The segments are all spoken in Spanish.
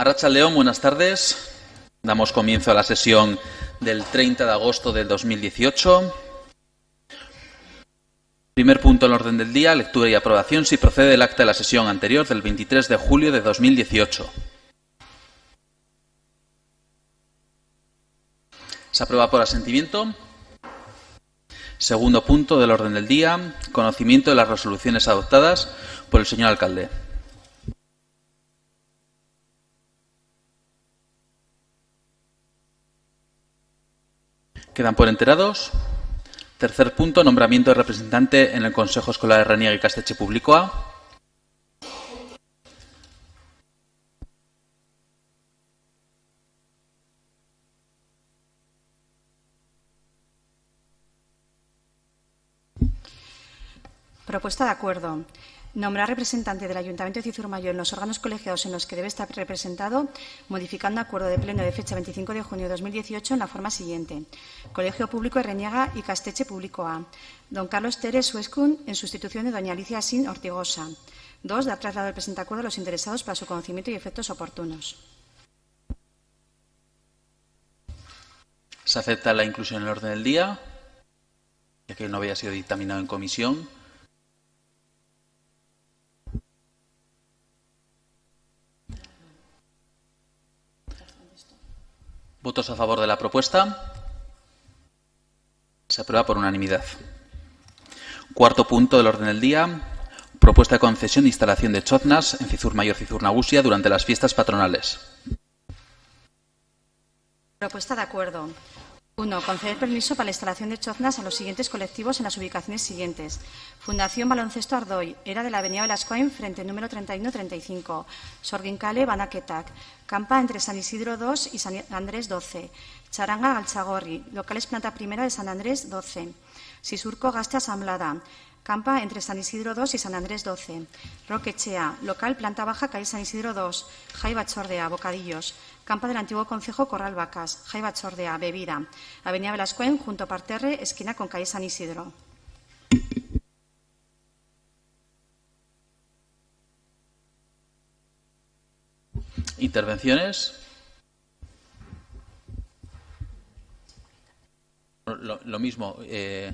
Arratsaldeon, buenas tardes. Damos comienzo a la sesión del 30 de agosto del 2018. Primer punto en el orden del día, lectura y aprobación si procede el acta de la sesión anterior del 23 de julio de 2018. Se aprueba por asentimiento. Segundo punto del orden del día, conocimiento de las resoluciones adoptadas por el señor alcalde. ¿Quedan por enterados? Tercer punto, nombramiento de representante en el Consejo Escolar de Reniega y Castretxe Publikoa. Propuesta de acuerdo. Nombrar representante del Ayuntamiento de Cizurmayo en los órganos colegiados en los que debe estar representado, modificando acuerdo de pleno de fecha 25 de junio de 2018 en la forma siguiente. Colegio Público de Reniega y Castretxe Publikoa. Don Carlos Teres Suescun, en sustitución de doña Alicia Sin Ortigosa. 2. Dar traslado del presente acuerdo a los interesados para su conocimiento y efectos oportunos. Se acepta la inclusión en el orden del día, ya que no había sido dictaminado en comisión. ¿Votos a favor de la propuesta? Se aprueba por unanimidad. Cuarto punto del orden del día. Propuesta de concesión de instalación de choznas en Cizurmayo Cizur Nagusia durante las fiestas patronales. Propuesta de acuerdo. 1. Conceder permiso para la instalación de choznas a los siguientes colectivos en las ubicaciones siguientes. Fundación Baloncesto Ardoy, era de la avenida Velascoain, frente al número 31-35. Sorginkale, Banaketak. Campa entre San Isidro 2 y San Andrés 12. Charanga, Galchagorri. Locales planta primera de San Andrés 12. Sisurco, Gaste Asamblada. Campa entre San Isidro 2 y San Andrés 12. Roquechea. Local planta baja, calle San Isidro 2. Jai Bachordea, Bocadillos. Campa del antiguo concejo Corral Vacas. Jai Bachordea, Bebida. Avenida Velascoain, junto a Parterre, esquina con calle San Isidro. ¿Intervenciones? Lo mismo,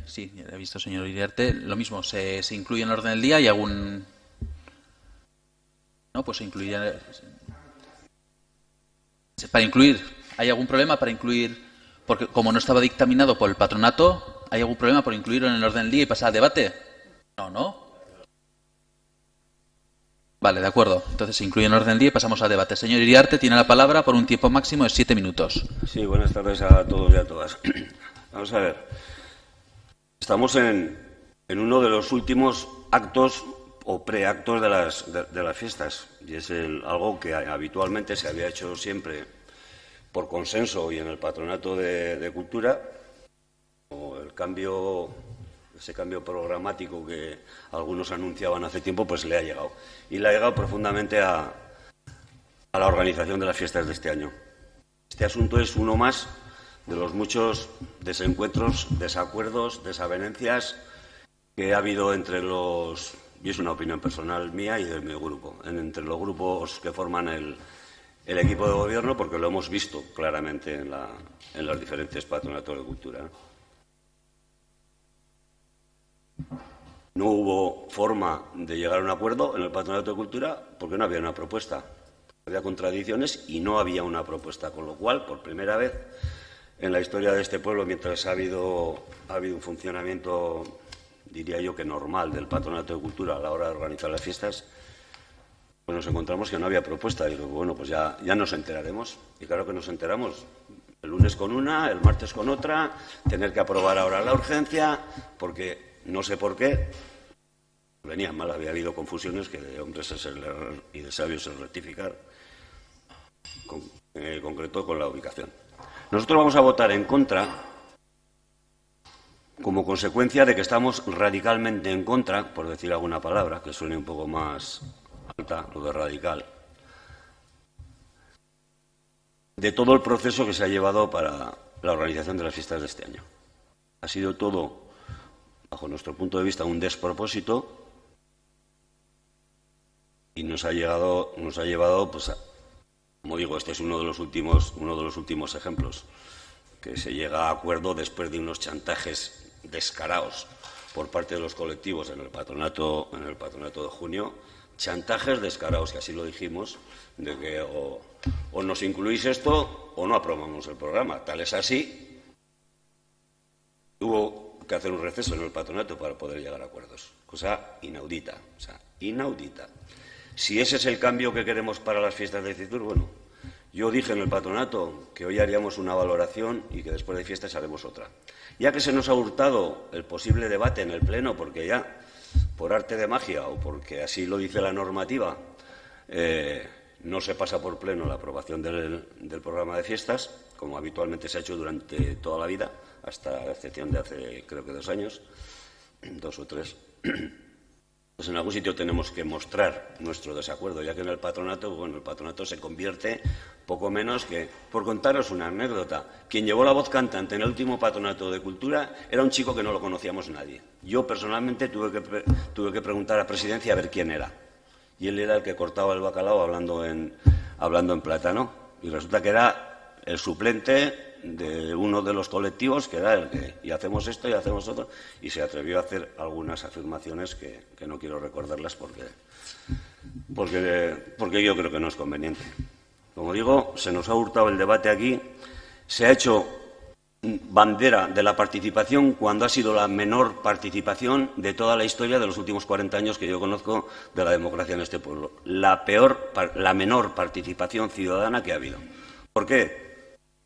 sí, he visto, señor Iriarte, lo mismo, se incluye en el orden del día y algún... No, pues se incluye... Para incluir, ¿hay algún problema para incluir? Porque como no estaba dictaminado por el patronato, ¿hay algún problema por incluirlo en el orden del día y pasar al debate? No. Vale, de acuerdo. Entonces se incluye en el orden del día y pasamos al debate. Señor Iriarte, tiene la palabra por un tiempo máximo de 7 minutos. Sí, buenas tardes a todos y a todas. Vamos a ver. Estamos en uno de los últimos actos o preactos de las fiestas. Y es algo que habitualmente se había hecho siempre por consenso y en el Patronato de Cultura. O ese cambio programático que algunos anunciaban hace tiempo, pues le ha llegado. Y le ha llegado profundamente a la organización de las fiestas de este año. Este asunto es uno más de los muchos desencuentros, desacuerdos, desavenencias que ha habido entre los, y es una opinión personal mía y de mi grupo, entre los grupos que forman el equipo de gobierno, porque lo hemos visto claramente en los diferentes patronatos de cultura. No hubo forma de llegar a un acuerdo en el Patronato de Cultura porque no había una propuesta. Había contradicciones y no había una propuesta, con lo cual, por primera vez en la historia de este pueblo, mientras ha habido un funcionamiento, diría yo que normal, del Patronato de Cultura a la hora de organizar las fiestas, pues nos encontramos que no había propuesta. Y digo, bueno, pues ya nos enteraremos. Y claro que nos enteramos. El lunes con una, el martes con otra, tener que aprobar ahora la urgencia, porque no sé por qué venían mal, había habido confusiones que de hombres es el error y de sabios es rectificar, en concreto con la ubicación. Nosotros vamos a votar en contra como consecuencia de que estamos radicalmente en contra, por decir alguna palabra que suene un poco más alta, lo de radical, de todo el proceso que se ha llevado para la organización de las fiestas de este año. Ha sido todo, bajo nuestro punto de vista, un despropósito y nos ha llevado pues, Como digo, este es uno de los últimos ejemplos, que se llega a acuerdo después de unos chantajes descarados por parte de los colectivos en el patronato de junio, chantajes descarados, que así lo dijimos, de que o nos incluís esto o no aprobamos el programa. Tal es así, hubo que hacer un receso en el patronato para poder llegar a acuerdos. Cosa inaudita, o sea, inaudita. Si ese es el cambio que queremos para las fiestas de Fitur, bueno, yo dije en el patronato que hoy haríamos una valoración y que después de fiestas haremos otra. Ya que se nos ha hurtado el posible debate en el Pleno, porque ya, por arte de magia o porque así lo dice la normativa, no se pasa por Pleno la aprobación del programa de fiestas, como habitualmente se ha hecho durante toda la vida, hasta la excepción de hace, creo que 2 años, 2 o 3. Pues en algún sitio tenemos que mostrar nuestro desacuerdo, ya que en el patronato, bueno, el patronato se convierte poco menos que, por contaros una anécdota, quien llevó la voz cantante en el último patronato de cultura era un chico que no lo conocíamos nadie. Yo personalmente tuve que preguntar a Presidencia a ver quién era. Y él era el que cortaba el bacalao hablando en plátano. Y resulta que era el suplente de uno de los colectivos, que era el que, y hacemos esto y hacemos otro, y se atrevió a hacer algunas afirmaciones que no quiero recordarlas porque yo creo que no es conveniente. Como digo, se nos ha hurtado el debate aquí, se ha hecho bandera de la participación cuando ha sido la menor participación de toda la historia de los últimos 40 años que yo conozco de la democracia en este pueblo. La menor participación ciudadana que ha habido. ¿Por qué?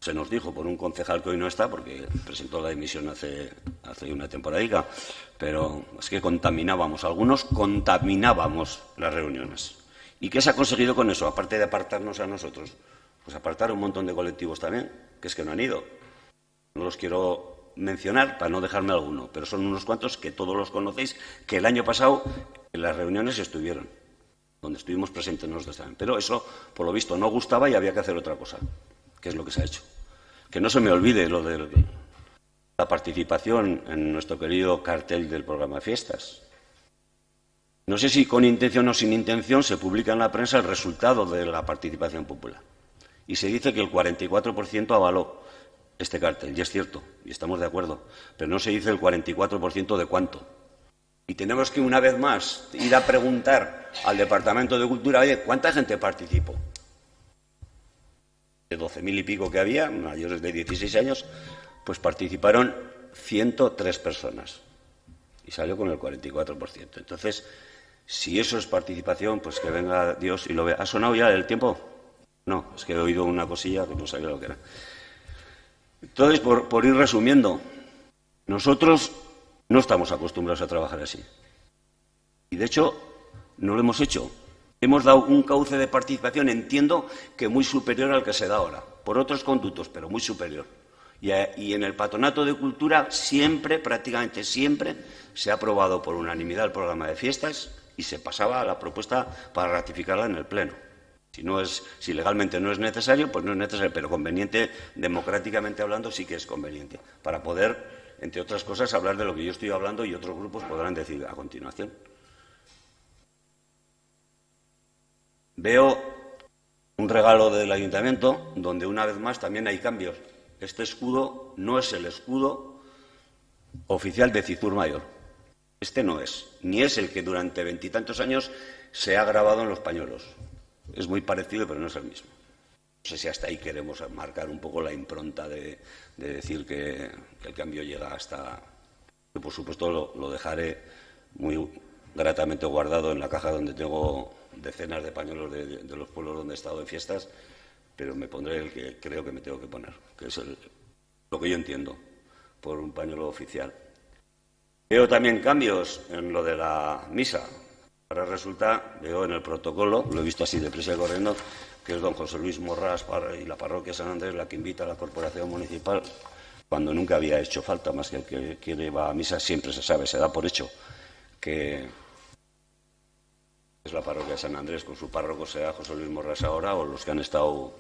Se nos dijo por un concejal que hoy no está, porque presentó la dimisión hace una temporadica, pero es que algunos contaminábamos las reuniones. ¿Y qué se ha conseguido con eso? Aparte de apartarnos a nosotros, pues apartar a un montón de colectivos también, que es que no han ido. No los quiero mencionar para no dejarme alguno, pero son unos cuantos que todos los conocéis, que el año pasado en las reuniones estuvieron, donde estuvimos presentes nosotros también. Pero eso, por lo visto, no gustaba y había que hacer otra cosa, que es lo que se ha hecho. Que no se me olvide lo de la participación en nuestro querido cartel del programa de fiestas. No sé si con intención o sin intención se publica en la prensa el resultado de la participación popular. Y se dice que el 44% avaló este cartel. Y es cierto, y estamos de acuerdo. Pero no se dice el 44% de cuánto. Y tenemos que, una vez más, ir a preguntar al Departamento de Cultura, oye, ¿cuánta gente participó? De 12.000 y pico que había, mayores de 16 años, pues participaron 103 personas. Y salió con el 44%. Entonces, si eso es participación, pues que venga Dios y lo vea. ¿Ha sonado ya el tiempo? No, es que he oído una cosilla que no sabía lo que era. Entonces, por ir resumiendo, nosotros no estamos acostumbrados a trabajar así. Y, de hecho, no lo hemos hecho. Hemos dado un cauce de participación, entiendo, que muy superior al que se da ahora, por otros conductos, pero muy superior. Y en el Patronato de Cultura siempre, prácticamente siempre, se ha aprobado por unanimidad el programa de fiestas y se pasaba a la propuesta para ratificarla en el Pleno. Si legalmente no es necesario, pues no es necesario, pero conveniente, democráticamente hablando, sí que es conveniente, para poder, entre otras cosas, hablar de lo que yo estoy hablando y otros grupos podrán decir a continuación. Veo un regalo del Ayuntamiento donde, una vez más, también hay cambios. Este escudo no es el escudo oficial de Fitur Mayor. Este no es, ni es el que durante 20 y tantos años se ha grabado en los pañuelos. Es muy parecido, pero no es el mismo. No sé si hasta ahí queremos marcar un poco la impronta de decir que el cambio llega hasta... Yo, por supuesto, lo dejaré muy gratamente guardado en la caja donde tengo decenas de pañuelos de los pueblos donde he estado en fiestas, pero me pondré el que creo que me tengo que poner, que es lo que yo entiendo por un pañuelo oficial. Veo también cambios en lo de la misa. Ahora resulta, veo en el protocolo, lo he visto así deprisa y corriendo, que es don José Luis Morras y la parroquia San Andrés la que invita a la corporación municipal, cuando nunca había hecho falta, más que el que va a misa siempre se sabe, se da por hecho que es la parroquia San Andrés, con su párroco sea José Luis Morras ahora, o los que han estado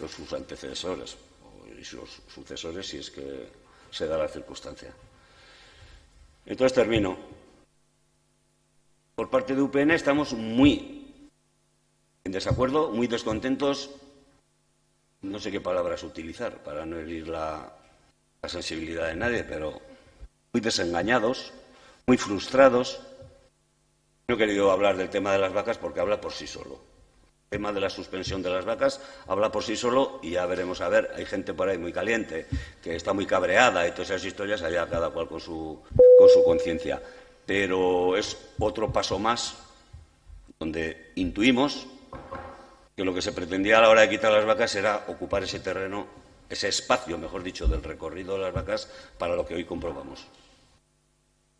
sus antecesores y sus sucesores, si es que se da la circunstancia. Entonces termino. Por parte de UPN estamos muy en desacuerdo, muy descontentos, no sé qué palabras utilizar para no herir la sensibilidad de nadie, pero muy desengañados, muy frustrados. No he querido hablar del tema de las vacas porque habla por sí solo. El tema de la suspensión de las vacas habla por sí solo y ya veremos. A ver, hay gente por ahí muy caliente, que está muy cabreada y todas esas historias, allá cada cual con su conciencia. Pero es otro paso más donde intuimos que lo que se pretendía a la hora de quitar las vacas era ocupar ese terreno, ese espacio, mejor dicho, del recorrido de las vacas para lo que hoy comprobamos.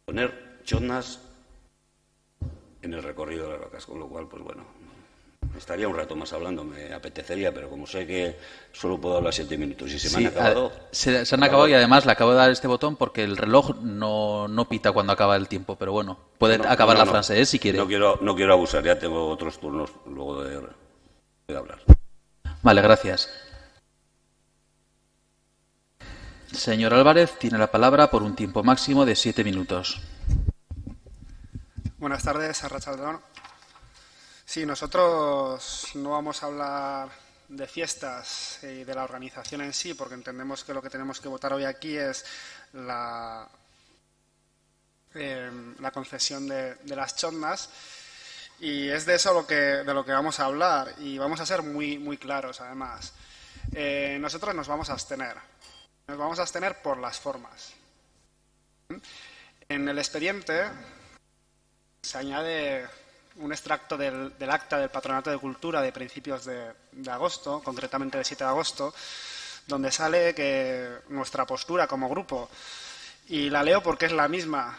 Poner chotnas en el recorrido de las vacas, con lo cual, pues bueno, estaría un rato más hablando, me apetecería, pero como sé que solo puedo hablar 7 minutos y se me han acabado... Se han acabado y además le acabo de dar este botón porque el reloj no pita cuando acaba el tiempo, pero bueno, puede acabar la frase, si quiere. No quiero abusar, ya tengo otros turnos luego de hablar. Vale, gracias. Señor Álvarez, tiene la palabra por un tiempo máximo de 7 minutos. Buenas tardes, arratsaldeon. Sí, nosotros no vamos a hablar de fiestas y de la organización en sí, porque entendemos que lo que tenemos que votar hoy aquí es la concesión de las chotnas. Y es de eso de lo que vamos a hablar y vamos a ser muy claros, además. Nosotros nos vamos a abstener. Nos vamos a abstener por las formas. En el expediente se añade un extracto del acta del Patronato de Cultura de principios de agosto, concretamente del 7 de agosto, donde sale que nuestra postura como grupo, y la leo porque es la misma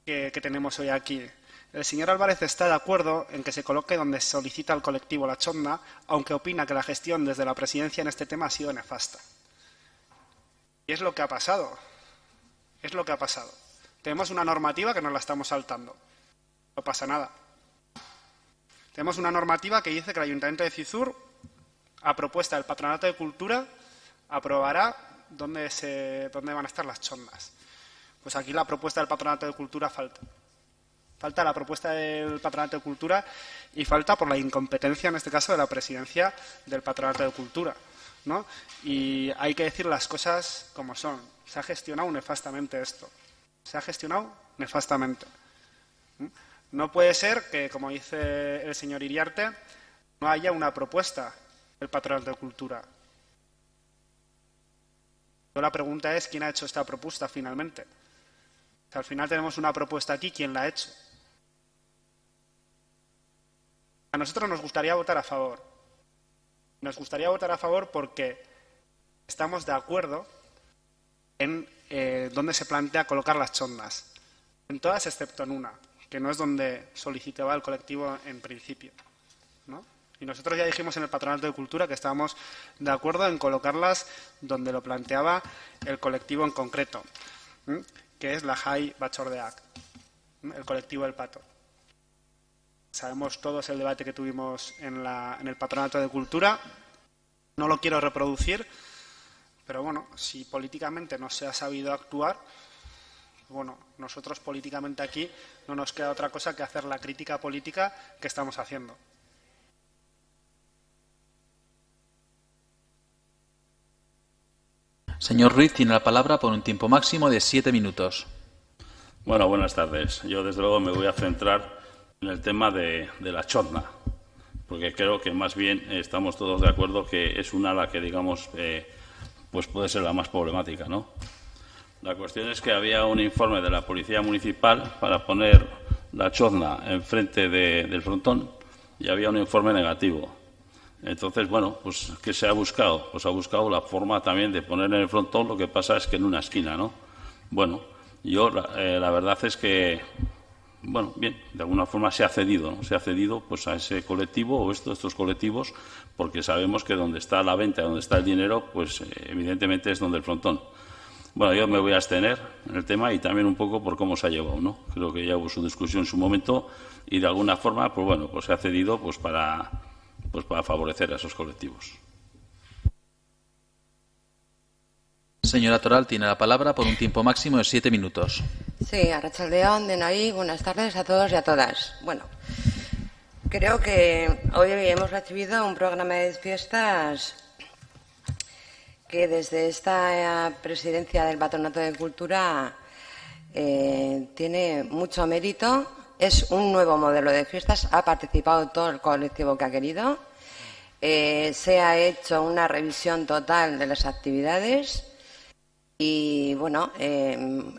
que tenemos hoy aquí. El señor Álvarez está de acuerdo en que se coloque donde solicita el colectivo la chotna, aunque opina que la gestión desde la presidencia en este tema ha sido nefasta. Y es lo que ha pasado. Es lo que ha pasado. Tenemos una normativa que nos la estamos saltando. No pasa nada. Tenemos una normativa que dice que el Ayuntamiento de Cizur, a propuesta del Patronato de Cultura, aprobará dónde van a estar las chotnas. Pues aquí la propuesta del Patronato de Cultura falta. Falta la propuesta del Patronato de Cultura y falta por la incompetencia, en este caso, de la presidencia del Patronato de Cultura, ¿no? Y hay que decir las cosas como son. Se ha gestionado nefastamente esto. Se ha gestionado nefastamente. No puede ser que, como dice el señor Iriarte, no haya una propuesta del Patronato de Cultura. La pregunta es, ¿quién ha hecho esta propuesta finalmente? O sea, al final tenemos una propuesta aquí, ¿quién la ha hecho? A nosotros nos gustaría votar a favor. Nos gustaría votar a favor porque estamos de acuerdo en dónde se plantea colocar las chotnas. En todas excepto en una, que no es donde solicitaba el colectivo en principio, ¿no? Y nosotros ya dijimos en el Patronato de Cultura que estábamos de acuerdo en colocarlas donde lo planteaba el colectivo en concreto, que es la Jai Batzordeak, el colectivo del Pato. Sabemos todos el debate que tuvimos en el Patronato de Cultura. No lo quiero reproducir, pero bueno, si políticamente no se ha sabido actuar, bueno, nosotros políticamente aquí no nos queda otra cosa que hacer la crítica política que estamos haciendo. Señor Ruiz, tiene la palabra por un tiempo máximo de 7 minutos. Bueno, buenas tardes. Yo, desde luego, me voy a centrar en el tema de la chotna, porque creo que más bien estamos todos de acuerdo que es una la que, digamos, pues puede ser la más problemática, ¿no? La cuestión es que había un informe de la Policía Municipal para poner la chotna enfrente del frontón y había un informe negativo. Entonces, bueno, pues ¿qué se ha buscado? Pues ha buscado la forma también de poner en el frontón, lo que pasa es que en una esquina, ¿no? Bueno, yo la verdad es que, bueno, bien, de alguna forma se ha cedido, ¿no? Se ha cedido pues a ese colectivo o estos colectivos, porque sabemos que donde está la venta, donde está el dinero, pues evidentemente es donde el frontón. Bueno, yo me voy a abstener en el tema y también un poco por cómo se ha llevado, ¿no? Creo que ya hubo su discusión en su momento y de alguna forma, pues bueno, pues se ha cedido pues para favorecer a esos colectivos. Señora Toral, tiene la palabra por un tiempo máximo de 7 minutos. Sí, arratsaldeon, denoi, buenas tardes a todos y a todas. Bueno, Creo que hoy hemos recibido un programa de fiestas que desde esta presidencia del Patronato de Cultura tiene mucho mérito. Es un nuevo modelo de fiestas, ha participado todo el colectivo que ha querido. Se ha hecho una revisión total de las actividades y, bueno,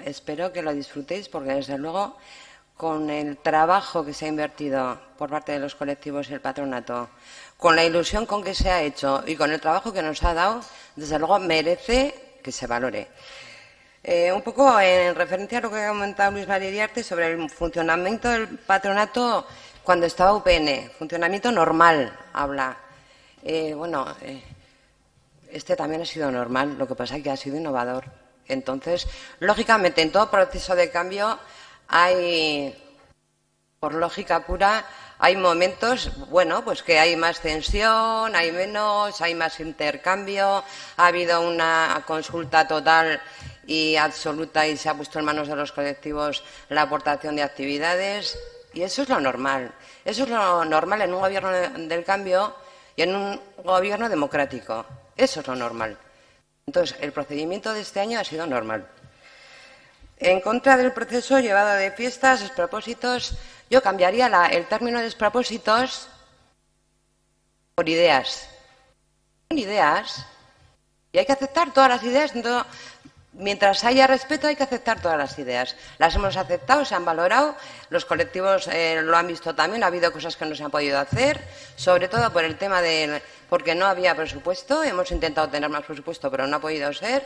espero que lo disfrutéis porque, desde luego, con el trabajo que se ha invertido por parte de los colectivos y el patronato, con la ilusión con que se ha hecho y con el trabajo que nos ha dado, desde luego merece que se valore. Un poco en referencia a lo que ha comentado Luis María Iriarte sobre el funcionamiento del patronato cuando estaba UPN, funcionamiento normal, habla. Este también ha sido normal, lo que pasa es que ha sido innovador. Entonces, lógicamente, en todo proceso de cambio hay, por lógica pura, hay momentos, bueno, pues que hay más tensión, hay menos, hay más intercambio, ha habido una consulta total y absoluta y se ha puesto en manos de los colectivos la aportación de actividades y eso es lo normal. Eso es lo normal en un gobierno del cambio y en un gobierno democrático. Eso es lo normal. Entonces, el procedimiento de este año ha sido normal. En contra del proceso llevado de fiestas, despropósitos, yo cambiaría el término despropósitos por ideas. Son ideas y hay que aceptar todas las ideas. Mientras haya respeto hay que aceptar todas las ideas. Las hemos aceptado, se han valorado, los colectivos lo han visto también, ha habido cosas que no se han podido hacer, sobre todo por el tema porque no había presupuesto, hemos intentado tener más presupuesto pero no ha podido ser,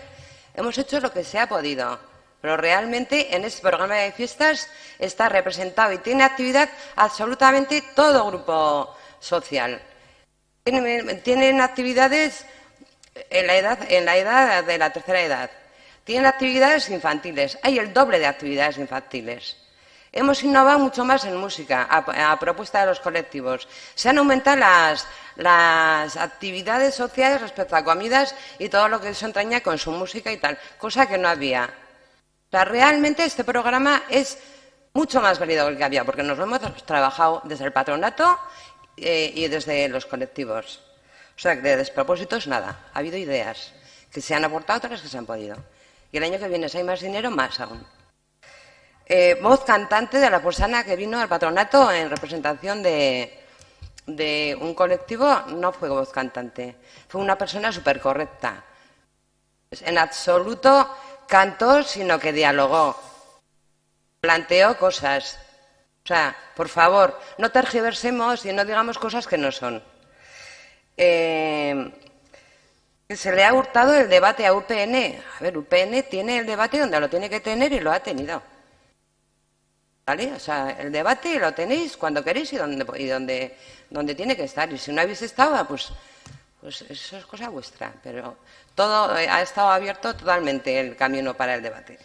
hemos hecho lo que se ha podido. Pero realmente en este programa de fiestas está representado y tiene actividad absolutamente todo grupo social. Tienen actividades en la edad de la tercera edad. Tienen actividades infantiles. Hay el doble de actividades infantiles. Hemos innovado mucho más en música, a propuesta de los colectivos. Se han aumentado las actividades sociales respecto a comidas y todo lo que se entraña con su música y tal, cosa que no había. O sea, realmente este programa es mucho más válido que el que había, porque nos lo hemos trabajado desde el patronato y desde los colectivos. O sea, de despropósitos nada. Ha habido ideas que se han aportado, otras que se han podido. Y el año que viene, si hay más dinero, más aún. Voz cantante de la Posana que vino al patronato en representación de un colectivo, no fue voz cantante. Fue una persona súper correcta. En absoluto cantó, sino que dialogó, planteó cosas. O sea, por favor, no tergiversemos y no digamos cosas que no son. Se le ha hurtado el debate a UPN. A ver, UPN tiene el debate donde lo tiene que tener y lo ha tenido. ¿Vale? O sea, el debate lo tenéis cuando queréis y donde tiene que estar. Y si no habéis estado, pues eso es cosa vuestra, pero todo ha estado abierto totalmente el camino para el debate.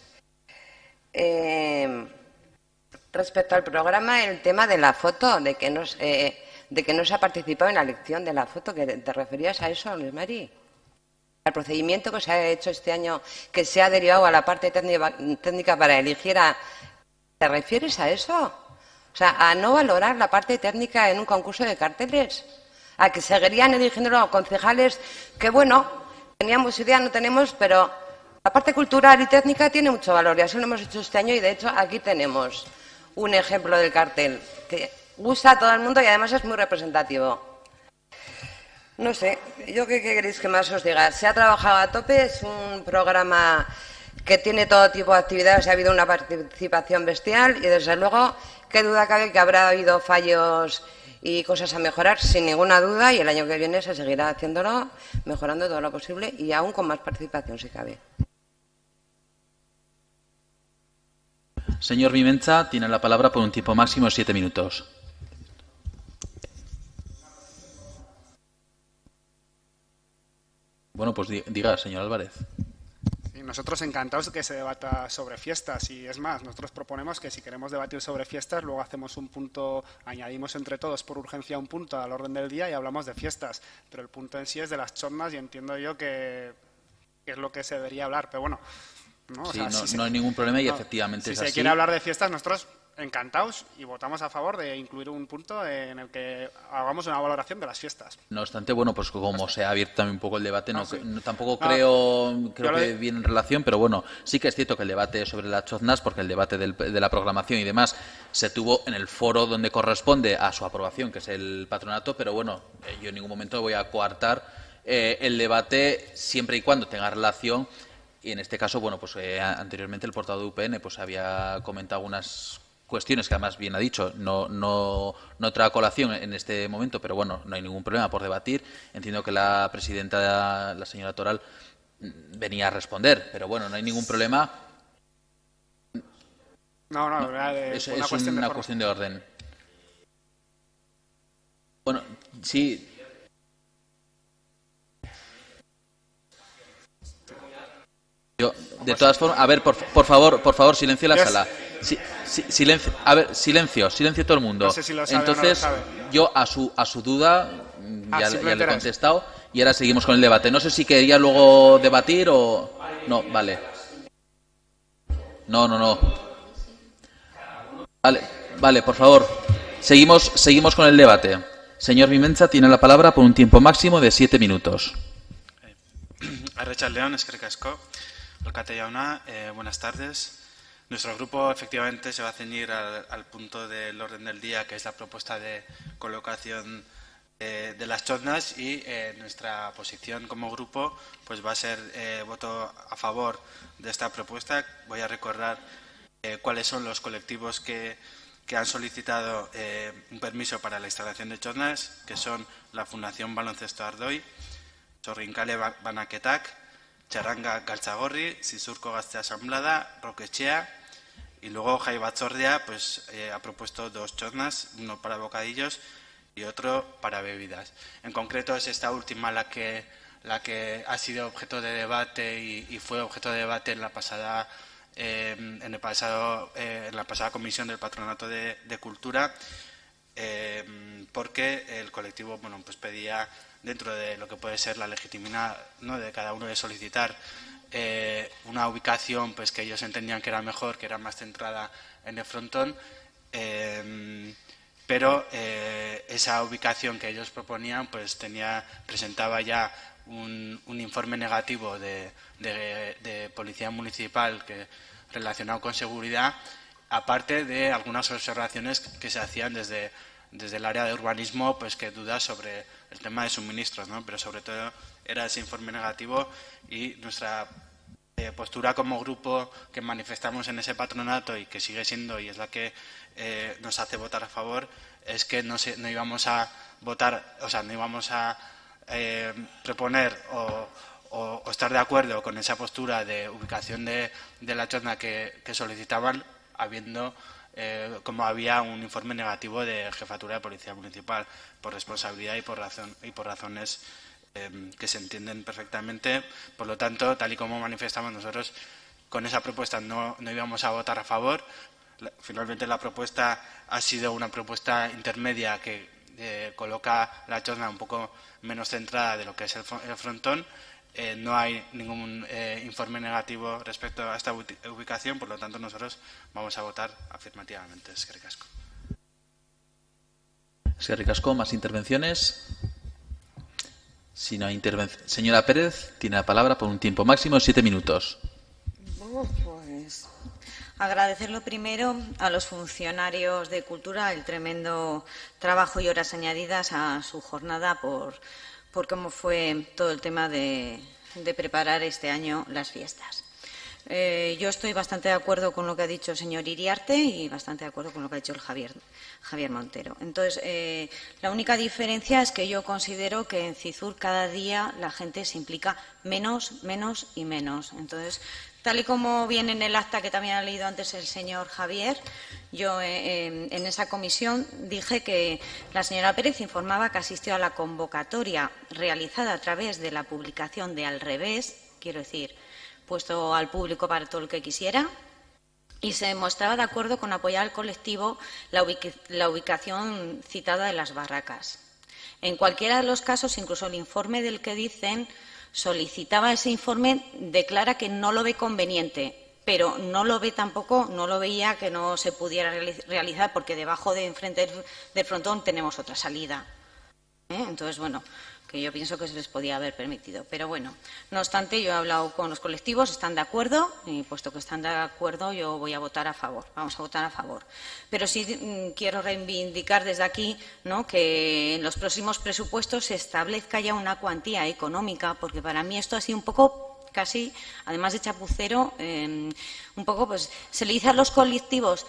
Respecto al programa, el tema de la foto, de que no se ha participado en la elección de la foto, que te referías a eso, Luis Mari. El procedimiento que se ha hecho este año, que se ha derivado a la parte técnica para elegir ¿te refieres a eso? O sea, a no valorar la parte técnica en un concurso de carteles. A que seguirían eligiendo concejales que, bueno, teníamos idea, no tenemos, pero la parte cultural y técnica tiene mucho valor y así lo hemos hecho este año y, de hecho, aquí tenemos un ejemplo del cartel que gusta a todo el mundo y además es muy representativo. No sé, ¿yo qué queréis que más os diga? Se ha trabajado a tope, es un programa que tiene todo tipo de actividades, ha habido una participación bestial y, desde luego, qué duda cabe que habrá habido fallos y cosas a mejorar, sin ninguna duda, y el año que viene se seguirá haciéndolo, mejorando todo lo posible y aún con más participación, si cabe. Señor Vimencha, tiene la palabra por un tiempo máximo de 7 minutos. Bueno, pues diga, señor Álvarez. Sí, nosotros encantados de que se debata sobre fiestas y, es más, nosotros proponemos que si queremos debatir sobre fiestas, luego hacemos un punto, añadimos entre todos por urgencia un punto al orden del día y hablamos de fiestas. Pero el punto en sí es de las chotnas y entiendo yo que es lo que se debería hablar. Pero bueno, ¿no? Sí, o sea, no hay ningún problema y no, efectivamente si es se así. quiere hablar de fiestas, nosotros encantados y votamos a favor de incluir un punto en el que hagamos una valoración de las fiestas. No obstante, bueno, pues como se ha abierto también un poco el debate, Sí. tampoco creo yo que viene en relación, pero bueno, sí que es cierto que el debate sobre las choznas, porque el debate de la programación y demás se tuvo en el foro donde corresponde a su aprobación, que es el patronato, pero bueno, yo en ningún momento voy a coartar el debate siempre y cuando tenga relación. Y en este caso, bueno, pues anteriormente el portavoz de UPN pues había comentado algunas cuestiones que además bien ha dicho, no trae a colación en este momento, pero bueno, no hay ningún problema por debatir. Entiendo que la presidenta, la señora Toral, venía a responder, pero bueno, no hay ningún problema. No, Es una cuestión de orden. Bueno, sí. De todas formas, a ver, por favor, silencio en la sala. Silencio, a ver, silencio todo el mundo. No sé si lo sabe. Entonces, o no lo sabe. yo a su duda ya le he era contestado y ahora seguimos con el debate. No sé si quería luego debatir o no, vale. No. Vale, por favor. Seguimos con el debate. Señor Vimencha tiene la palabra por un tiempo máximo de 7 minutos. Arratsaldeon, eskerrik asko. Alkate jauna, buenas tardes. Nuestro grupo efectivamente se va a ceñir al punto del orden del día, que es la propuesta de colocación de las choznas, y nuestra posición como grupo pues va a ser voto a favor de esta propuesta. Voy a recordar cuáles son los colectivos que han solicitado un permiso para la instalación de choznas, que son la Fundación Baloncesto Ardoy, Txorrinkale Banaketak, Txarranga Galtzagorri, Zizurko Gazte Asamblada, Roquechea, y luego Jai Batzordea pues, ha propuesto 2 choznas, uno para bocadillos y otro para bebidas. En concreto es esta última la que ha sido objeto de debate y fue objeto de debate en la pasada comisión del Patronato de Cultura, porque el colectivo pues pedía, dentro de lo que puede ser la legitimidad, ¿no?, de cada uno de solicitar una ubicación pues que ellos entendían que era mejor, que era más centrada en el frontón, pero esa ubicación que ellos proponían pues presentaba ya un informe negativo de Policía Municipal relacionado con seguridad, aparte de algunas observaciones que se hacían desde el área de urbanismo, pues que dudas sobre el tema de suministros, ¿no? Pero sobre todo era ese informe negativo, y nuestra postura como grupo que manifestamos en ese patronato y que sigue siendo, y es la que nos hace votar a favor, es que no íbamos a votar, o sea, no íbamos a proponer o estar de acuerdo con esa postura de ubicación de la chozna que solicitaban, habiendo como había un informe negativo de Jefatura de Policía Municipal, por responsabilidad y por razones que se entienden perfectamente. Por lo tanto, tal y como manifestamos nosotros, con esa propuesta no íbamos a votar a favor. Finalmente la propuesta ha sido una propuesta intermedia que coloca la chozna un poco menos centrada de lo que es el frontón. No hay ningún informe negativo respecto a esta ubicación, por lo tanto nosotros vamos a votar afirmativamente. Eskerrik asko. Eskerrik asko. ¿Más intervenciones? Si no hay intervención. Señora Pérez tiene la palabra por un tiempo máximo de 7 minutos. Pues agradecerlo primero a los funcionarios de Cultura el tremendo trabajo y horas añadidas a su jornada por cómo fue todo el tema de preparar este año las fiestas. Yo estoy bastante de acuerdo con lo que ha dicho el señor Iriarte y bastante de acuerdo con lo que ha dicho el Javier Montero. Entonces, la única diferencia es que yo considero que en CIZUR cada día la gente se implica menos y menos. Entonces, tal y como viene en el acta que también ha leído antes el señor Javier, yo en esa comisión dije que la señora Pérez informaba que asistió a la convocatoria realizada a través de la publicación de Al Revés, quiero decir, puesto al público para todo el que quisiera, y se mostraba de acuerdo con apoyar al colectivo la ubicación citada de las barracas. En cualquiera de los casos, incluso el informe del que dicen solicitaba ese informe, declara que no lo ve conveniente, pero no lo ve tampoco, no lo veía que no se pudiera realizar porque debajo de enfrente del frontón tenemos otra salida. Entonces, bueno, que yo pienso que se les podía haber permitido. Pero bueno, no obstante, yo he hablado con los colectivos, están de acuerdo, y puesto que están de acuerdo, yo voy a votar a favor, vamos a votar a favor. Pero sí quiero reivindicar desde aquí, ¿no?, que en los próximos presupuestos se establezca ya una cuantía económica, porque para mí esto ha sido un poco casi, además de chapucero, un poco, pues, se le dice a los colectivos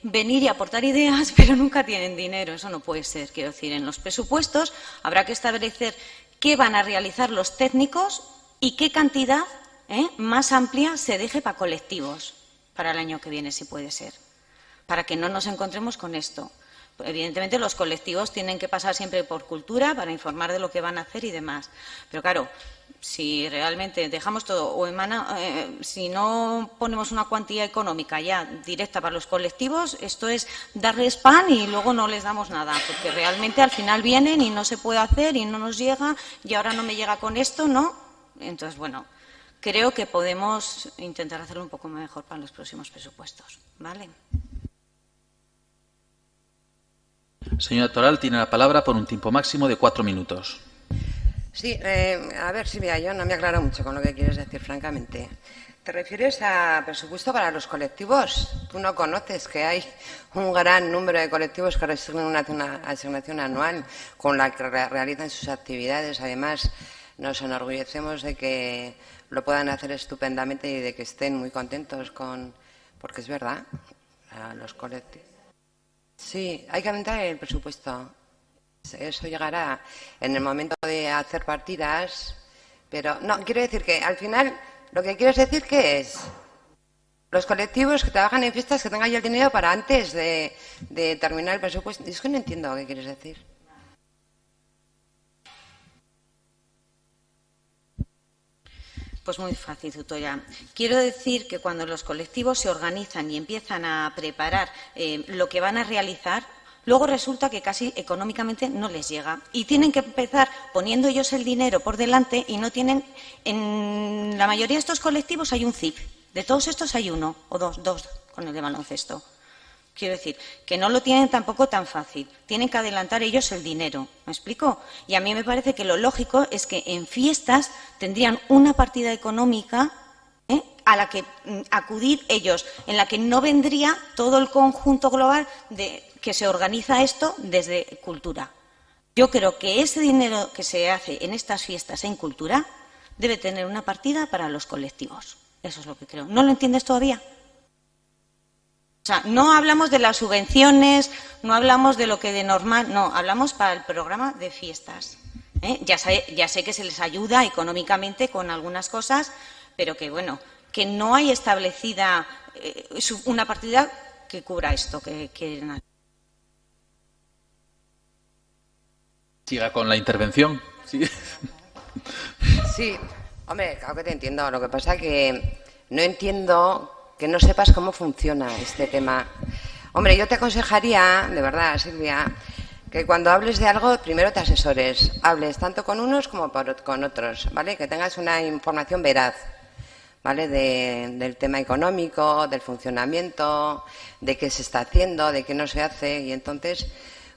venir y aportar ideas, pero nunca tienen dinero. Eso no puede ser. Quiero decir, en los presupuestos habrá que establecer qué van a realizar los técnicos y qué cantidad más amplia se deje para colectivos para el año que viene, si puede ser, para que no nos encontremos con esto. Evidentemente, los colectivos tienen que pasar siempre por cultura para informar de lo que van a hacer y demás. Pero claro, si realmente dejamos todo o si no ponemos una cuantía económica ya directa para los colectivos, esto es darles pan y luego no les damos nada, porque realmente al final vienen y no se puede hacer y no nos llega y ahora no me llega con esto, ¿no? Entonces, bueno, creo que podemos intentar hacerlo un poco mejor para los próximos presupuestos, ¿vale? Señora Toral, tiene la palabra por un tiempo máximo de 4 minutos. Sí, a ver, Silvia, yo no me aclaro mucho con lo que quieres decir, francamente. ¿Te refieres a presupuesto para los colectivos? Tú no conoces que hay un gran número de colectivos que reciben una asignación anual con la que realizan sus actividades. Además, nos enorgullecemos de que lo puedan hacer estupendamente y de que estén muy contentos porque es verdad, los colectivos. Sí, hay que aumentar el presupuesto. Eso llegará en el momento de hacer partidas, pero no, quiero decir que al final lo que quieres decir que es los colectivos que trabajan en fiestas que tengan ya el dinero para antes de terminar el presupuesto. Es que no entiendo qué quieres decir. Pues muy fácil, Zutoya. Quiero decir que cuando los colectivos se organizan y empiezan a preparar lo que van a realizar, luego resulta que casi económicamente no les llega. Y tienen que empezar poniendo ellos el dinero por delante y no tienen... En la mayoría de estos colectivos hay un CIP. De todos estos hay uno o dos con el de baloncesto. Quiero decir, que no lo tienen tampoco tan fácil. Tienen que adelantar ellos el dinero. ¿Me explico? Y a mí me parece que lo lógico es que en fiestas tendrían una partida económica a la que acudir ellos, en la que no vendría todo el conjunto global de que se organiza esto desde cultura. Yo creo que ese dinero que se hace en estas fiestas en cultura debe tener una partida para los colectivos. Eso es lo que creo. ¿No lo entiendes todavía? O sea, no hablamos de las subvenciones, no hablamos de lo que de normal, no, hablamos para el programa de fiestas. Ya sé que se les ayuda económicamente con algunas cosas, pero que, bueno, que no hay establecida una partida que cubra esto que quieren hacer. Siga con la intervención. Sí. Sí, hombre, claro que te entiendo. Lo que pasa es que no entiendo que no sepas cómo funciona este tema. Hombre, yo te aconsejaría, de verdad, Silvia, que cuando hables de algo, primero te asesores. Hables tanto con unos como con otros, ¿vale? Que tengas una información veraz, ¿vale? Del tema económico, del funcionamiento, de qué se está haciendo, de qué no se hace. Y entonces,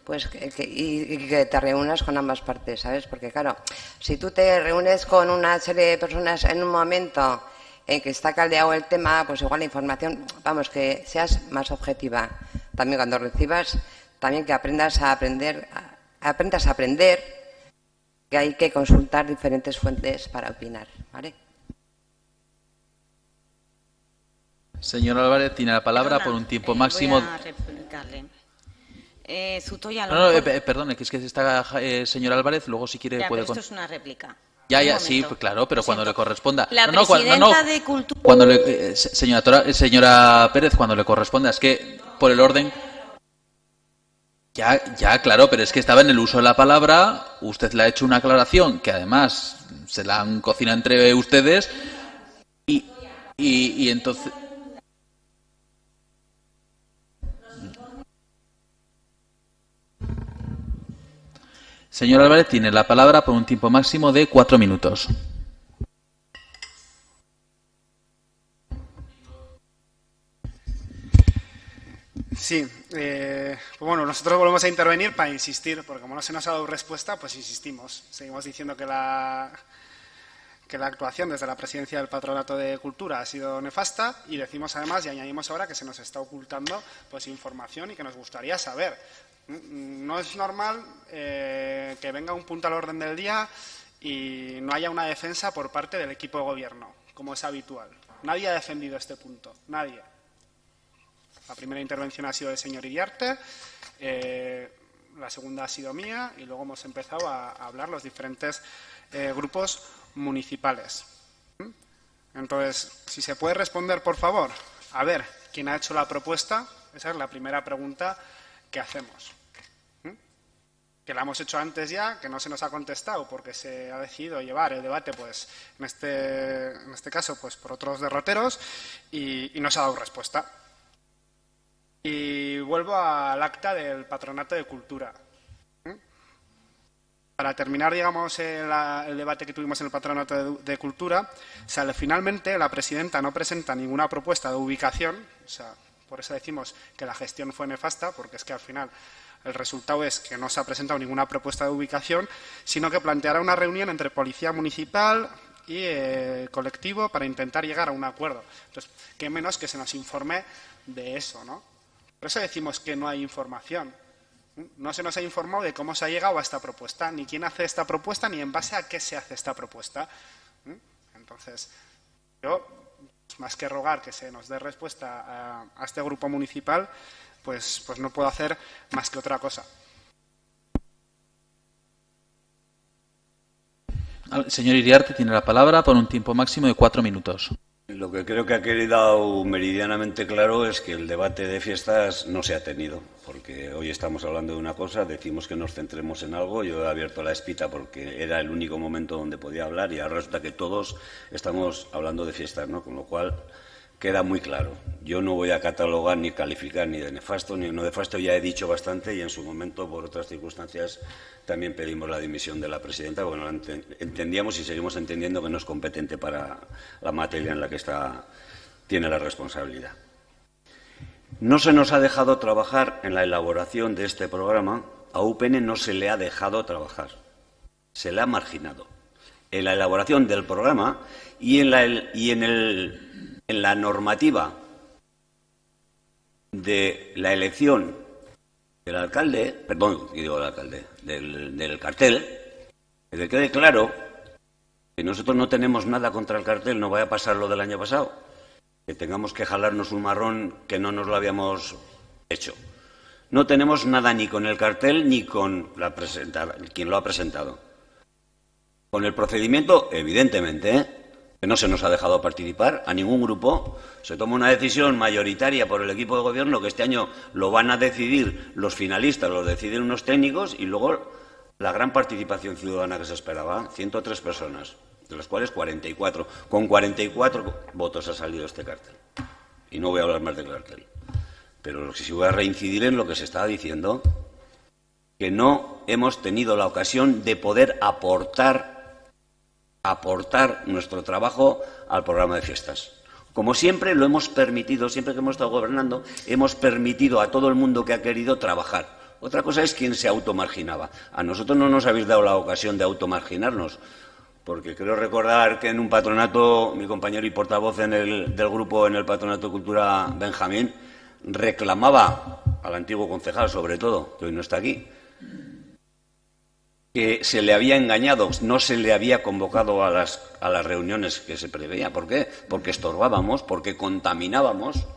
pues, y que te reúnas con ambas partes, ¿sabes? Porque, claro, si tú te reúnes con una serie de personas en un momento en que está caldeado el tema, pues igual la información, vamos, que seas más objetiva. También cuando recibas, también que aprendas a aprender que hay que consultar diferentes fuentes para opinar, ¿vale? Señor Álvarez, tiene la palabra por un tiempo máximo. Voy a replicarle. Zutoya, perdone, que es que está señor Álvarez, luego si quiere ya, puede... Pero esto es una réplica. Ya, sí, pues claro, pero cuando le corresponda. La presidenta de Cultura... Cuando señora Pérez, cuando le corresponda, es que por el orden... Ya, claro, pero es que estaba en el uso de la palabra, usted le ha hecho una aclaración, que además se la han cocinado entre ustedes, y entonces... Señor Álvarez, tiene la palabra por un tiempo máximo de 4 minutos. Sí, pues bueno, nosotros volvemos a intervenir para insistir, porque como no se nos ha dado respuesta, pues insistimos. Seguimos diciendo que la actuación desde la presidencia del Patronato de Cultura ha sido nefasta y decimos además y añadimos ahora que se nos está ocultando pues información y que nos gustaría saber. No es normal que venga un punto al orden del día y no haya una defensa por parte del equipo de gobierno, como es habitual. Nadie ha defendido este punto, nadie. La primera intervención ha sido del señor Iriarte, la segunda ha sido mía y luego hemos empezado a hablar los diferentes grupos municipales. Entonces, si se puede responder, por favor, a ver quién ha hecho la propuesta, esa es la primera pregunta que hacemos. Que la hemos hecho antes ya, que no se nos ha contestado porque se ha decidido llevar el debate, pues en este caso, pues por otros derroteros y no se ha dado respuesta. Y vuelvo al acta del Patronato de Cultura. Para terminar, digamos, el debate que tuvimos en el Patronato de Cultura, finalmente la presidenta no presenta ninguna propuesta de ubicación, o sea, por eso decimos que la gestión fue nefasta, porque es que al final el resultado es que no se ha presentado ninguna propuesta de ubicación, sino que planteará una reunión entre Policía Municipal y colectivo para intentar llegar a un acuerdo. Entonces, qué menos que se nos informe de eso, ¿no? Por eso decimos que no hay información. No se nos ha informado de cómo se ha llegado a esta propuesta, ni quién hace esta propuesta, ni en base a qué se hace esta propuesta. Entonces, yo, más que rogar que se nos dé respuesta a este grupo municipal, pues no puedo hacer más que otra cosa. El señor Iriarte tiene la palabra por un tiempo máximo de 4 minutos. Lo que creo que ha quedado meridianamente claro es que el debate de fiestas no se ha tenido, porque hoy estamos hablando de una cosa, decimos que nos centremos en algo, yo he abierto la espita porque era el único momento donde podía hablar y ahora resulta que todos estamos hablando de fiestas, ¿no? Con lo cual queda muy claro. Yo no voy a catalogar ni calificar ni de nefasto ni de no nefasto, ya he dicho bastante y en su momento, por otras circunstancias, también pedimos la dimisión de la presidenta, porque entendíamos y seguimos entendiendo que no es competente para la materia en la que tiene la responsabilidad. No se nos ha dejado trabajar en la elaboración de este programa, a UPN no se le ha dejado trabajar, se le ha marginado. En la elaboración del programa y en la normativa de la elección del alcalde, del cartel, que quede claro que nosotros no tenemos nada contra el cartel, no vaya a pasar lo del año pasado, que tengamos que jalarnos un marrón que no nos lo habíamos hecho. No tenemos nada ni con el cartel ni con quien lo ha presentado. Con el procedimiento, evidentemente, que no se nos ha dejado participar a ningún grupo. Se toma una decisión mayoritaria por el equipo de gobierno que este año lo van a decidir los finalistas, lo deciden unos técnicos y luego la gran participación ciudadana que se esperaba, 103 personas, de las cuales 44. Con 44 votos ha salido este cartel. Y no voy a hablar más del cartel. Pero lo que sí voy a reincidir en lo que se estaba diciendo, que no hemos tenido la ocasión de poder aportar nuestro trabajo al programa de fiestas. Como siempre lo hemos permitido, siempre que hemos estado gobernando, hemos permitido a todo el mundo que ha querido trabajar. Otra cosa es quien se automarginaba. A nosotros no nos habéis dado la ocasión de automarginarnos, porque creo recordar que en un patronato, mi compañero y portavoz del grupo en el Patronato de Cultura, Benjamín, reclamaba al antiguo concejal, sobre todo, que hoy no está aquí, que se le había engañado, no se le había convocado a las reuniones que se preveía. ¿Por qué? Porque estorbábamos, porque contaminábamos.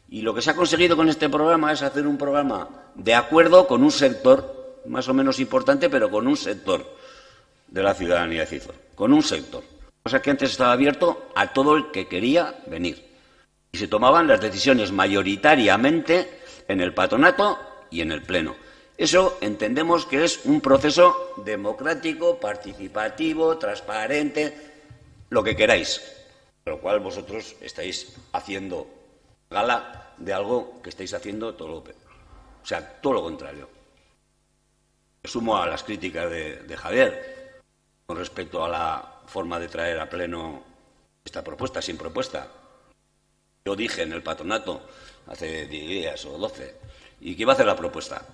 Y lo que se ha conseguido con este programa es hacer un programa de acuerdo con un sector, más o menos importante, pero con un sector de la ciudadanía de Cizor. Con un sector. Cosa que antes estaba abierto a todo el que quería venir. Y se tomaban las decisiones mayoritariamente en el patronato y en el pleno. Eso entendemos que es un proceso democrático, participativo, transparente, lo que queráis. Con lo cual vosotros estáis haciendo gala de algo que estáis haciendo todo lo contrario. Me sumo a las críticas de Javier con respecto a la forma de traer a pleno esta propuesta, sin propuesta. Yo dije en el patronato hace 10 días o 12. ¿Y quién va a hacer la propuesta?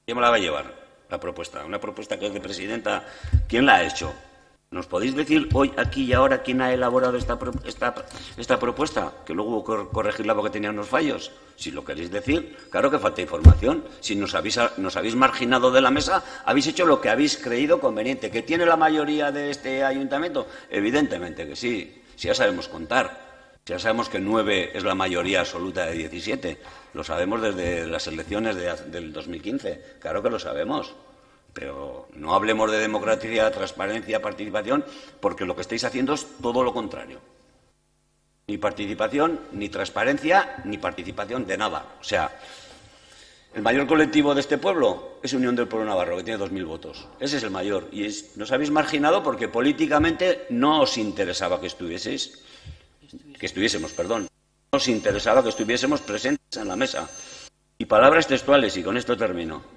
¿Quién me la va a llevar, la propuesta? Una propuesta que es de presidenta. ¿Quién la ha hecho? ¿Nos podéis decir hoy, aquí y ahora, quién ha elaborado esta propuesta? Que luego hubo que corregirla porque tenía unos fallos. Si lo queréis decir, claro que falta información. Si nos habéis marginado de la mesa, habéis hecho lo que habéis creído conveniente. ¿Que tiene la mayoría de este ayuntamiento? Evidentemente que sí. Si ya sabemos contar. Si ya sabemos que 9 es la mayoría absoluta de 17. Lo sabemos desde las elecciones del 2015. Claro que lo sabemos. Pero no hablemos de democracia, transparencia, participación, porque lo que estáis haciendo es todo lo contrario. Ni participación, ni transparencia, ni participación de nada. O sea, el mayor colectivo de este pueblo es Unión del Pueblo Navarro, que tiene 2.000 votos. Ese es el mayor. Y nos habéis marginado porque políticamente no os interesaba que estuviésemos, perdón. No os interesaba que estuviésemos presentes en la mesa. Y palabras textuales, y con esto termino.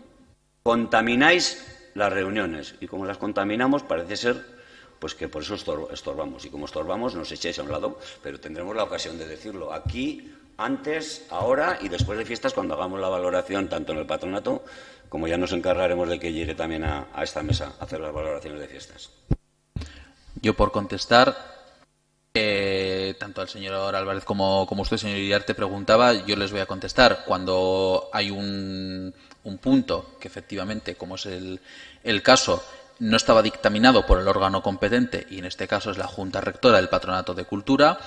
Contamináis las reuniones y como las contaminamos parece ser pues que por eso estorbamos y como estorbamos nos echáis a un lado, pero tendremos la ocasión de decirlo aquí, antes, ahora y después de fiestas cuando hagamos la valoración tanto en el patronato como ya nos encargaremos de que llegue también a esta mesa a hacer las valoraciones de fiestas. Yo por contestar, tanto al señor Álvarez como usted, señor Iriarte, preguntaba, yo les voy a contestar. Cuando hay un punto que efectivamente, como es el caso, no estaba dictaminado por el órgano competente, y en este caso es la Junta Rectora del Patronato de Cultura,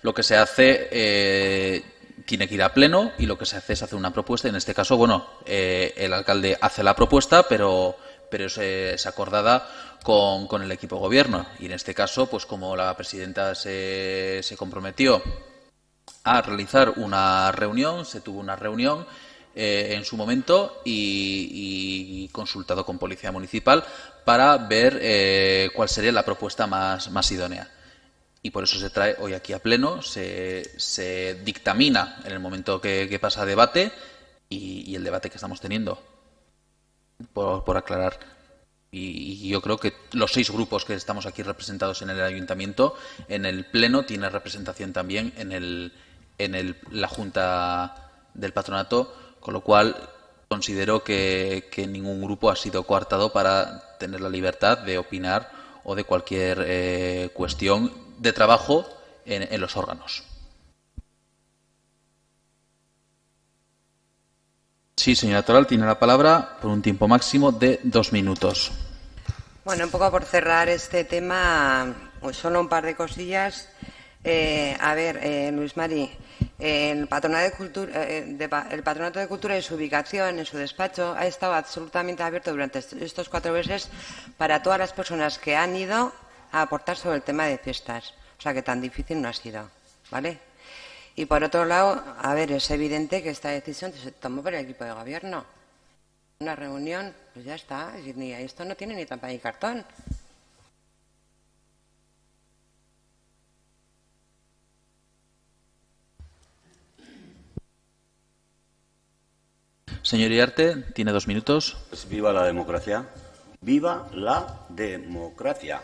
lo que se hace tiene que ir a pleno y lo que se hace es hacer una propuesta. Y en este caso, bueno, el alcalde hace la propuesta, pero es acordada con el equipo de gobierno. Y en este caso, pues como la presidenta se comprometió a realizar una reunión, se tuvo una reunión en su momento y consultado con Policía Municipal para ver cuál sería la propuesta más idónea. Y por eso se trae hoy aquí a pleno, se dictamina en el momento que pasa a debate y el debate que estamos teniendo, por aclarar. Y yo creo que los 6 grupos que estamos aquí representados en el ayuntamiento, en el pleno tiene representación también en la Junta del Patronato, con lo cual considero que ningún grupo ha sido coartado para tener la libertad de opinar o de cualquier cuestión de trabajo en los órganos. Sí, señora Toral, tiene la palabra por un tiempo máximo de 2 minutos. Bueno, un poco por cerrar este tema, solo un par de cosillas. Luis Mari, el Patronato de Cultura y su ubicación en su despacho ha estado absolutamente abierto durante estos 4 meses para todas las personas que han ido a aportar sobre el tema de fiestas. O sea que tan difícil no ha sido, ¿vale? Y por otro lado, es evidente que esta decisión se tomó por el equipo de gobierno. Una reunión, pues ya está. Esto no tiene ni trampa ni cartón. Señor Iriarte, tiene 2 minutos. Pues viva la democracia. Viva la democracia,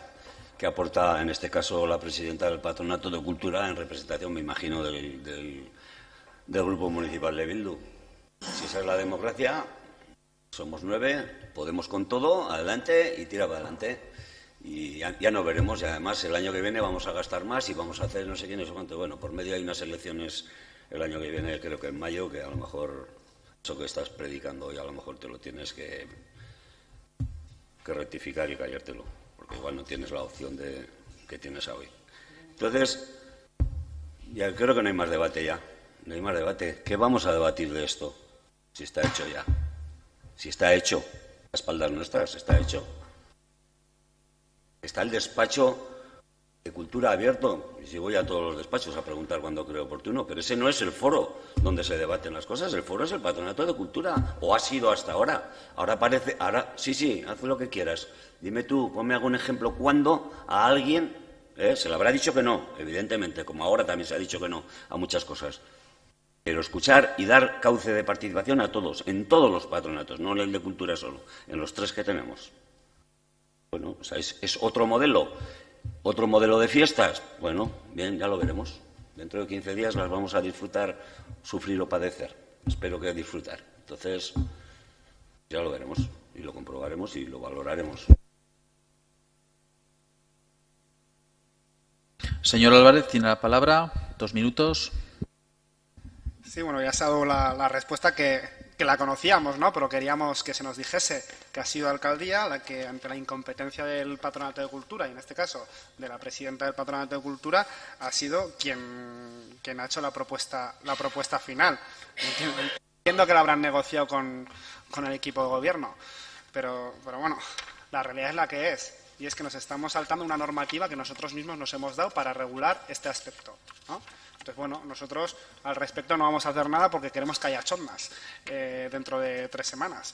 que aporta en este caso la presidenta del Patronato de Cultura en representación, me imagino, del Grupo Municipal de Bildu. Si esa es la democracia, somos 9, podemos con todo, adelante y tira para adelante. Y ya no veremos, y además el año que viene vamos a gastar más y vamos a hacer no sé quién, no sé cuánto. Bueno, por medio hay unas elecciones el año que viene, creo que en mayo, que a lo mejor eso que estás predicando y a lo mejor te lo tienes que rectificar y callártelo, porque igual no tienes la opción que tienes hoy. Entonces, ya creo que no hay más debate ya. No hay más debate. ¿Qué vamos a debatir de esto? Si está hecho ya. Si está hecho. A espaldas nuestras está hecho. Está el despacho de Cultura abierto. Y si voy a todos los despachos a preguntar cuando creo oportuno. Pero ese no es el foro donde se debaten las cosas. El foro es el Patronato de Cultura. O ha sido hasta ahora. Ahora parece... Sí, haz lo que quieras. Dime tú, ponme algún ejemplo cuando a alguien... se le habrá dicho que no, evidentemente, como ahora también se ha dicho que no a muchas cosas. Pero escuchar y dar cauce de participación a todos, en todos los patronatos, no en el de cultura solo, en los 3 que tenemos. Bueno, o sea, es otro modelo de fiestas. Bueno, bien, ya lo veremos. Dentro de 15 días las vamos a disfrutar, sufrir o padecer. Espero que disfrutar. Entonces, ya lo veremos y lo comprobaremos y lo valoraremos. Señor Álvarez, tiene la palabra. 2 minutos. Sí, bueno, ya se ha dado la respuesta que la conocíamos, ¿no? Pero queríamos que se nos dijese que ha sido la alcaldía la que, ante la incompetencia del Patronato de Cultura, y en este caso de la presidenta del Patronato de Cultura, ha sido quien ha hecho la propuesta final. Entiendo que la habrán negociado con el equipo de gobierno, pero bueno, la realidad es la que es. Y es que nos estamos saltando una normativa que nosotros mismos nos hemos dado para regular este aspecto, ¿no? Entonces, bueno, nosotros al respecto no vamos a hacer nada porque queremos que haya chotnas dentro de 3 semanas.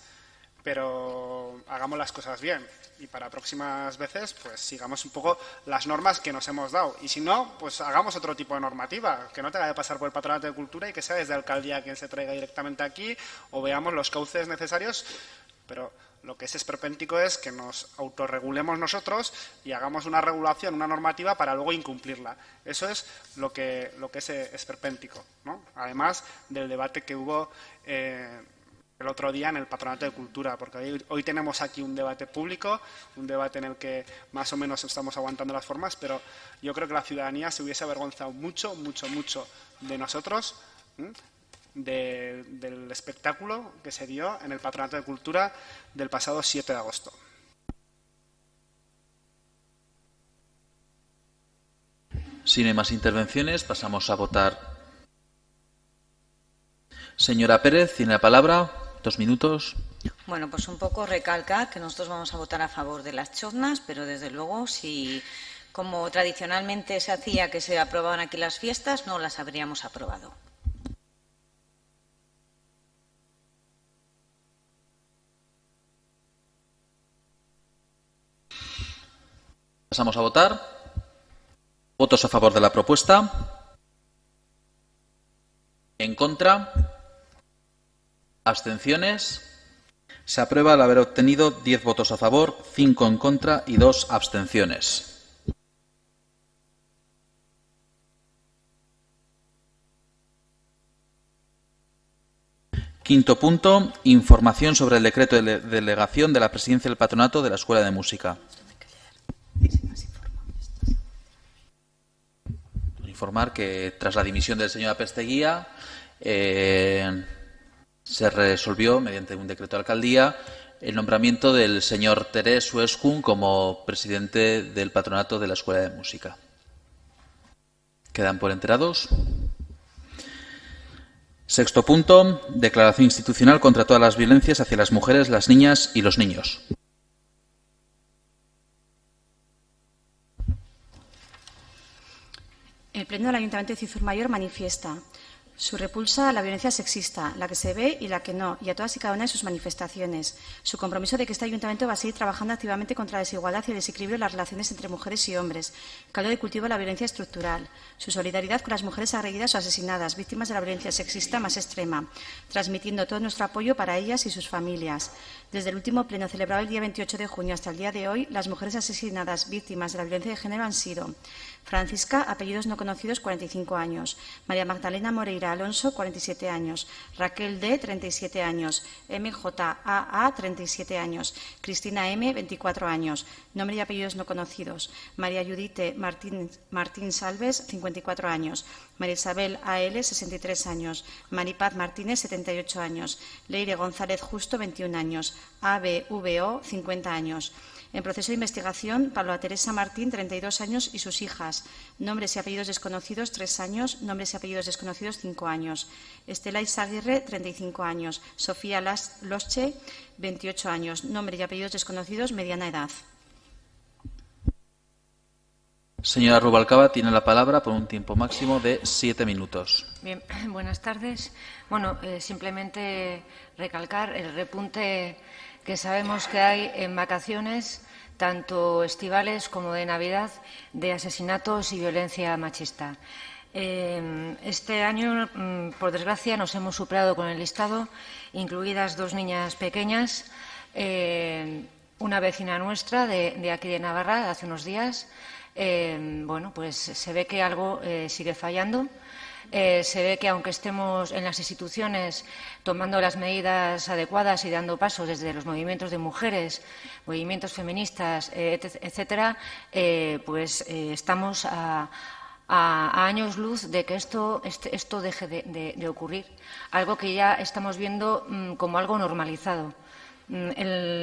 Pero hagamos las cosas bien y para próximas veces pues sigamos un poco las normas que nos hemos dado. Y si no, pues hagamos otro tipo de normativa, que no tenga que pasar por el Patronato de Cultura y que sea desde alcaldía quien se traiga directamente aquí, o veamos los cauces necesarios, pero lo que es esperpéntico es que nos autorregulemos nosotros y hagamos una regulación, una normativa para luego incumplirla. Eso es lo que es esperpéntico, ¿no? Además del debate que hubo el otro día en el Patronato de Cultura, porque hoy tenemos aquí un debate público, un debate en el que más o menos estamos aguantando las formas, pero yo creo que la ciudadanía se hubiese avergonzado mucho de nosotros, del espectáculo que se dio en el Patronato de Cultura del pasado 7 de agosto. Si no hay más intervenciones, pasamos a votar. Señora Pérez, tiene la palabra. 2 minutos. Bueno, pues un poco recalcar que nosotros vamos a votar a favor de las chotnas, pero desde luego, si como tradicionalmente se hacía que se aprobaban aquí las fiestas, no las habríamos aprobado. Pasamos a votar. ¿Votos a favor de la propuesta? ¿En contra? ¿Abstenciones? Se aprueba al haber obtenido 10 votos a favor, 5 en contra y 2 abstenciones. Quinto punto, información sobre el decreto de delegación de la presidencia del patronato de la Escuela de Música. Informar que tras la dimisión del señor Apesteguía se resolvió mediante un decreto de alcaldía el nombramiento del señor Terés Suescun como presidente del patronato de la Escuela de Música. ¿Quedan por enterados? Sexto punto, declaración institucional contra todas las violencias hacia las mujeres, las niñas y los niños. El Pleno del Ayuntamiento de Cizur-Mayor manifiesta su repulsa a la violencia sexista, la que se ve y la que no, y a todas y cada una de sus manifestaciones. Su compromiso de que este Ayuntamiento va a seguir trabajando activamente contra la desigualdad y el desequilibrio en las relaciones entre mujeres y hombres, caldo de cultivo de la violencia estructural. Su solidaridad con las mujeres agredidas o asesinadas, víctimas de la violencia sexista más extrema, transmitiendo todo nuestro apoyo para ellas y sus familias. Desde el último pleno celebrado el día 28 de junio hasta el día de hoy, las mujeres asesinadas víctimas de la violencia de género han sido Francisca, apellidos no conocidos, 45 años. María Magdalena Moreira Alonso, 47 años. Raquel D., 37 años. MJAA, 37 años. Cristina M., 24 años. Nombre y apellidos no conocidos. María Judite Martín Salves, 54 años. María Isabel A.L., 63 años. Maripaz Martínez, 78 años. Leire González Justo, 21 años. ABVO, 50 años. En proceso de investigación, Pablo Teresa Martín, 32 años, y sus hijas. Nombres y apellidos desconocidos, 3 años. Nombres y apellidos desconocidos, 5 años. Estela Isaguirre, 35 años. Sofía Losche, 28 años. Nombre y apellidos desconocidos, mediana edad. Señora Rubalcaba, tiene la palabra por un tiempo máximo de 7 minutos. Bien, buenas tardes. Bueno, simplemente recalcar el repunte que sabemos que hay en vacaciones, tanto estivales como de Navidad, de asesinatos y violencia machista. Este año, por desgracia, nos hemos superado con el listado, incluidas 2 niñas pequeñas, una vecina nuestra de aquí de Navarra, de hace unos días, bueno, pues se ve que algo sigue fallando. Se ve que, aunque estemos en las instituciones tomando las medidas adecuadas y dando pasos desde los movimientos de mujeres, movimientos feministas, etcétera, pues estamos a años luz de que esto deje de ocurrir, algo que ya estamos viendo como algo normalizado.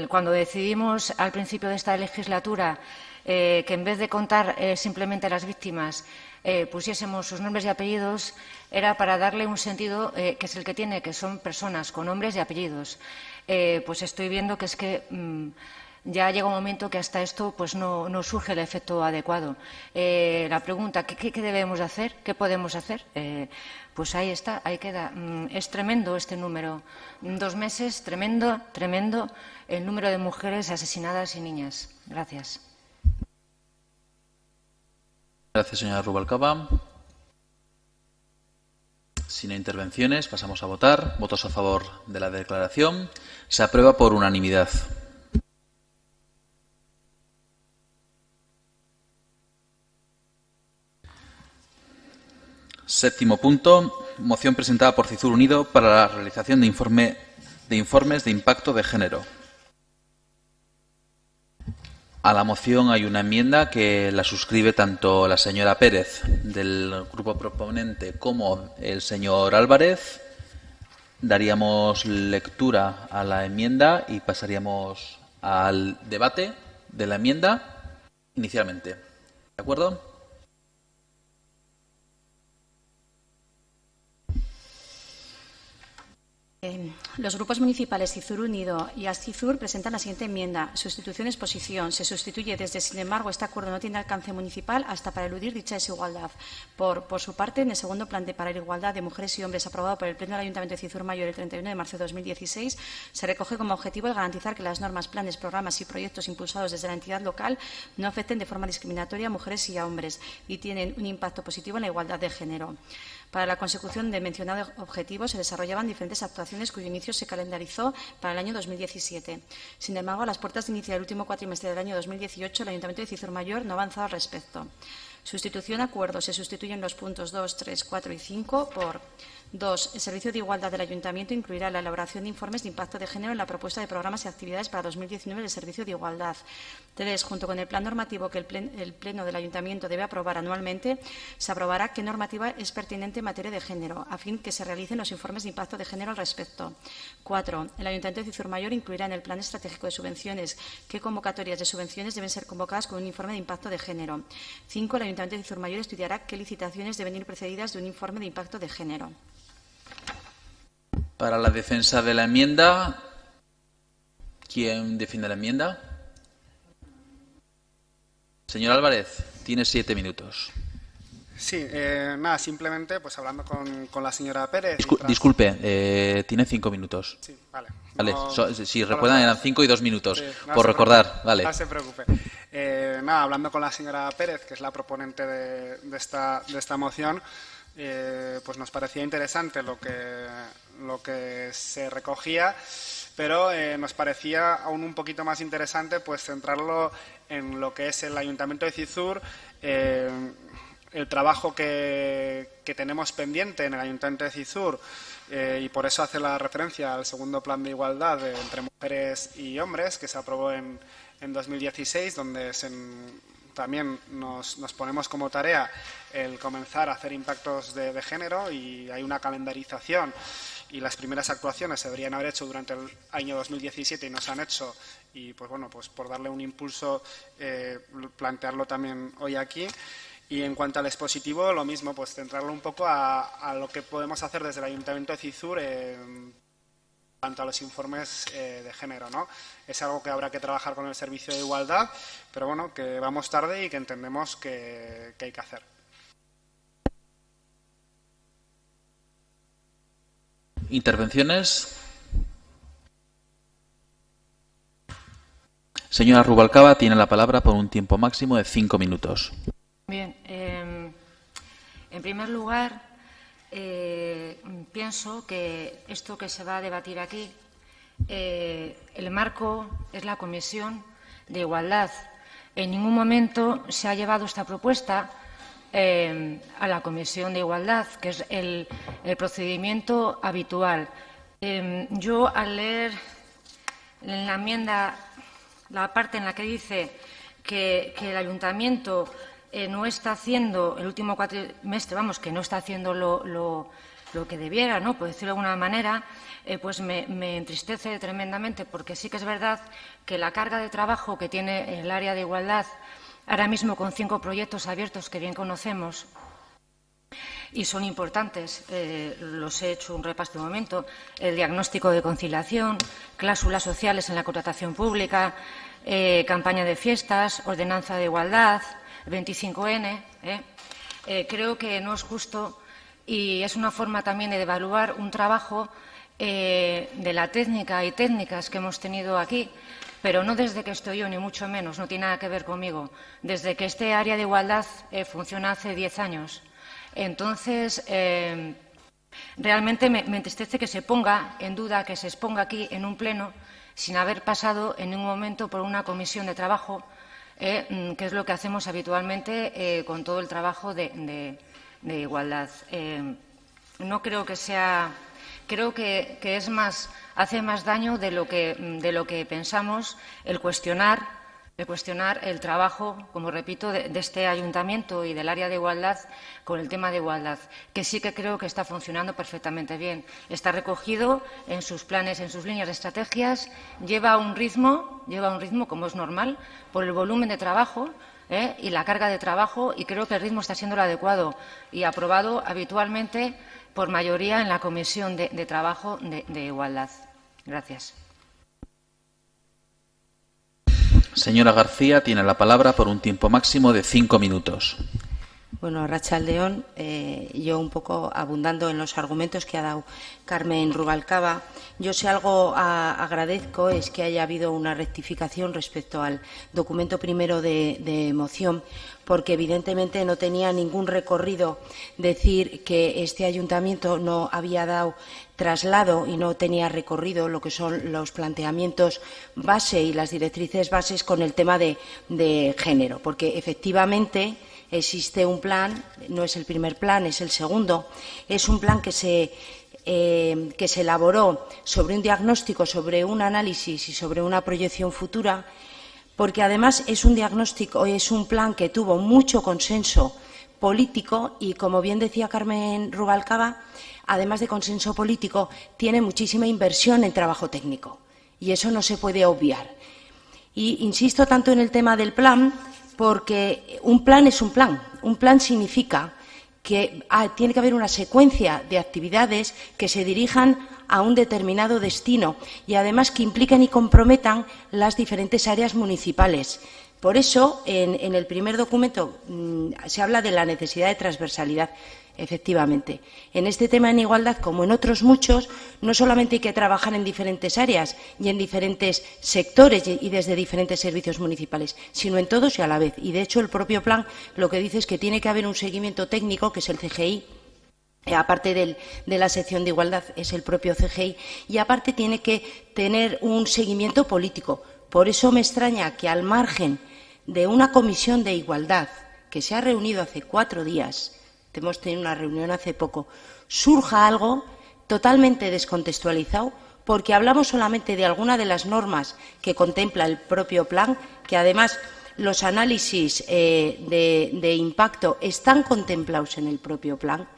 Cuando decidimos al principio de esta legislatura que en vez de contar simplemente a las víctimas pusiésemos sus nombres y apellidos, era para darle un sentido que es el que tiene, que son personas con nombres y apellidos. Pues estoy viendo que es que ya llega un momento que hasta esto pues no surge el efecto adecuado. La pregunta, ¿qué debemos hacer? ¿Qué podemos hacer? Pues ahí está, ahí queda. Es tremendo este número. 2 meses, tremendo el número de mujeres asesinadas y niñas. Gracias. Gracias, señora Rubalcaba. Si no hay intervenciones, pasamos a votar. Votos a favor de la declaración. Se aprueba por unanimidad. Séptimo punto. Moción presentada por CIZUR Unido para la realización de informes de impacto de género. A la moción hay una enmienda que la suscribe tanto la señora Pérez del grupo proponente como el señor Álvarez. Daríamos lectura a la enmienda y pasaríamos al debate de la enmienda inicialmente. ¿De acuerdo? Los grupos municipales CIZUR Unido y ASCIZUR presentan la siguiente enmienda. Sustitución exposición. Se sustituye desde sin embargo este acuerdo no tiene alcance municipal hasta para eludir dicha desigualdad. Por su parte, en el segundo plan de para la igualdad de mujeres y hombres aprobado por el Pleno del Ayuntamiento de CIZUR Mayor el 31 de marzo de 2016, se recoge como objetivo el garantizar que las normas, planes, programas y proyectos impulsados desde la entidad local no afecten de forma discriminatoria a mujeres y a hombres y tienen un impacto positivo en la igualdad de género. Para la consecución de mencionado objetivo se desarrollaban diferentes actuaciones cuyo inicio se calendarizó para el año 2017. Sin embargo, a las puertas de iniciar el último cuatrimestre del año 2018, el Ayuntamiento de CIZUR Mayor no ha avanzado al respecto. Sustitución acuerdo. Se sustituyen los puntos 2, 3, 4 y 5 por 2. El Servicio de Igualdad del Ayuntamiento incluirá la elaboración de informes de impacto de género en la propuesta de programas y actividades para 2019 del Servicio de Igualdad. 3. Junto con el plan normativo que el Pleno del Ayuntamiento debe aprobar anualmente, se aprobará qué normativa es pertinente en materia de género, a fin que se realicen los informes de impacto de género al respecto. 4. El Ayuntamiento de CIZUR Mayor incluirá en el Plan Estratégico de Subvenciones qué convocatorias de subvenciones deben ser convocadas con un informe de impacto de género. 5. El Ayuntamiento de CIZUR Mayor estudiará qué licitaciones deben ir precedidas de un informe de impacto de género. Para la defensa de la enmienda, ¿quién defiende la enmienda? Señor Álvarez, tiene 7 minutos. Sí, nada, simplemente pues hablando con la señora Pérez. Disculpe, tiene 5 minutos. Sí, vale. Vale, No, si recuerdan eran 5 y 2 minutos, sí, por recordar. Vale. No se preocupe. Nada, hablando con la señora Pérez, que es la proponente de esta moción, pues nos parecía interesante lo que se recogía, pero nos parecía aún un poquito más interesante pues centrarlo en lo que es el Ayuntamiento de CIZUR, el trabajo que tenemos pendiente en el Ayuntamiento de CIZUR, y por eso hace la referencia al segundo plan de igualdad entre mujeres y hombres que se aprobó en 2016, donde también nos ponemos como tarea el comenzar a hacer impactos de género, y hay una calendarización y las primeras actuaciones se deberían haber hecho durante el año 2017 y no se han hecho, y pues bueno, pues por darle un impulso plantearlo también hoy aquí. Y en cuanto al expositivo, lo mismo, pues centrarlo un poco a lo que podemos hacer desde el Ayuntamiento de CIZUR en cuanto a los informes de género, ¿no? Es algo que habrá que trabajar con el Servicio de Igualdad, pero bueno, que vamos tarde y que entendemos que hay que hacer. ¿Intervenciones? Señora Rubalcaba, tiene la palabra por un tiempo máximo de 5 minutos. Bien, en primer lugar, pienso que esto que se va a debatir aquí, el marco es la Comisión de Igualdad. En ningún momento se ha llevado esta propuesta a la Comisión de Igualdad, que es el procedimiento habitual. Yo, al leer en la enmienda la parte en la que dice que el Ayuntamiento no está haciendo el último cuatrimestre, que no está haciendo lo que debiera, ¿no?, por decirlo de alguna manera, pues me entristece tremendamente, porque sí que es verdad que la carga de trabajo que tiene el área de igualdad, ahora mismo con 5 proyectos abiertos que bien conocemos y son importantes, los he hecho un repaso de momento: el diagnóstico de conciliación, cláusulas sociales en la contratación pública, campaña de fiestas, ordenanza de igualdad, 25N. Creo que no es justo y es una forma también de devaluar un trabajo de la técnica y técnicas que hemos tenido aquí, pero no desde que estoy yo, ni mucho menos, no tiene nada que ver conmigo, desde que este área de igualdad funciona hace 10 años. Entonces, realmente me entristece que se ponga en duda, que se exponga aquí en un pleno, sin haber pasado en ningún momento por una comisión de trabajo, que es lo que hacemos habitualmente con todo el trabajo de igualdad. No creo que sea... Creo que es más, hace más daño de lo que pensamos el cuestionar el trabajo, como repito, de este Ayuntamiento y del área de igualdad con el tema de igualdad, que sí que creo que está funcionando perfectamente bien. Está recogido en sus planes, en sus líneas de estrategias, lleva un ritmo, como es normal, por el volumen de trabajo y la carga de trabajo, y creo que el ritmo está siendo el adecuado y aprobado habitualmente por mayoría en la Comisión de Trabajo de Igualdad. Gracias. Señora García, tiene la palabra por un tiempo máximo de 5 minutos. Bueno, Arratsalde-on, yo un poco abundando en los argumentos que ha dado Carmen Rubalcaba, yo si algo agradezco es que haya habido una rectificación respecto al documento primero de moción, porque evidentemente no tenía ningún recorrido decir que este ayuntamiento no había dado traslado y no tenía recorrido lo que son los planteamientos base y las directrices bases con el tema de género, porque efectivamente existe un plan, no es el primer plan, es el segundo, es un plan que se elaboró sobre un diagnóstico, sobre un análisis y sobre una proyección futura, porque además es un diagnóstico, es un plan que tuvo mucho consenso político y, como bien decía Carmen Rubalcaba, además de consenso político, tiene muchísima inversión en trabajo técnico y eso no se puede obviar. Y insisto tanto en el tema del plan porque un plan es un plan. Un plan significa que tiene que haber una secuencia de actividades que se dirijan a un determinado destino y además que impliquen y comprometan las diferentes áreas municipales. Por eso, en el primer documento se habla de la necesidad de transversalidad. Efectivamente, en este tema en igualdad, como en otros muchos, no solamente hay que trabajar en diferentes áreas y en diferentes sectores y desde diferentes servicios municipales, sino en todos y a la vez. Y, de hecho, el propio plan lo que dice es que tiene que haber un seguimiento técnico, que es el CGI, aparte de la sección de igualdad, es el propio CGI, y aparte tiene que tener un seguimiento político. Por eso me extraña que, al margen de una comisión de igualdad que se ha reunido hace 4 días, hemos tenido una reunión hace poco, surja algo totalmente descontextualizado, porque hablamos solamente de alguna de las normas que contempla el propio plan, que además los análisis de impacto están contemplados en el propio plan,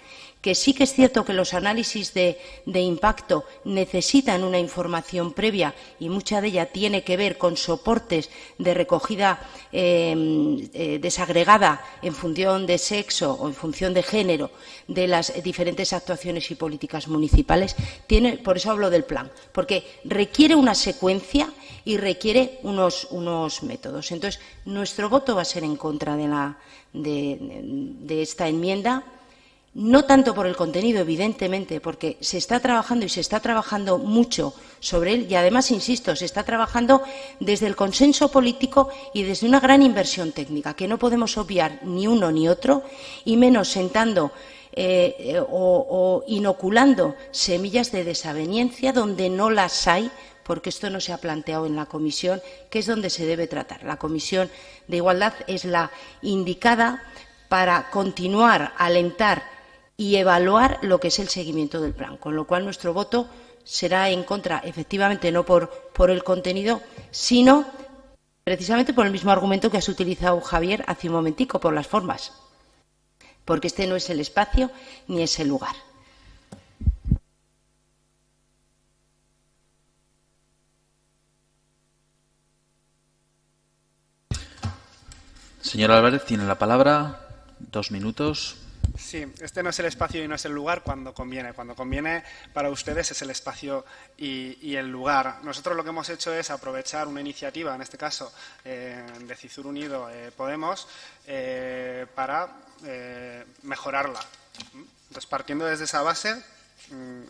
que sí que es cierto que los análisis de impacto necesitan una información previa y mucha de ella tiene que ver con soportes de recogida desagregada en función de sexo o en función de género de las diferentes actuaciones y políticas municipales. Por eso hablo del plan, porque requiere una secuencia y requiere unos métodos. Entonces, nuestro voto va a ser en contra de esta enmienda. No tanto por el contenido, evidentemente, porque se está trabajando y se está trabajando mucho sobre él y, además, insisto, se está trabajando desde el consenso político y desde una gran inversión técnica, que no podemos obviar ni uno ni otro, y menos sentando o inoculando semillas de desaveniencia donde no las hay, porque esto no se ha planteado en la comisión, que es donde se debe tratar. La Comisión de Igualdad es la indicada para continuar, alentar y evaluar lo que es el seguimiento del plan, con lo cual nuestro voto será en contra, efectivamente, no por el contenido, sino precisamente por el mismo argumento que has utilizado, Javier, hace un momentico, por las formas, porque este no es el espacio ni es el lugar. Señor Álvarez, tiene la palabra. 2 minutos. Sí, este no es el espacio y no es el lugar cuando conviene. Cuando conviene para ustedes es el espacio y el lugar. Nosotros lo que hemos hecho es aprovechar una iniciativa, en este caso de CISUR Unido Podemos, para mejorarla. Entonces, partiendo desde esa base,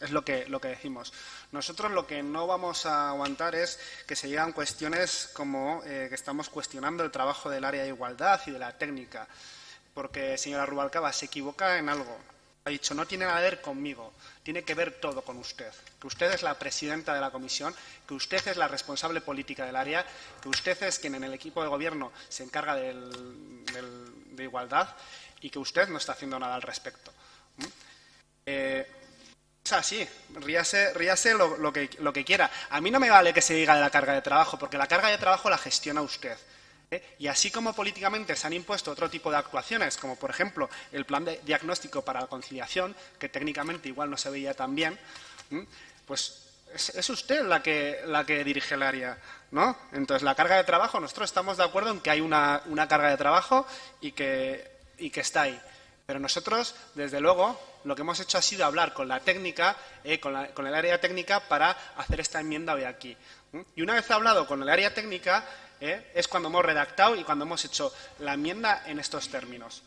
es lo que decimos. Nosotros lo que no vamos a aguantar es que se llegan cuestiones como que estamos cuestionando el trabajo del área de igualdad y de la técnica. Porque, señora Rubalcaba, se equivoca en algo. Ha dicho, no tiene nada que ver conmigo, tiene que ver todo con usted. Que usted es la presidenta de la comisión, que usted es la responsable política del área, que usted es quien en el equipo de gobierno se encarga de igualdad y que usted no está haciendo nada al respecto. Es así, ríase lo que quiera. A mí no me vale que se diga de la carga de trabajo, porque la carga de trabajo la gestiona usted. Y así como políticamente se han impuesto otro tipo de actuaciones, como por ejemplo el plan de diagnóstico para la conciliación, que técnicamente igual no se veía tan bien, pues es usted la que dirige el área, ¿no? Entonces, la carga de trabajo, nosotros estamos de acuerdo en que hay una carga de trabajo y que está ahí. Pero nosotros, desde luego, lo que hemos hecho ha sido hablar con la técnica, con el área técnica, para hacer esta enmienda hoy aquí. Y una vez hablado con el área técnica, es cuando hemos redactado y cuando hemos hecho la enmienda en estos términos.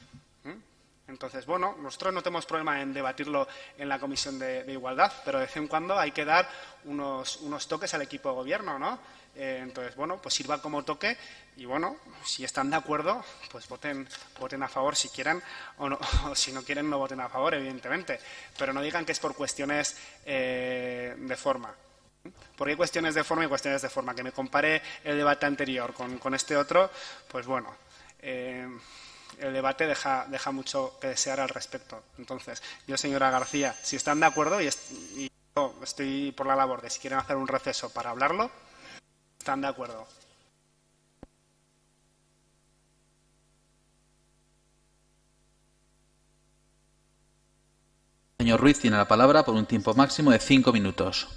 Entonces, bueno, nosotros no tenemos problema en debatirlo en la Comisión de Igualdad, pero de vez en cuando hay que dar unos toques al equipo de gobierno, ¿no? Entonces, bueno, pues sirva como toque y, bueno, si están de acuerdo, pues voten a favor si quieren o si no quieren no voten a favor, evidentemente. Pero no digan que es por cuestiones de forma. Porque hay cuestiones de forma y cuestiones de forma. Que me compare el debate anterior con este otro, pues bueno, el debate deja mucho que desear al respecto. Entonces, yo, señora García, si están de acuerdo y yo estoy por la labor de si quieren hacer un receso para hablarlo, están de acuerdo. Señor Ruiz tiene la palabra por un tiempo máximo de 5 minutos.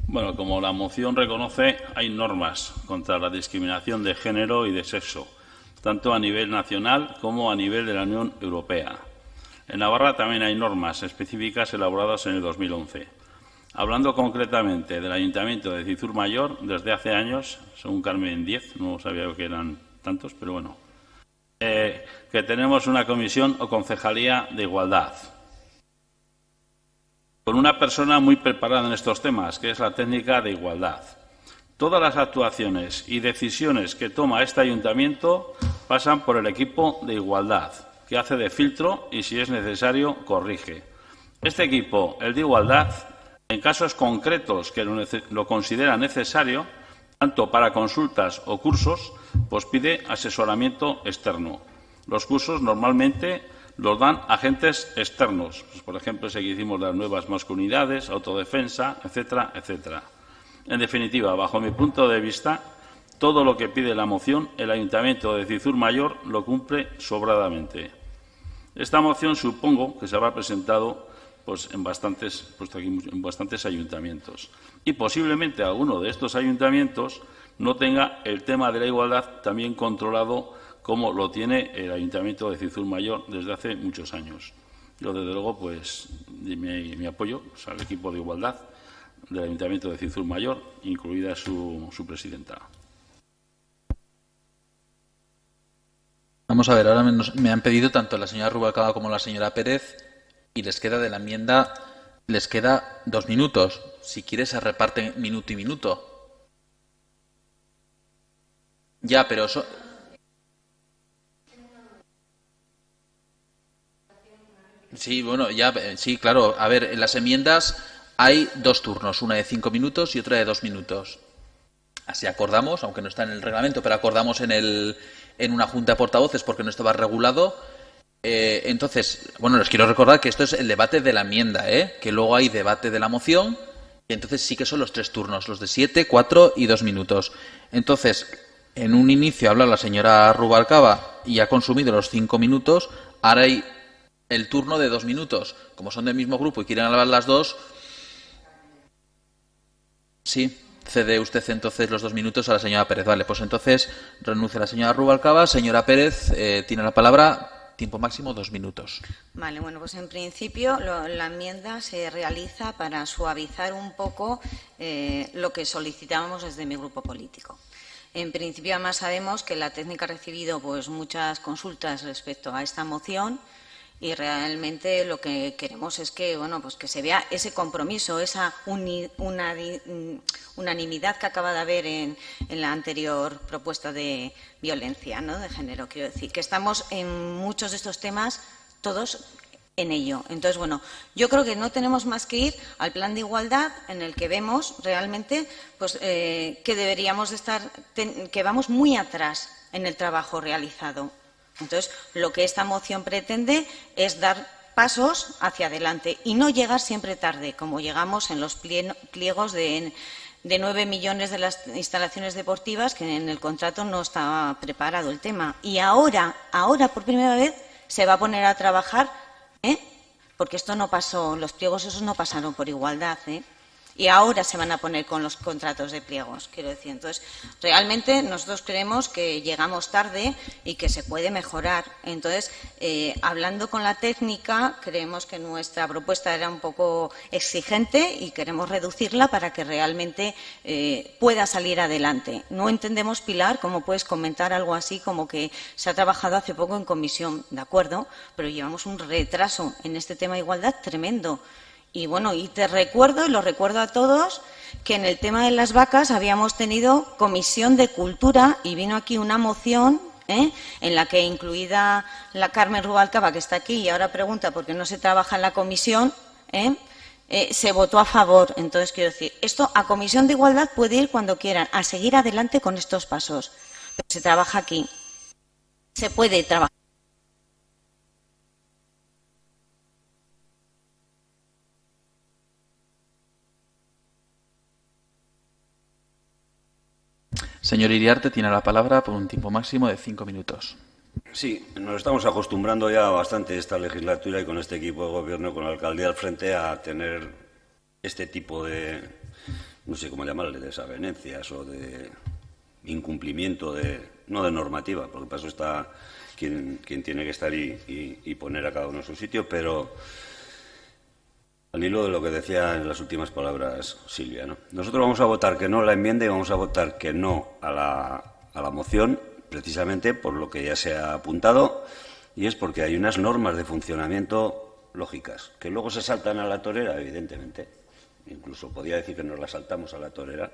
Bueno, como la moción reconoce, hay normas contra la discriminación de género y de sexo, tanto a nivel nacional como a nivel de la Unión Europea. En Navarra también hay normas específicas elaboradas en el 2011. Hablando concretamente del Ayuntamiento de Cizur Mayor, desde hace años, según Carmen 10, no sabía que eran tantos, pero bueno, que tenemos una comisión o concejalía de igualdad, con una persona muy preparada en estos temas, que es la técnica de igualdad. Todas las actuaciones y decisiones que toma este ayuntamiento pasan por el equipo de igualdad, que hace de filtro y, si es necesario, corrige. Este equipo, el de igualdad, en casos concretos que lo considera necesario, tanto para consultas o cursos, pues pide asesoramiento externo. Los cursos normalmente los dan agentes externos, pues, por ejemplo, ese que hicimos de las nuevas masculinidades, autodefensa, etcétera, etcétera. En definitiva, bajo mi punto de vista, todo lo que pide la moción, el Ayuntamiento de Cizur Mayor lo cumple sobradamente. Esta moción supongo que se habrá presentado pues, en bastantes ayuntamientos. Y posiblemente alguno de estos ayuntamientos no tenga el tema de la igualdad también controlado como lo tiene el Ayuntamiento de Cizur Mayor desde hace muchos años. Yo, desde luego, pues mi apoyo al equipo de igualdad del Ayuntamiento de Cizur Mayor, incluida su presidenta. Vamos a ver, ahora me han pedido tanto la señora Rubalcaba como la señora Pérez y les queda de la enmienda, les queda 2 minutos. Si quiere se reparte minuto y minuto. Ya, pero sí, bueno, ya, sí, claro. A ver, en las enmiendas hay 2 turnos, una de 5 minutos y otra de 2 minutos. Así acordamos, aunque no está en el reglamento, pero acordamos en una junta de portavoces porque no estaba regulado. Entonces, bueno, les quiero recordar que esto es el debate de la enmienda, que luego hay debate de la moción y entonces sí que son los 3 turnos, los de 7, 4 y 2 minutos. Entonces, en un inicio habla la señora Rubalcaba y ha consumido los 5 minutos, ahora hay el turno de 2 minutos. Como son del mismo grupo y quieren hablar las dos, sí. Cede usted entonces los 2 minutos a la señora Pérez. Vale, pues entonces renuncia la señora Rubalcaba. Señora Pérez, tiene la palabra. Tiempo máximo 2 minutos. Vale, bueno, pues en principio la enmienda se realiza para suavizar un poco lo que solicitábamos desde mi grupo político. En principio, además, sabemos que la técnica ha recibido pues muchas consultas respecto a esta moción. Y realmente lo que queremos es que, bueno, pues que se vea ese compromiso, esa unanimidad que acaba de haber en la anterior propuesta de violencia, ¿no?, de género. Quiero decir que estamos en muchos de estos temas todos en ello. Entonces, bueno, yo creo que no tenemos más que ir al plan de igualdad en el que vemos realmente pues, que deberíamos de estar, que vamos muy atrás en el trabajo realizado. Entonces, lo que esta moción pretende es dar pasos hacia adelante y no llegar siempre tarde, como llegamos en los pliegos de 9 millones de las instalaciones deportivas, que en el contrato no estaba preparado el tema. Y ahora, por primera vez, se va a poner a trabajar, porque esto no pasó, los pliegos esos no pasaron por igualdad, y ahora se van a poner con los contratos de pliegos, quiero decir. Entonces, realmente nosotros creemos que llegamos tarde y que se puede mejorar. Entonces, hablando con la técnica, creemos que nuestra propuesta era un poco exigente y queremos reducirla para que realmente pueda salir adelante. No entendemos, Pilar, cómo puedes comentar algo así como que se ha trabajado hace poco en comisión, de acuerdo, pero llevamos un retraso en este tema de igualdad tremendo. Y bueno, y te recuerdo, y lo recuerdo a todos, que en el tema de las vacas habíamos tenido comisión de cultura y vino aquí una moción en la que, incluida la Carmen Rubalcaba, que está aquí y ahora pregunta por qué no se trabaja en la comisión, se votó a favor. Entonces, quiero decir, esto a comisión de igualdad puede ir cuando quieran, a seguir adelante con estos pasos. Pero se trabaja aquí, se puede trabajar. Señor Iriarte, tiene la palabra por un tiempo máximo de 5 minutos. Sí, nos estamos acostumbrando ya bastante esta legislatura y con este equipo de gobierno, con la alcaldía al frente, a tener este tipo de, no sé cómo llamarle, desavenencias o de incumplimiento no de normativa, porque para eso está quien tiene que estar y poner a cada uno en su sitio, pero al hilo de lo que decía en las últimas palabras Silvia, ¿no? Nosotros vamos a votar que no a la enmienda y vamos a votar que no a la moción, precisamente por lo que ya se ha apuntado, y es porque hay unas normas de funcionamiento lógicas, que luego se saltan a la torera, evidentemente. Incluso podía decir que nos las saltamos a la torera.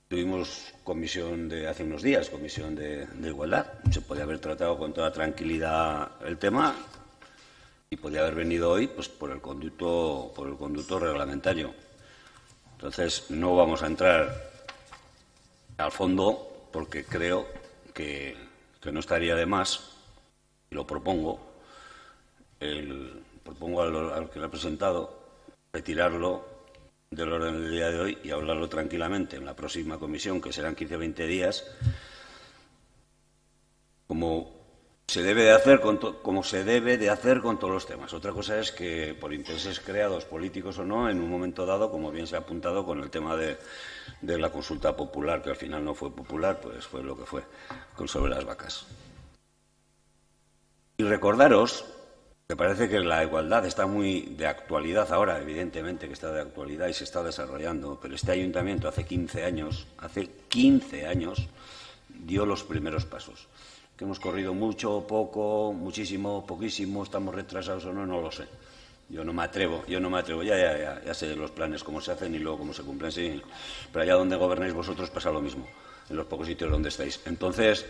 Tuvimos comisión hace unos días, comisión de igualdad. Se podía haber tratado con toda tranquilidad el tema y podía haber venido hoy pues por el conducto reglamentario. Entonces, no vamos a entrar al fondo porque creo que no estaría de más, y lo propongo, propongo al que lo ha presentado retirarlo del orden del día de hoy y hablarlo tranquilamente en la próxima comisión, que serán 15 o 20 días, como se debe de hacer con todos los temas. Otra cosa es que por intereses creados, políticos o no, en un momento dado, como bien se ha apuntado con el tema de la consulta popular, que al final no fue popular, pues fue lo que fue, sobre las vacas. Y recordaros que parece que la igualdad está muy de actualidad ahora, evidentemente que está de actualidad y se está desarrollando, pero este ayuntamiento hace 15 años, dio los primeros pasos. Que hemos corrido mucho, poco, muchísimo, poquísimo, estamos retrasados o no, no lo sé. Yo no me atrevo. Ya sé los planes cómo se hacen y luego cómo se cumplen. Sí, pero allá donde gobernáis vosotros pasa lo mismo, en los pocos sitios donde estáis. Entonces,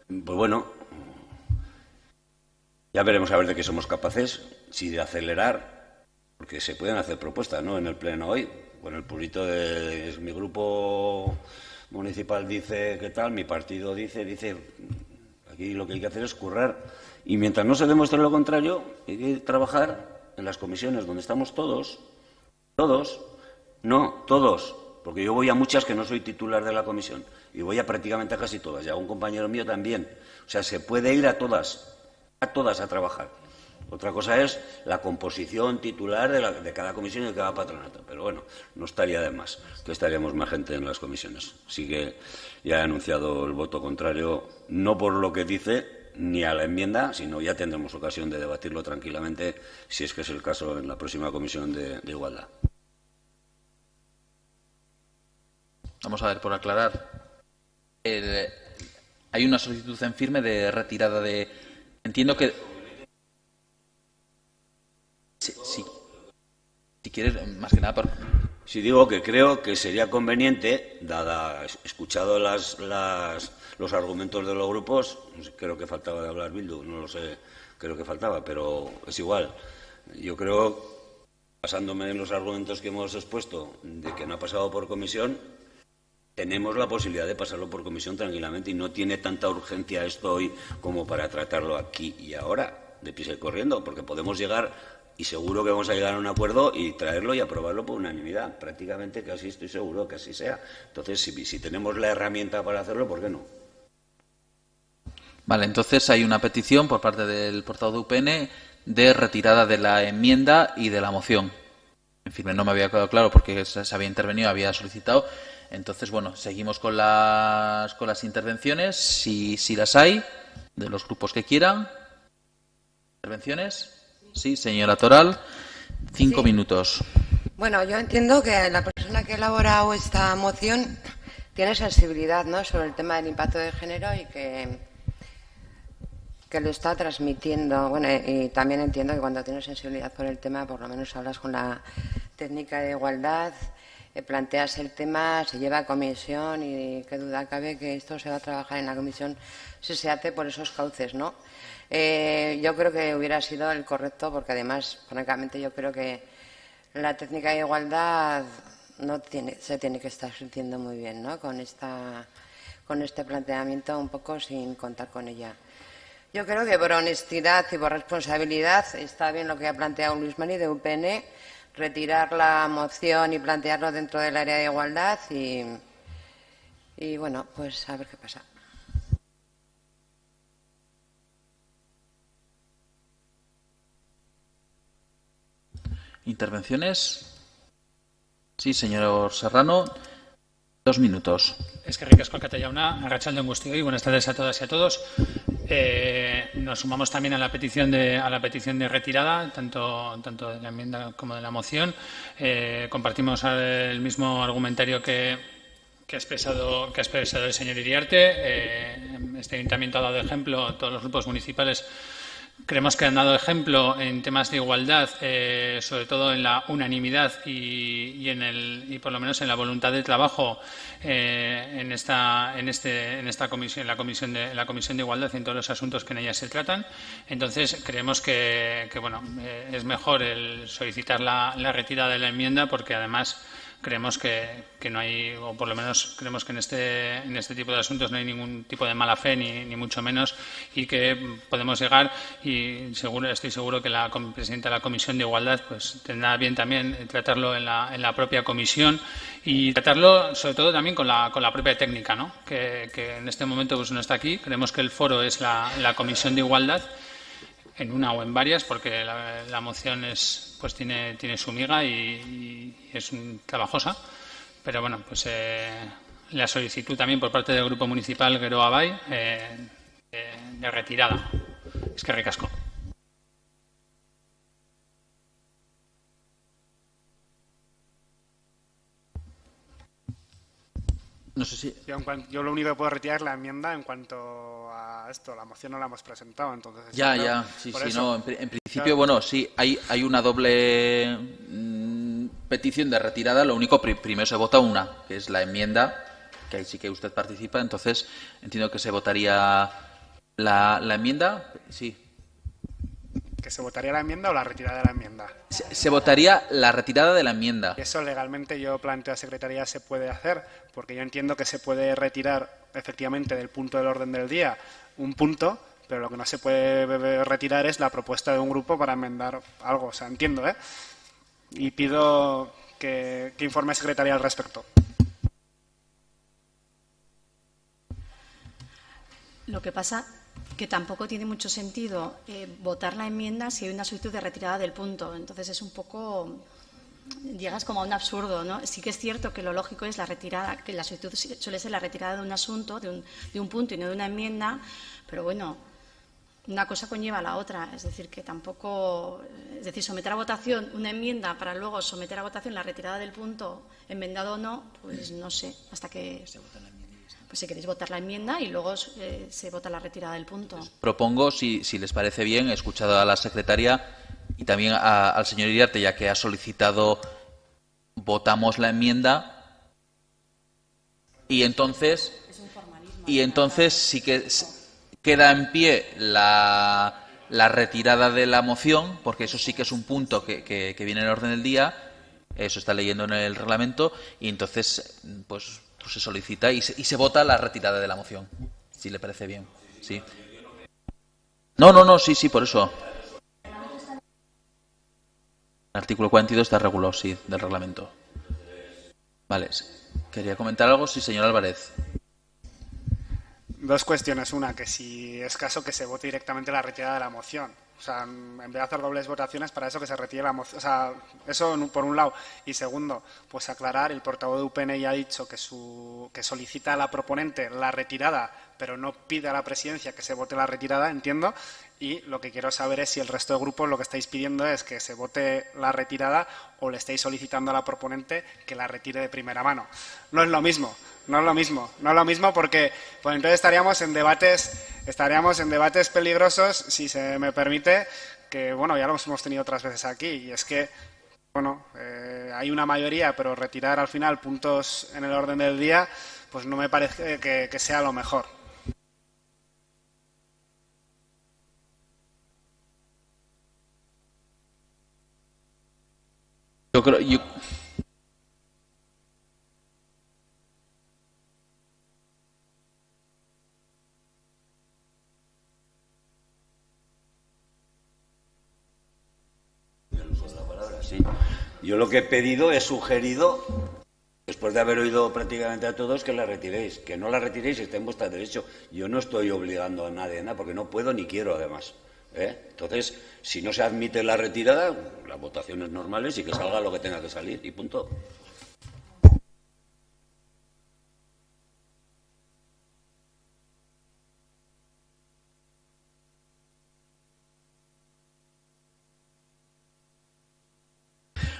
pues bueno, ya veremos a ver de qué somos capaces, si de acelerar porque se pueden hacer propuestas, ¿no?, en el pleno hoy, con el purito de mi grupo municipal dice qué tal, mi partido dice, aquí lo que hay que hacer es currar, y mientras no se demuestre lo contrario, hay que trabajar en las comisiones donde estamos todos, porque yo voy a muchas que no soy titular de la comisión, y voy a prácticamente a casi todas, y a un compañero mío también. O sea, se puede ir a todas a trabajar. Otra cosa es la composición titular de cada comisión y de cada patronato. Pero bueno, no estaría de más, que estaríamos más gente en las comisiones. Así que ya he anunciado el voto contrario, no por lo que dice ni a la enmienda, sino ya tendremos ocasión de debatirlo tranquilamente, si es que es el caso, en la próxima comisión de Igualdad. Vamos a ver, por aclarar. Hay una solicitud en firme de retirada de... Entiendo que... Sí. Si quieres, más que nada... Si digo que creo que sería conveniente, escuchado los argumentos de los grupos, creo que faltaba de hablar Bildu, no lo sé, creo que faltaba, pero es igual. Yo creo, basándome en los argumentos que hemos expuesto, de que no ha pasado por comisión, tenemos la posibilidad de pasarlo por comisión tranquilamente y no tiene tanta urgencia esto hoy como para tratarlo aquí y ahora, deprisa y corriendo, porque podemos llegar... Y seguro que vamos a llegar a un acuerdo y traerlo y aprobarlo por unanimidad. Prácticamente casi estoy seguro que así sea. Entonces, si tenemos la herramienta para hacerlo, ¿por qué no? Vale, entonces hay una petición por parte del portavoz de UPN de retirada de la enmienda y de la moción. En fin, no me había quedado claro porque se había intervenido, había solicitado. Entonces, bueno, seguimos con las intervenciones, si las hay, de los grupos que quieran. ¿Intervenciones? Sí, señora Toral, 5 minutos. Bueno, yo entiendo que la persona que ha elaborado esta moción tiene sensibilidad, ¿no?, sobre el tema del impacto de género y que lo está transmitiendo. Bueno, y también entiendo que cuando tienes sensibilidad por el tema, por lo menos hablas con la técnica de igualdad, planteas el tema, se lleva a comisión y qué duda cabe que esto se va a trabajar en la comisión si se hace por esos cauces, ¿no? Yo creo que hubiera sido el correcto, porque además, francamente, yo creo que la técnica de igualdad se tiene que estar sintiendo muy bien, ¿no?, con este planteamiento, un poco sin contar con ella. Yo creo que por honestidad y por responsabilidad está bien lo que ha planteado Luis Mari de UPN, retirar la moción y plantearlo dentro del área de igualdad y bueno, pues a ver qué pasa. ¿Intervenciones? Sí, señor Serrano, 2 minutos. Es que ricasco Alcatayauna, arratsalde guztioi, buenas tardes a todas y a todos. Nos sumamos también a la petición de retirada, tanto de la enmienda como de la moción. Compartimos el mismo argumentario que ha expresado el señor Iriarte. Este ayuntamiento ha dado ejemplo, todos los grupos municipales creemos que han dado ejemplo en temas de igualdad, sobre todo en la unanimidad y por lo menos en la voluntad de trabajo en esta comisión, la comisión de igualdad y en todos los asuntos que en ella se tratan. Entonces creemos que es mejor el solicitar la retirada de la enmienda, porque además creemos que no hay, o por lo menos creemos que en este tipo de asuntos no hay ningún tipo de mala fe, ni mucho menos, y que podemos llegar, y estoy seguro que la presidenta de la Comisión de Igualdad pues tendrá bien también tratarlo en la propia comisión, y tratarlo sobre todo también con la propia técnica, ¿no?, que en este momento pues no está aquí. Creemos que el foro es la Comisión de Igualdad, en una o en varias, porque la moción tiene su miga y es trabajosa, pero bueno, pues la solicitud también por parte del Grupo Municipal Geroa Bai de retirada. Es que ricasco. No sé si... Yo lo único que puedo retirar es la enmienda en cuanto a esto. La moción no la hemos presentado, entonces... Sí, no, en principio, bueno, sí, hay una doble petición de retirada. Lo único, primero se vota una, que es la enmienda, que ahí sí que usted participa. Entonces, entiendo que se votaría la enmienda. Sí. se votaría la enmienda o la retirada de la enmienda. Se votaría la retirada de la enmienda. Eso legalmente yo planteo a Secretaría se puede hacer, porque yo entiendo que se puede retirar efectivamente del punto del orden del día un punto, pero lo que no se puede retirar es la propuesta de un grupo para enmendar algo. O sea, entiendo, ¿eh? Y pido que informe Secretaría al respecto. Lo que pasa que tampoco tiene mucho sentido votar la enmienda si hay una solicitud de retirada del punto. Entonces es un poco, llegas como a un absurdo, ¿no? Sí que es cierto que lo lógico es la retirada, que la solicitud suele ser la retirada de un asunto, de un punto y no de una enmienda, pero bueno, una cosa conlleva a la otra. Es decir, que tampoco, es decir, someter a votación una enmienda para luego someter a votación la retirada del punto, enmendado o no, pues no sé, hasta que pues si queréis votar la enmienda y luego se vota la retirada del punto. Propongo, si les parece bien, he escuchado a la secretaria y también al señor Iriarte, ya que ha solicitado votamos la enmienda y entonces sí que queda en pie la retirada de la moción, porque eso sí que es un punto que viene en el orden del día, eso está leyendo en el reglamento, y entonces pues se solicita y se vota la retirada de la moción, si le parece bien. Sí. No, sí, por eso. El artículo 42 está regulado, sí, del reglamento. Vale. ¿Quería comentar algo? Sí, señor Álvarez. Dos cuestiones. Una, que si es caso que se vote directamente la retirada de la moción. O sea, en vez de hacer dobles votaciones, para eso que se retire la moción. O sea, eso por un lado. Y segundo, pues aclarar, el portavoz de UPN ya ha dicho que solicita a la proponente la retirada, pero no pide a la presidencia que se vote la retirada, entiendo. Y lo que quiero saber es si el resto de grupos lo que estáis pidiendo es que se vote la retirada o le estáis solicitando a la proponente que la retire de primera mano. No es lo mismo. No es lo mismo porque pues entonces estaríamos en debates peligrosos, si se me permite, que bueno, ya los hemos tenido otras veces aquí, y es que bueno, hay una mayoría, pero retirar al final puntos en el orden del día, pues no me parece que sea lo mejor. Yo lo que he pedido, he sugerido, después de haber oído prácticamente a todos, que la retiréis. Que no la retiréis, está en vuestro derecho. Yo no estoy obligando a nadie, nada, porque no puedo ni quiero, además. Entonces, si no se admite la retirada, las votaciones normales y que salga lo que tenga que salir, y punto.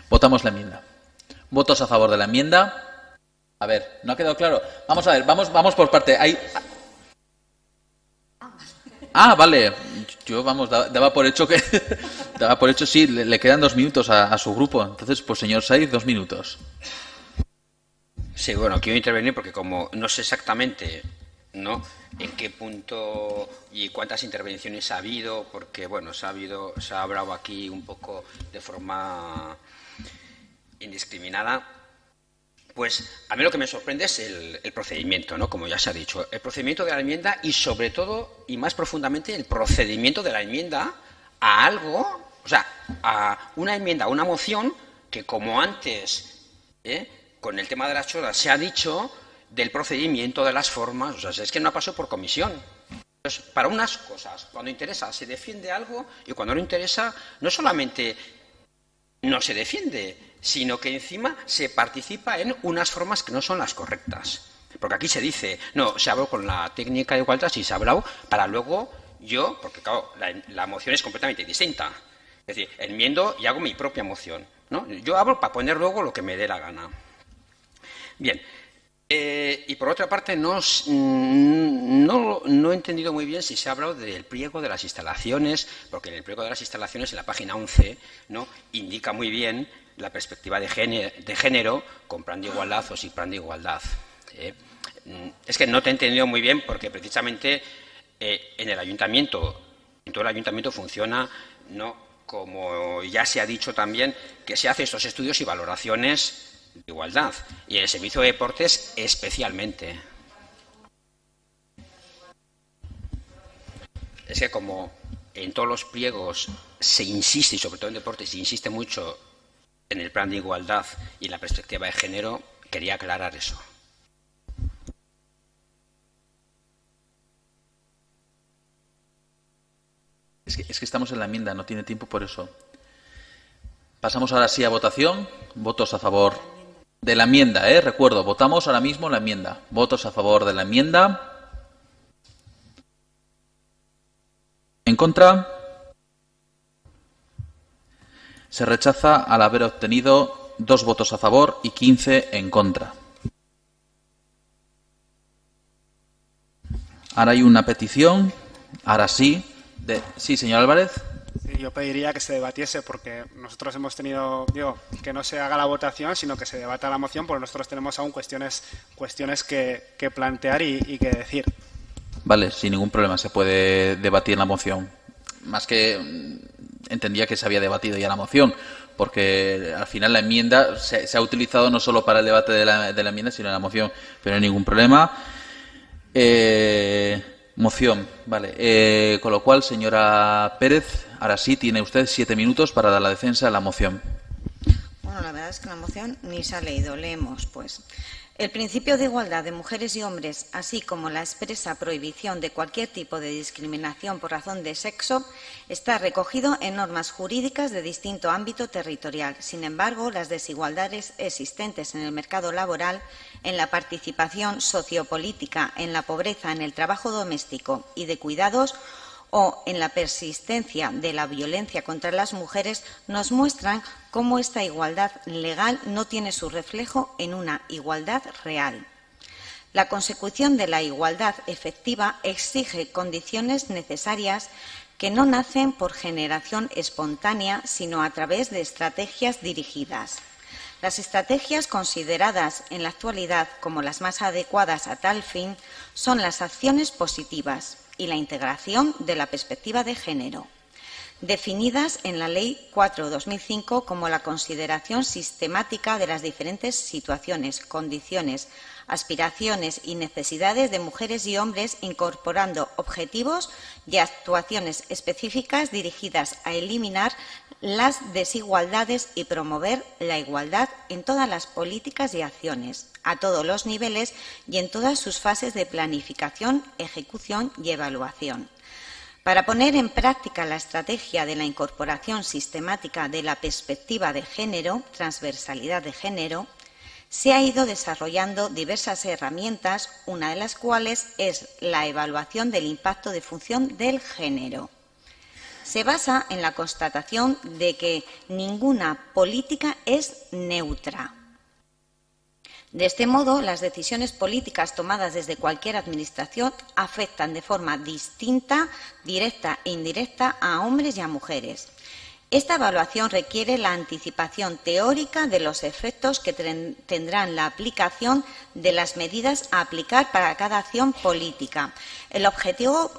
Votamos la enmienda. ¿Votos a favor de la enmienda? A ver, ¿no ha quedado claro? Vamos a ver, vamos por parte. Vale. Yo, daba por hecho que... daba por hecho, sí, le quedan 2 minutos a su grupo. Entonces, pues, señor Saiz, 2 minutos. Sí, bueno, quiero intervenir porque como no sé exactamente, ¿no?, en qué punto y cuántas intervenciones ha habido, porque, bueno, se ha hablado aquí un poco de forma indiscriminada, pues a mí lo que me sorprende es el procedimiento, ¿no?, como ya se ha dicho, el procedimiento de la enmienda y sobre todo y más profundamente el procedimiento de la enmienda a algo, o sea, a una enmienda, a una moción que como antes, con el tema de las chorras se ha dicho del procedimiento, de las formas, o sea, es que no ha pasado por comisión. Entonces, para unas cosas, cuando interesa se defiende algo y cuando no interesa no solamente no se defiende, sino que encima se participa en unas formas que no son las correctas. Porque aquí se dice, no, se habló con la técnica de igualdad y se ha hablado para luego yo, porque claro, la moción es completamente distinta. Es decir, enmiendo y hago mi propia moción, ¿no? Yo hablo para poner luego lo que me dé la gana. Bien. Y por otra parte, no he entendido muy bien si se ha hablado del pliego de las instalaciones, porque en el pliego de las instalaciones, en la página 11, ¿no?, indica muy bien la perspectiva de género con plan de igualdad o sin plan de igualdad. Es que no te he entendido muy bien porque precisamente en el ayuntamiento, en todo el ayuntamiento funciona, no como ya se ha dicho también, que se hacen estos estudios y valoraciones de igualdad, y en el servicio de deportes especialmente. Es que como en todos los pliegos se insiste, y sobre todo en deportes se insiste mucho en el plan de igualdad y en la perspectiva de género, quería aclarar eso. Es que estamos en la enmienda, no tiene tiempo por eso. Pasamos ahora sí a votación. Votos a favor de la enmienda, recuerdo, votamos ahora mismo la enmienda. Votos a favor de la enmienda. En contra. Se rechaza al haber obtenido 2 votos a favor y 15 en contra. Ahora hay una petición, ahora sí. Sí, señor Álvarez. Sí, yo pediría que se debatiese, porque nosotros hemos tenido, que no se haga la votación, sino que se debata la moción, porque nosotros tenemos aún cuestiones que plantear y que decir. Vale, sin ningún problema, se puede debatir la moción. Más que entendía que se había debatido ya la moción, porque al final la enmienda se ha utilizado no solo para el debate de la enmienda, sino en la moción, pero no hay ningún problema. Moción, vale. Con lo cual, señora Pérez, ahora sí tiene usted 7 minutos para dar la defensa de la moción. Bueno, la verdad es que la moción ni se ha leído. Leemos, pues. El principio de igualdad de mujeres y hombres, así como la expresa prohibición de cualquier tipo de discriminación por razón de sexo, está recogido en normas jurídicas de distinto ámbito territorial. Sin embargo, las desigualdades existentes en el mercado laboral, en la participación sociopolítica, en la pobreza, en el trabajo doméstico y de cuidados, o en la persistencia de la violencia contra las mujeres, nos muestran cómo esta igualdad legal no tiene su reflejo en una igualdad real. La consecución de la igualdad efectiva exige condiciones necesarias que no nacen por generación espontánea, sino a través de estrategias dirigidas. Las estrategias consideradas en la actualidad como las más adecuadas a tal fin son las acciones positivas y la integración de la perspectiva de género, definidas en la Ley 4/2005 como la consideración sistemática de las diferentes situaciones, condiciones, aspiraciones y necesidades de mujeres y hombres, incorporando objetivos y actuaciones específicas dirigidas a eliminar las desigualdades y promover la igualdad en todas las políticas y acciones, a todos los niveles y en todas sus fases de planificación, ejecución y evaluación. Para poner en práctica la estrategia de la incorporación sistemática de la perspectiva de género, transversalidad de género, se ha ido desarrollando diversas herramientas, una de las cuales es la evaluación del impacto de función del género. Se basa en la constatación de que ninguna política es neutra. De este modo, las decisiones políticas tomadas desde cualquier administración afectan de forma distinta, directa e indirecta a hombres y a mujeres. Esta evaluación requiere la anticipación teórica de los efectos que tendrán la aplicación de las medidas a aplicar para cada acción política. El objetivo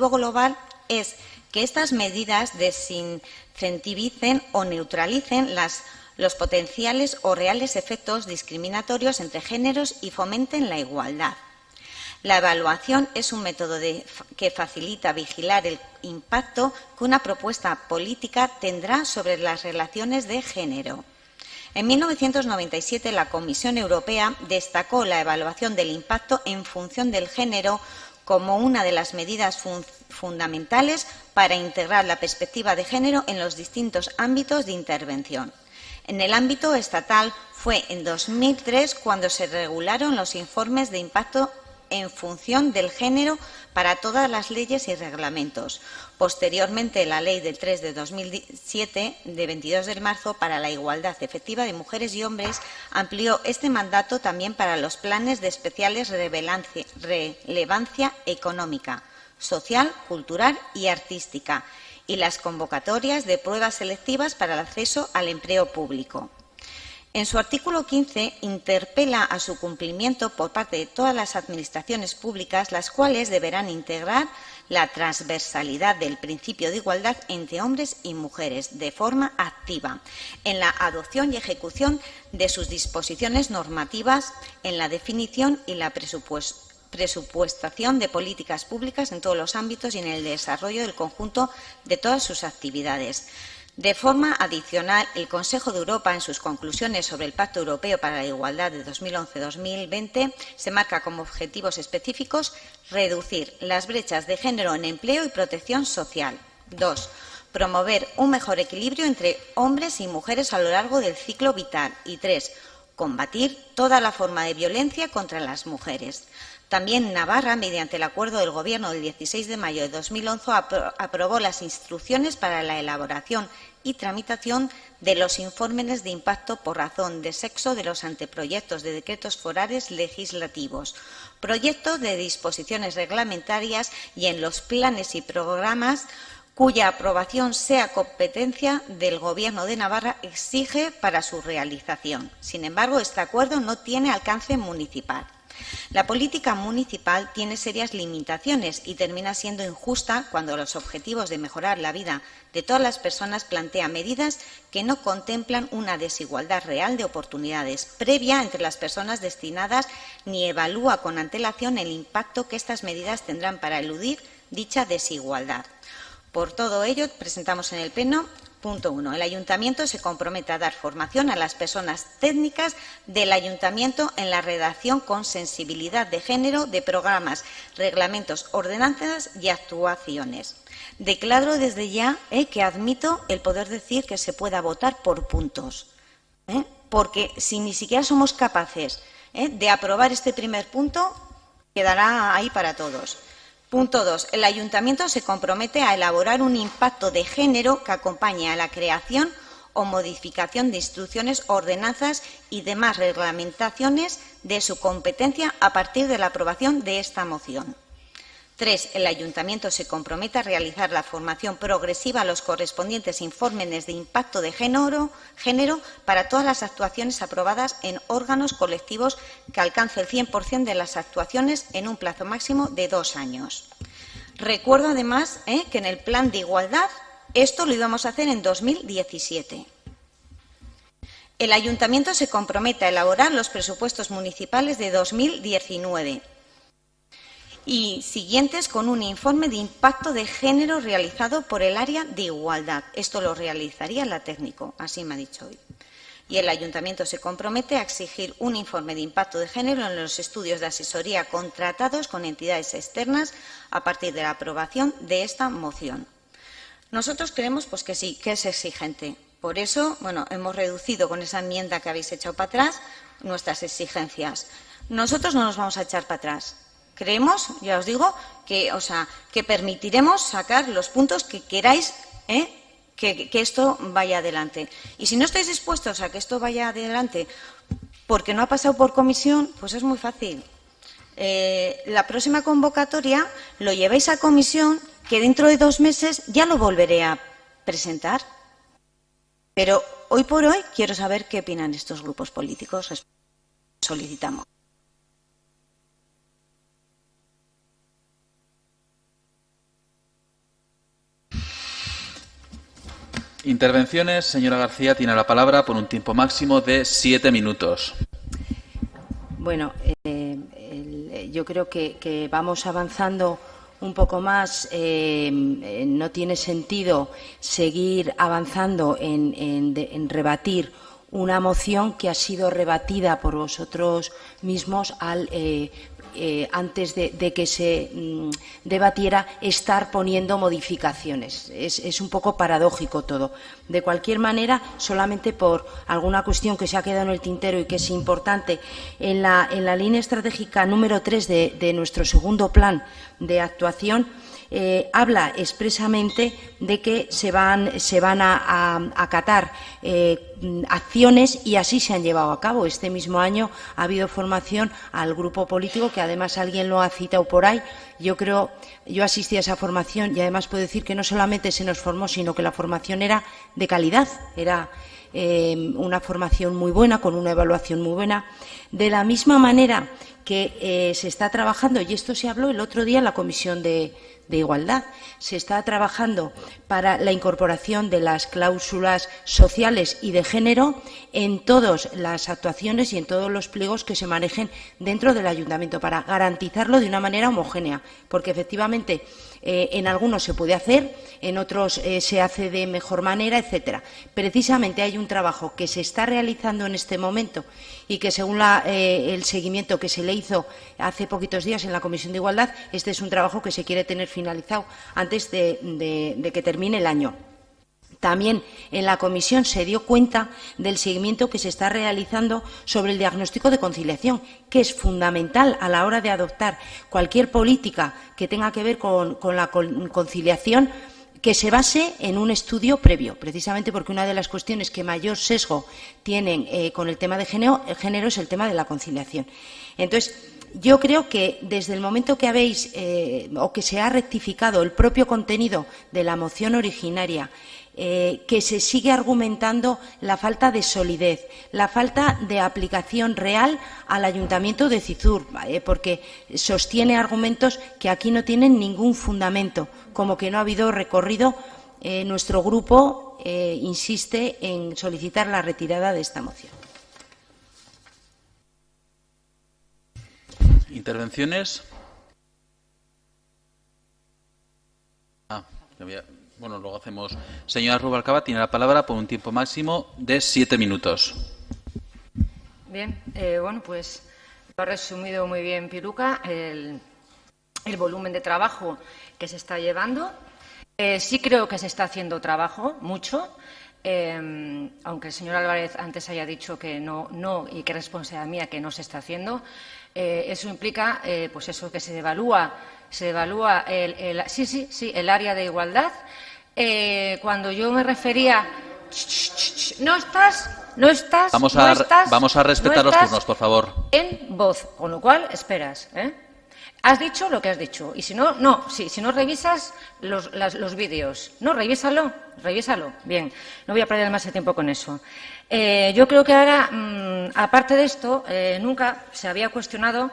global es que estas medidas desincentivicen o neutralicen los potenciales o reales efectos discriminatorios entre géneros y fomenten la igualdad. La evaluación es un método que facilita vigilar el impacto que una propuesta política tendrá sobre las relaciones de género. En 1997, la Comisión Europea destacó la evaluación del impacto en función del género como una de las medidas fundamentales para integrar la perspectiva de género en los distintos ámbitos de intervención. En el ámbito estatal fue en 2003 cuando se regularon los informes de impacto en función del género para todas las leyes y reglamentos. Posteriormente, la Ley del 3 de 2007, de 22 de marzo, para la igualdad efectiva de mujeres y hombres, amplió este mandato también para los planes de especiales relevancia económica, social, cultural y artística, y las convocatorias de pruebas selectivas para el acceso al empleo público. En su artículo 15 interpela a su cumplimiento por parte de todas las administraciones públicas, las cuales deberán integrar la transversalidad del principio de igualdad entre hombres y mujeres de forma activa en la adopción y ejecución de sus disposiciones normativas, en la definición y la presupuestación de políticas públicas en todos los ámbitos y en el desarrollo del conjunto de todas sus actividades. De forma adicional, el Consejo de Europa, en sus conclusiones sobre el Pacto Europeo para la Igualdad de 2011-2020, se marca como objetivos específicos reducir las brechas de género en empleo y protección social. 2. Promover un mejor equilibrio entre hombres y mujeres a lo largo del ciclo vital. Y 3. Combatir toda la forma de violencia contra las mujeres. También Navarra, mediante el acuerdo del Gobierno del 16 de mayo de 2011, aprobó las instrucciones para la elaboración y tramitación de los informes de impacto por razón de sexo de los anteproyectos de decretos forales legislativos, proyectos de disposiciones reglamentarias y en los planes y programas cuya aprobación sea competencia del Gobierno de Navarra exige para su realización. Sin embargo, este acuerdo no tiene alcance municipal. La política municipal tiene serias limitaciones y termina siendo injusta cuando los objetivos de mejorar la vida de todas las personas plantean medidas que no contemplan una desigualdad real de oportunidades previa entre las personas destinadas ni evalúa con antelación el impacto que estas medidas tendrán para eludir dicha desigualdad. Por todo ello, presentamos en el Pleno. Punto 1. El Ayuntamiento se compromete a dar formación a las personas técnicas del Ayuntamiento en la redacción con sensibilidad de género de programas, reglamentos, ordenanzas y actuaciones. Declaro desde ya que admito el poder decir que se pueda votar por puntos, porque si ni siquiera somos capaces de aprobar este primer punto, quedará ahí para todos. Punto 2. El Ayuntamiento se compromete a elaborar un impacto de género que acompañe a la creación o modificación de instrucciones, ordenanzas y demás reglamentaciones de su competencia a partir de la aprobación de esta moción. 3. El Ayuntamiento se compromete a realizar la formación progresiva a los correspondientes informes de impacto de género para todas las actuaciones aprobadas en órganos colectivos que alcance el 100% de las actuaciones en un plazo máximo de 2 años. Recuerdo además que en el Plan de Igualdad esto lo íbamos a hacer en 2017. El Ayuntamiento se compromete a elaborar los presupuestos municipales de 2019 y siguientes con un informe de impacto de género realizado por el área de igualdad. Esto lo realizaría la técnico, así me ha dicho hoy. Y el Ayuntamiento se compromete a exigir un informe de impacto de género en los estudios de asesoría contratados con entidades externas a partir de la aprobación de esta moción. Nosotros creemos pues, que sí, que es exigente. Por eso, hemos reducido con esa enmienda que habéis echado para atrás nuestras exigencias. Nosotros no nos vamos a echar para atrás. Creemos, ya os digo, que permitiremos sacar los puntos que queráis que esto vaya adelante. Y si no estáis dispuestos a que esto vaya adelante porque no ha pasado por comisión, pues es muy fácil. La próxima convocatoria lo lleváis a comisión, que dentro de 2 meses ya lo volveré a presentar. Pero hoy por hoy quiero saber qué opinan estos grupos políticos. Solicitamos. Intervenciones. Señora García, tiene la palabra por un tiempo máximo de 7 minutos. Bueno, yo creo que vamos avanzando un poco más. No tiene sentido seguir avanzando en rebatir una moción que ha sido rebatida por vosotros mismos antes de que se debatiera, estar poniendo modificaciones. Es un poco paradójico todo. De cualquier manera, solamente por alguna cuestión que se ha quedado en el tintero y que es importante, en la línea estratégica número 3 de nuestro segundo plan de actuación, habla expresamente de que se van a acatar acciones, y así se han llevado a cabo. Este mismo año ha habido formación al grupo político, que además alguien lo ha citado por ahí. Yo asistí a esa formación y además puedo decir que no solamente se nos formó, sino que la formación era de calidad, era una formación muy buena, con una evaluación muy buena. De la misma manera que se está trabajando, y esto se habló el otro día en la Comisión de Igualdad, se está trabajando para la incorporación de las cláusulas sociales y de género en todas las actuaciones y en todos los pliegos que se manejen dentro del ayuntamiento, para garantizarlo de una manera homogénea, porque efectivamente en algunos se puede hacer, en otros se hace de mejor manera, etcétera. Precisamente hay un trabajo que se está realizando en este momento y que, según el seguimiento que se le hizo hace poquitos días en la Comisión de Igualdad, este es un trabajo que se quiere tener finalizado antes de que termine el año. También en la comisión se dio cuenta del seguimiento que se está realizando sobre el diagnóstico de conciliación, que es fundamental a la hora de adoptar cualquier política que tenga que ver con la conciliación, que se base en un estudio previo, precisamente porque una de las cuestiones que mayor sesgo tienen con el tema de género es el tema de la conciliación. Entonces, yo creo que desde el momento que habéis o que se ha rectificado el propio contenido de la moción originaria, que se sigue argumentando la falta de solidez, la falta de aplicación real al Ayuntamiento de Cizur, porque sostiene argumentos que aquí no tienen ningún fundamento, como que no ha habido recorrido. Nuestro grupo insiste en solicitar la retirada de esta moción. ¿Intervenciones? Bueno, luego hacemos. Señora Rubalcaba, tiene la palabra por un tiempo máximo de 7 minutos. Bien, bueno, pues lo ha resumido muy bien Piluca, el volumen de trabajo que se está llevando. Sí creo que se está haciendo trabajo, mucho, aunque el señor Álvarez antes haya dicho que no y que es responsabilidad mía que no se está haciendo. Eso implica, pues eso, que se evalúa el área de igualdad. Cuando yo me refería, no estás. Vamos a respetar los turnos, por favor. En voz, con lo cual esperas. Has dicho lo que has dicho y si no, si no revisas los vídeos, no, revísalo. Bien, no voy a perder más el tiempo con eso. Yo creo que ahora, aparte de esto, nunca se había cuestionado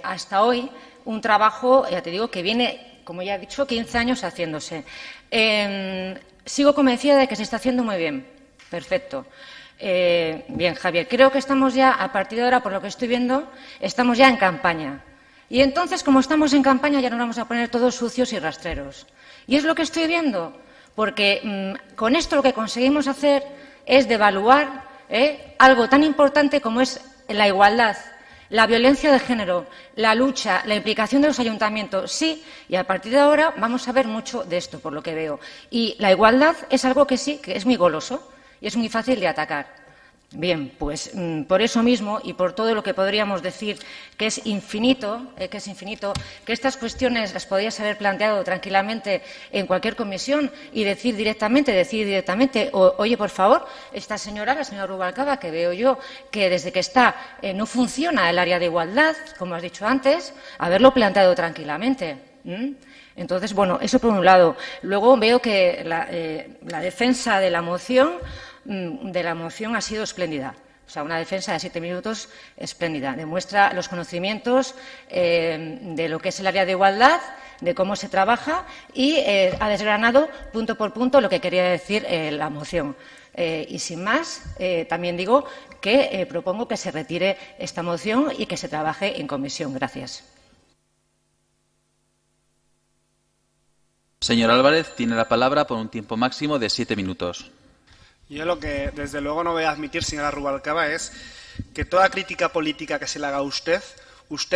hasta hoy un trabajo, ya te digo, que viene, como ya he dicho, 15 años haciéndose. Sigo convencida de que se está haciendo muy bien. Perfecto. Bien, Javier, creo que estamos ya, a partir de ahora, por lo que estoy viendo, estamos ya en campaña. Y entonces, como estamos en campaña, ya nos vamos a poner todos sucios y rastreros. Y es lo que estoy viendo, porque con esto lo que conseguimos hacer es devaluar algo tan importante como es la igualdad, la violencia de género, la lucha, la implicación de los ayuntamientos. Sí, y a partir de ahora vamos a ver mucho de esto, por lo que veo. Y la igualdad es algo que sí, que es muy goloso y es muy fácil de atacar. Bien, pues por eso mismo y por todo lo que podríamos decir que es infinito, que estas cuestiones las podrías haber planteado tranquilamente en cualquier comisión y decir directamente, oye, por favor, esta señora, la señora Rubalcaba, que veo yo que desde que está no funciona el área de igualdad, como has dicho antes, haberlo planteado tranquilamente. Entonces, bueno, eso por un lado. Luego veo que la defensa de la moción ha sido espléndida. O sea, una defensa de 7 minutos espléndida. Demuestra los conocimientos de lo que es el área de igualdad, de cómo se trabaja y ha desgranado punto por punto lo que quería decir la moción. Y sin más, también digo que propongo que se retire esta moción y que se trabaje en comisión. Gracias. Señor Álvarez, tiene la palabra por un tiempo máximo de 7 minutos. Yo lo que desde luego no voy a admitir, señora Rubalcaba, es que toda crítica política que se le haga a usted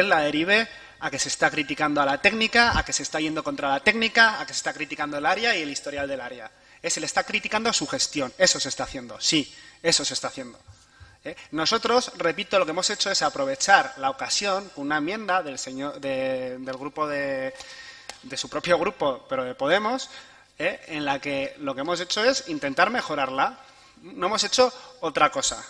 la derive a que se está criticando a la técnica, a que se está yendo contra la técnica, a que se está criticando el área y el historial del área. Se le está criticando a su gestión. Eso se está haciendo. Sí, eso se está haciendo. Nosotros, repito, lo que hemos hecho es aprovechar la ocasión con una enmienda del grupo de su propio grupo, pero de Podemos, en la que lo que hemos hecho es intentar mejorarla. No hemos hecho otra cosa.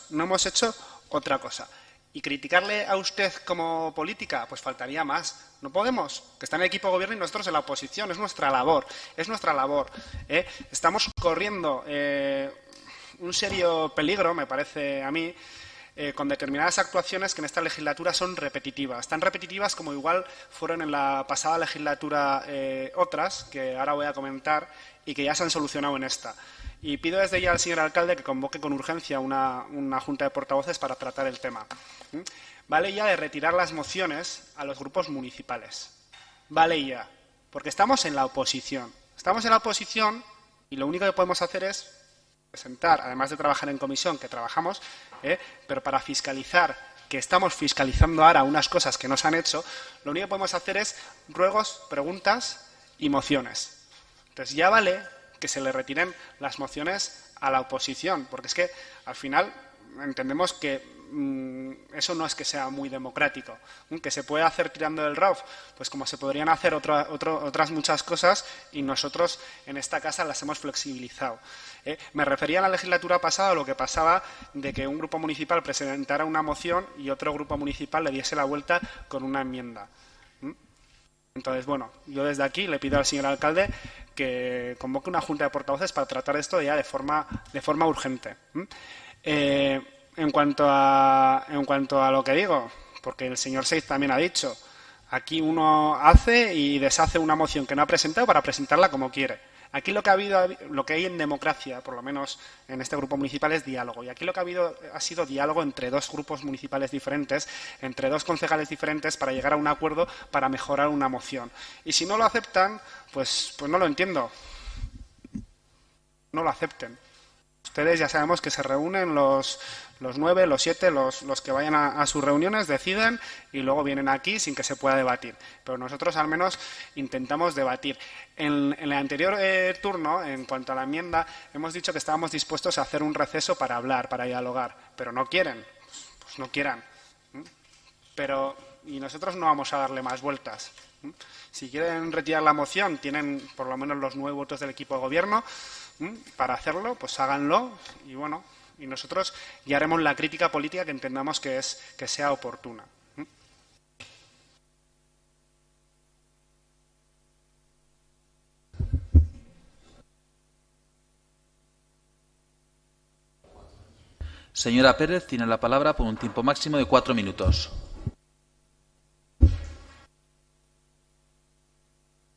Y criticarle a usted como política, pues faltaría más. No podemos, que está en el equipo de gobierno y nosotros en la oposición. Es nuestra labor. Estamos corriendo un serio peligro, me parece a mí, con determinadas actuaciones que en esta legislatura son repetitivas. Tan repetitivas como igual fueron en la pasada legislatura otras, que ahora voy a comentar, y que ya se han solucionado en esta. Y pido desde ya al señor alcalde que convoque con urgencia una junta de portavoces para tratar el tema. Vale ya de retirar las mociones a los grupos municipales. Vale ya, porque estamos en la oposición. Estamos en la oposición y lo único que podemos hacer es presentar, además de trabajar en comisión, que trabajamos, pero para fiscalizar, que estamos fiscalizando ahora unas cosas que no se han hecho, lo único que podemos hacer es ruegos, preguntas y mociones. Entonces ya vale que se le retiren las mociones a la oposición, porque es que al final entendemos que eso no es que sea muy democrático. Que se puede hacer tirando del RAUF, pues como se podrían hacer otras muchas cosas, y nosotros en esta casa las hemos flexibilizado. Me refería a la legislatura pasada a lo que pasaba de que un grupo municipal presentara una moción y otro grupo municipal le diese la vuelta con una enmienda. Entonces, bueno, yo desde aquí le pido al señor alcalde que convoque una junta de portavoces para tratar esto ya de forma urgente. En cuanto a lo que digo, porque el señor Seiz también ha dicho, aquí uno hace y deshace una moción que no ha presentado para presentarla como quiere. Aquí lo que hay en democracia, por lo menos en este grupo municipal, es diálogo. Y aquí lo que ha sido diálogo entre dos grupos municipales diferentes, entre dos concejales diferentes, para llegar a un acuerdo para mejorar una moción. Y si no lo aceptan, pues no lo entiendo. No lo acepten. Ustedes ya sabemos que se reúnen los 9, los 7, los que vayan a sus reuniones, deciden y luego vienen aquí sin que se pueda debatir. Pero nosotros al menos intentamos debatir. En el anterior turno, en cuanto a la enmienda, hemos dicho que estábamos dispuestos a hacer un receso para hablar, para dialogar, pero no quieren, pues no quieran. Y nosotros no vamos a darle más vueltas. Si quieren retirar la moción, tienen por lo menos los 9 votos del equipo de gobierno para hacerlo, pues háganlo y bueno, y nosotros ya haremos la crítica política que entendamos que sea oportuna. Señora Pérez, tiene la palabra por un tiempo máximo de 4 minutos.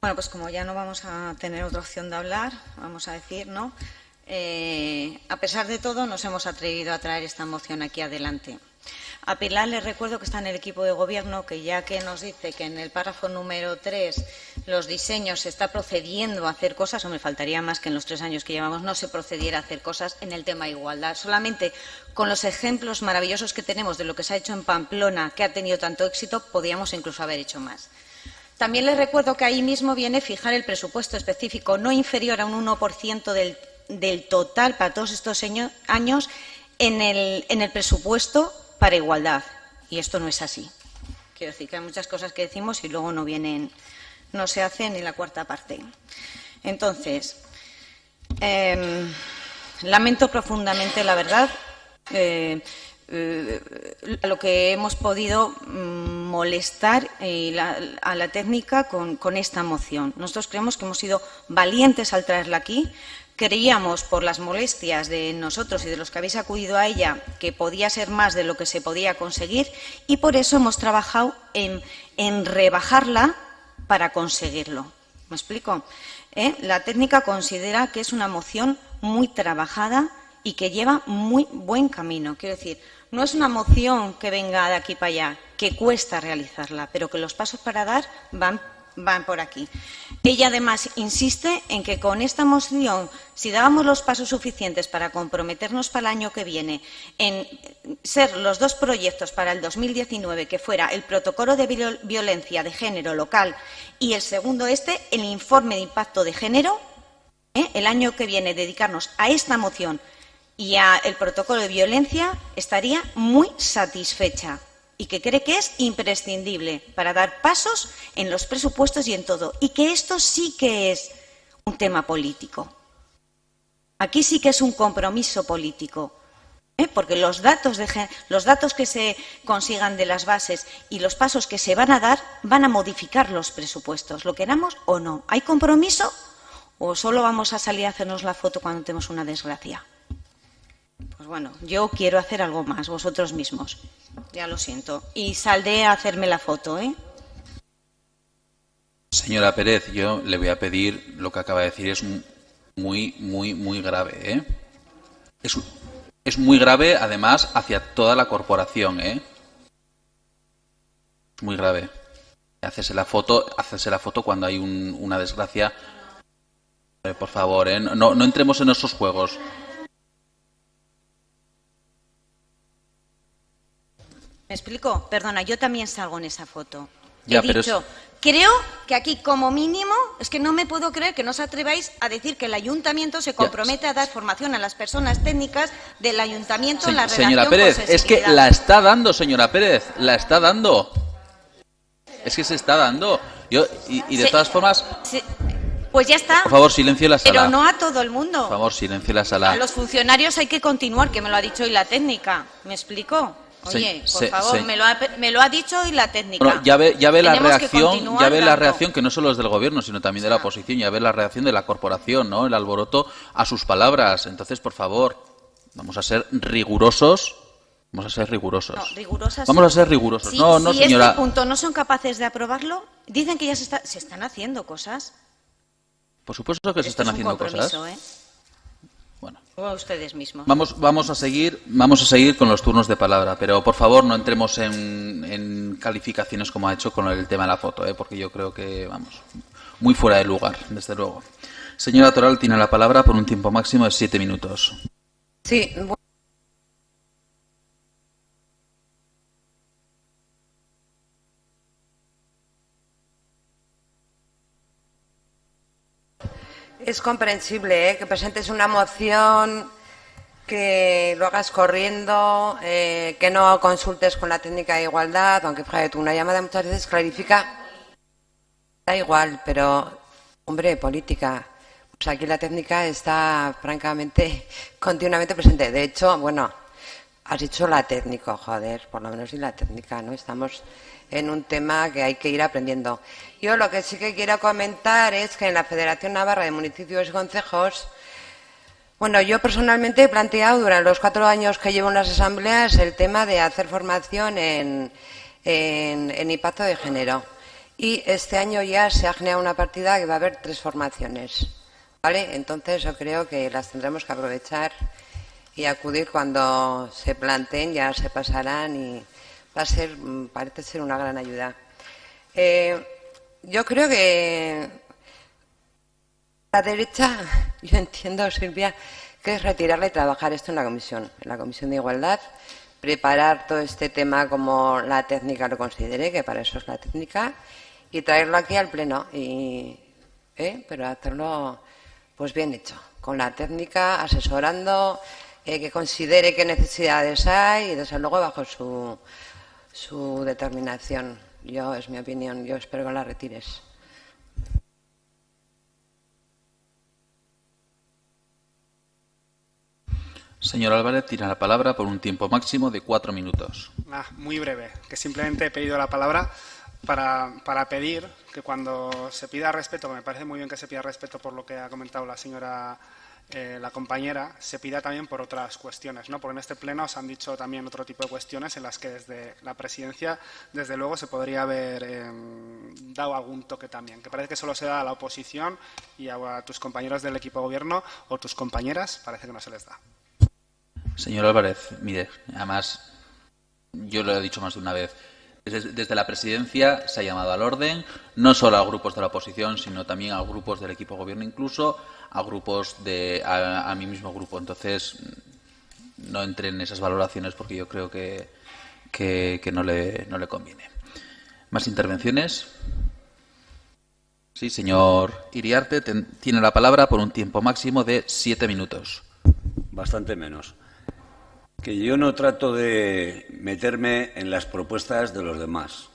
Bueno, pues como ya no vamos a tener otra opción de hablar, vamos a decir, ¿no? A pesar de todo, nos hemos atrevido a traer esta moción aquí adelante. A Pilar les recuerdo que está en el equipo de gobierno, que ya que nos dice que en el párrafo número 3 los diseños se está procediendo a hacer cosas, o me faltaría más que en los 3 años que llevamos no se procediera a hacer cosas en el tema de igualdad. Solamente con los ejemplos maravillosos que tenemos de lo que se ha hecho en Pamplona, que ha tenido tanto éxito, podíamos incluso haber hecho más. También les recuerdo que ahí mismo viene fijar el presupuesto específico no inferior a un 1% del total para todos estos años en el presupuesto para igualdad. Y esto no es así. Quiero decir que hay muchas cosas que decimos y luego no se hace ni la cuarta parte. Entonces, lamento profundamente, la verdad, lo que hemos podido molestar a la técnica con esta moción. Nosotros creemos que hemos sido valientes al traerla aquí. Creíamos, por las molestias de nosotros y de los que habéis acudido a ella, que podía ser más de lo que se podía conseguir y por eso hemos trabajado en rebajarla para conseguirlo. ¿Me explico? La técnica considera que es una moción muy trabajada y que lleva muy buen camino. Quiero decir, no es una moción que venga de aquí para allá, que cuesta realizarla, pero que los pasos para dar van por aquí. Ella además insiste en que con esta moción, si dábamos los pasos suficientes para comprometernos para el año que viene en ser los 2 proyectos para el 2019, que fuera el protocolo de violencia de género local y el segundo el informe de impacto de género, el año que viene dedicarnos a esta moción y al protocolo de violencia, estaría muy satisfecha y que cree que es imprescindible para dar pasos en los presupuestos y en todo. Y que esto sí que es un tema político. Aquí sí que es un compromiso político. Porque los datos que se consigan de las bases y los pasos que se van a dar van a modificar los presupuestos, lo queramos o no. ¿Hay compromiso o solo vamos a salir a hacernos la foto cuando tenemos una desgracia? Pues bueno, yo quiero hacer algo más, vosotros mismos. Ya lo siento. Y saldré a hacerme la foto, ¿eh? Señora Pérez, yo le voy a pedir, lo que acaba de decir es muy grave, ¿eh? Es muy grave, además, hacia toda la corporación, ¿eh? Es muy grave. Hacerse la foto cuando hay una desgracia. Por favor, ¿eh? No entremos en esos juegos. ¿Me explico? Perdona, yo también salgo en esa foto. Ya, He dicho, creo que aquí como mínimo, es que no me puedo creer que no os atreváis a decir que el ayuntamiento se compromete a dar formación a las personas técnicas del ayuntamiento en la relación señora Pérez, con es que la está dando, señora Pérez, la está dando. Es que se está dando. Y de todas formas... Pues ya está. Por favor, silencio en la sala. Pero no a todo el mundo. Por favor, silencio en la sala. A los funcionarios hay que continuar, que me lo ha dicho hoy la técnica. ¿Me explico? Oye, por favor, me lo ha dicho hoy la técnica. Bueno, ya ve la reacción, que reacción que no solo es del gobierno, sino también de la oposición, ya ve la reacción de la corporación, ¿no? El alboroto a sus palabras. Entonces, por favor, vamos a ser rigurosos. Vamos a ser rigurosos. No, rigurosas. Vamos a ser rigurosos. Si, no, si señora. este punto no son capaces de aprobarlo, dicen que ya se están haciendo cosas. Por supuesto que se están haciendo cosas. ¿Eh? Bueno. O ustedes mismos. Vamos a seguir con los turnos de palabra, pero por favor no entremos en calificaciones como ha hecho con el tema de la foto, porque yo creo que, vamos, muy fuera de lugar, desde luego. Señora Toral tiene la palabra por un tiempo máximo de 7 minutos. Sí. Es comprensible que presentes una moción, que lo hagas corriendo, que no consultes con la técnica de igualdad, aunque fíjate, una llamada muchas veces clarifica. Da igual, pero, hombre, política. Pues aquí la técnica está, francamente, continuamente presente. De hecho, bueno, has dicho la técnica, joder, por lo menos y la técnica, ¿no? Estamos en un tema que hay que ir aprendiendo. Yo lo que sí que quiero comentar es que en la Federación Navarra de Municipios y Concejos, bueno, yo personalmente he planteado durante los 4 años que llevo en las asambleas el tema de hacer formación en impacto de género. Y este año ya se ha generado una partida que va a haber 3 formaciones, ¿vale? Entonces yo creo que las tendremos que aprovechar y acudir cuando se planteen, ya se pasarán y parece ser una gran ayuda. Yo creo que la derecha, yo entiendo, Silvia, que es retirarla y trabajar esto en la Comisión de Igualdad, preparar todo este tema como la técnica lo considere, que para eso es la técnica, y traerlo aquí al Pleno, pero hacerlo pues bien hecho, con la técnica, asesorando, que considere qué necesidades hay y desde luego bajo su determinación. Es mi opinión, yo espero que la retires. Señor Álvarez, tiene la palabra por un tiempo máximo de 4 minutos. Muy breve, que simplemente he pedido la palabra para pedir que cuando se pida respeto, que me parece muy bien que se pida respeto por lo que ha comentado la señora la compañera, se pida también por otras cuestiones, ¿no? Porque en este pleno se han dicho también otro tipo de cuestiones en las que desde la presidencia, desde luego, se podría haber dado algún toque también, que parece que solo se da a la oposición y a tus compañeros del equipo de gobierno o tus compañeras, parece que no se les da. Señor Álvarez, mire, además, yo lo he dicho más de una vez, desde la presidencia se ha llamado al orden, no solo a grupos de la oposición, sino también a grupos del equipo de gobierno, incluso a grupos a mi mismo grupo. Entonces, no entre en esas valoraciones porque yo creo que no le conviene. ¿Más intervenciones? Sí, señor Iriarte, tiene la palabra por un tiempo máximo de 7 minutos. Bastante menos. Que yo no trato de meterme en las propuestas de los demás,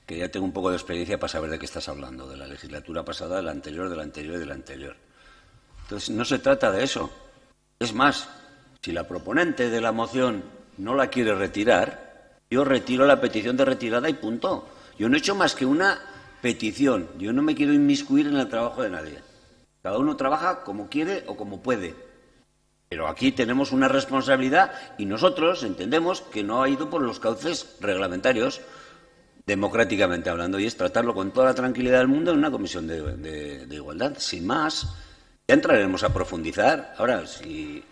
que ya tengo un poco de experiencia para saber de qué estás hablando, de la legislatura pasada, de la anterior, de la anterior y de la anterior. Entonces, no se trata de eso. Es más, si la proponente de la moción no la quiere retirar, yo retiro la petición de retirada y punto. Yo no he hecho más que una petición. Yo no me quiero inmiscuir en el trabajo de nadie. Cada uno trabaja como quiere o como puede. Pero aquí tenemos una responsabilidad y nosotros entendemos que no ha ido por los cauces reglamentarios, democráticamente hablando, y es tratarlo con toda la tranquilidad del mundo en una comisión de igualdad. Sin más, ya entraremos a profundizar. Ahora, si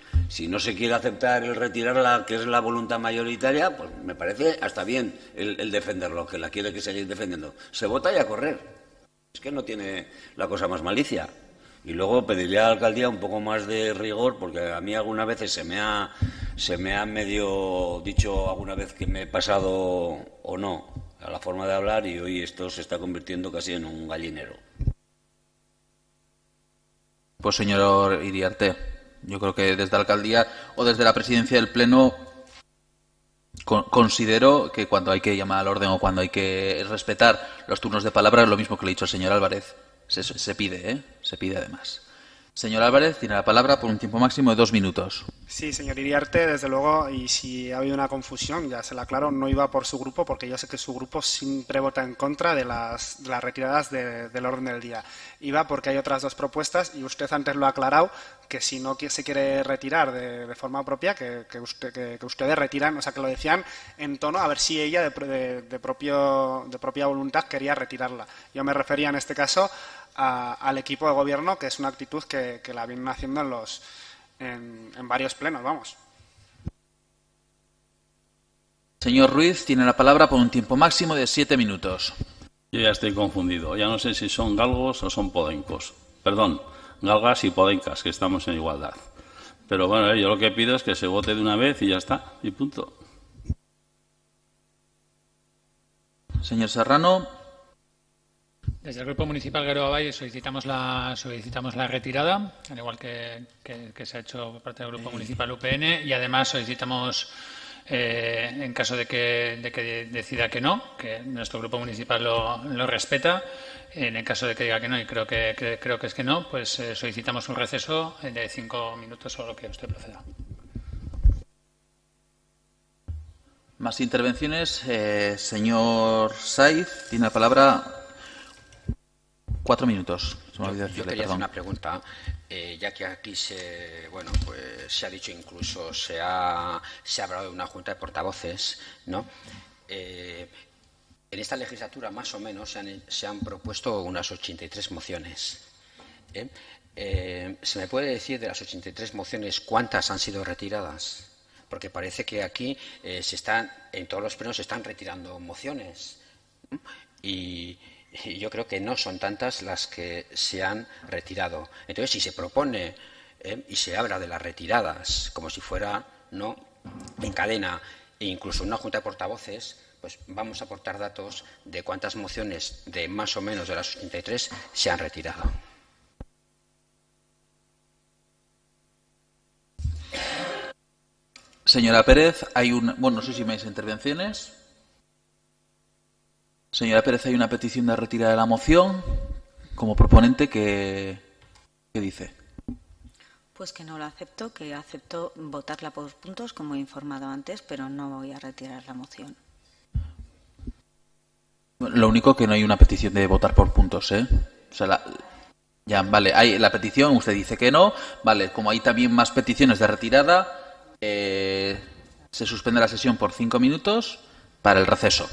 no se quiere aceptar el retirarla, que es la voluntad mayoritaria, pues me parece hasta bien el defenderlo, que la quiere que seguir defendiendo. Se vota y a correr. Es que no tiene la cosa más malicia. Y luego pediría a la alcaldía un poco más de rigor, porque a mí algunas veces se me ha medio dicho alguna vez que me he pasado o no a la forma de hablar, y hoy esto se está convirtiendo casi en un gallinero. Pues, señor Iriarte, yo creo que desde la alcaldía o desde la presidencia del Pleno considero que cuando hay que llamar al orden o cuando hay que respetar los turnos de palabra es lo mismo que le he dicho al señor Álvarez. Se pide, ¿eh? Se pide además. Señor Álvarez, tiene la palabra por un tiempo máximo de 2 minutos. Sí, señor Iriarte, desde luego, y si ha habido una confusión, ya se la aclaro, no iba por su grupo, porque yo sé que su grupo siempre vota en contra de las retiradas del orden del día. Iba porque hay otras dos propuestas, y usted antes lo ha aclarado, que si no se quiere retirar de forma propia, que ustedes retiran, o sea, que lo decían en tono a ver si ella de propia voluntad quería retirarla. Yo me refería en este caso al equipo de gobierno, que es una actitud que la vienen haciendo en varios plenos, vamos. Señor Ruiz, tiene la palabra por un tiempo máximo de 7 minutos. Yo ya estoy confundido. Ya no sé si son galgos o son podencos. Perdón, galgas y podencas, que estamos en igualdad. Pero bueno, yo lo que pido es que se vote de una vez y ya está, y punto. Señor Serrano. Desde el Grupo Municipal Gueroa Valle solicitamos la retirada, al igual que se ha hecho por parte del Grupo Municipal UPN, y además solicitamos, en caso de que decida que no, que nuestro Grupo Municipal lo respeta, en el caso de que diga que no, y creo que es que no, pues solicitamos un receso de 5 minutos o lo que usted proceda. Más intervenciones. Señor Saiz, tiene la palabra. 4 minutos. Yo quería hacer una pregunta, ya que aquí se ha dicho, incluso se ha hablado de una junta de portavoces, ¿no? En esta legislatura, más o menos, se han propuesto unas 83 mociones. ¿Se me puede decir de las 83 mociones cuántas han sido retiradas? Porque parece que aquí en todos los plenos se están retirando mociones. Y yo creo que no son tantas las que se han retirado. Entonces, si se propone y se habla de las retiradas como si fuera no en cadena e incluso en una junta de portavoces, pues vamos a aportar datos de cuántas mociones de más o menos de las 83 se han retirado. Señora Pérez, no sé si me hay intervenciones. Señora Pérez, hay una petición de retirada de la moción. Como proponente, ¿qué dice? Pues que no la acepto, que acepto votarla por puntos, como he informado antes, pero no voy a retirar la moción. Lo único que no hay una petición de votar por puntos, ¿eh? O sea, vale, hay la petición, usted dice que no. Vale, como hay también más peticiones de retirada, se suspende la sesión por 5 minutos para el receso.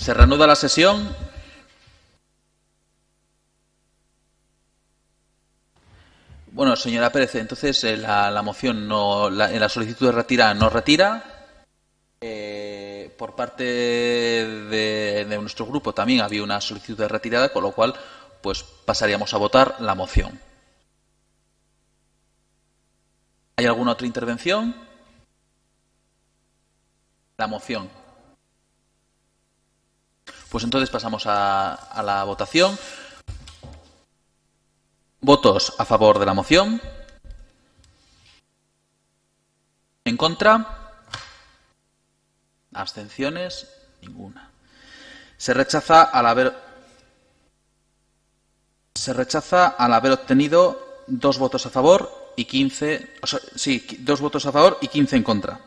Se reanuda la sesión. Bueno, señora Pérez, entonces la moción en la solicitud de retira no retira. Por parte de nuestro grupo también había una solicitud de retirada, con lo cual pues pasaríamos a votar la moción. ¿Hay alguna otra intervención? La moción. Pues entonces pasamos a la votación. ¿Votos a favor de la moción? ¿En contra? ¿Abstenciones? Ninguna. Se rechaza al haber obtenido 2 votos a favor y 15, 2 votos a favor y 15 en contra.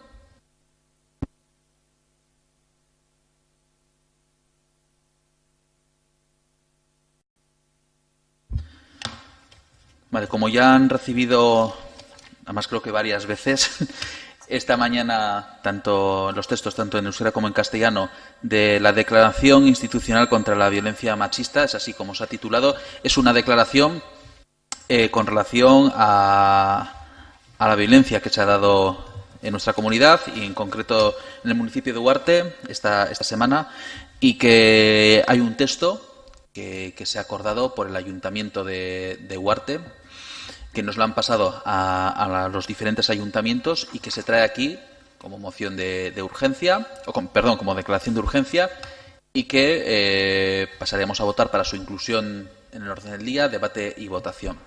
Vale, como ya han recibido, además creo que varias veces, esta mañana los textos, tanto en euskera como en castellano, de la Declaración Institucional contra la Violencia Machista, es así como se ha titulado, es una declaración con relación a la violencia que se ha dado en nuestra comunidad y en concreto en el municipio de Huarte esta semana, y que hay un texto que se ha acordado por el Ayuntamiento de Huarte, que nos lo han pasado a los diferentes ayuntamientos y que se trae aquí como moción de urgencia, como declaración de urgencia, y que pasaremos a votar para su inclusión en el orden del día, debate y votación.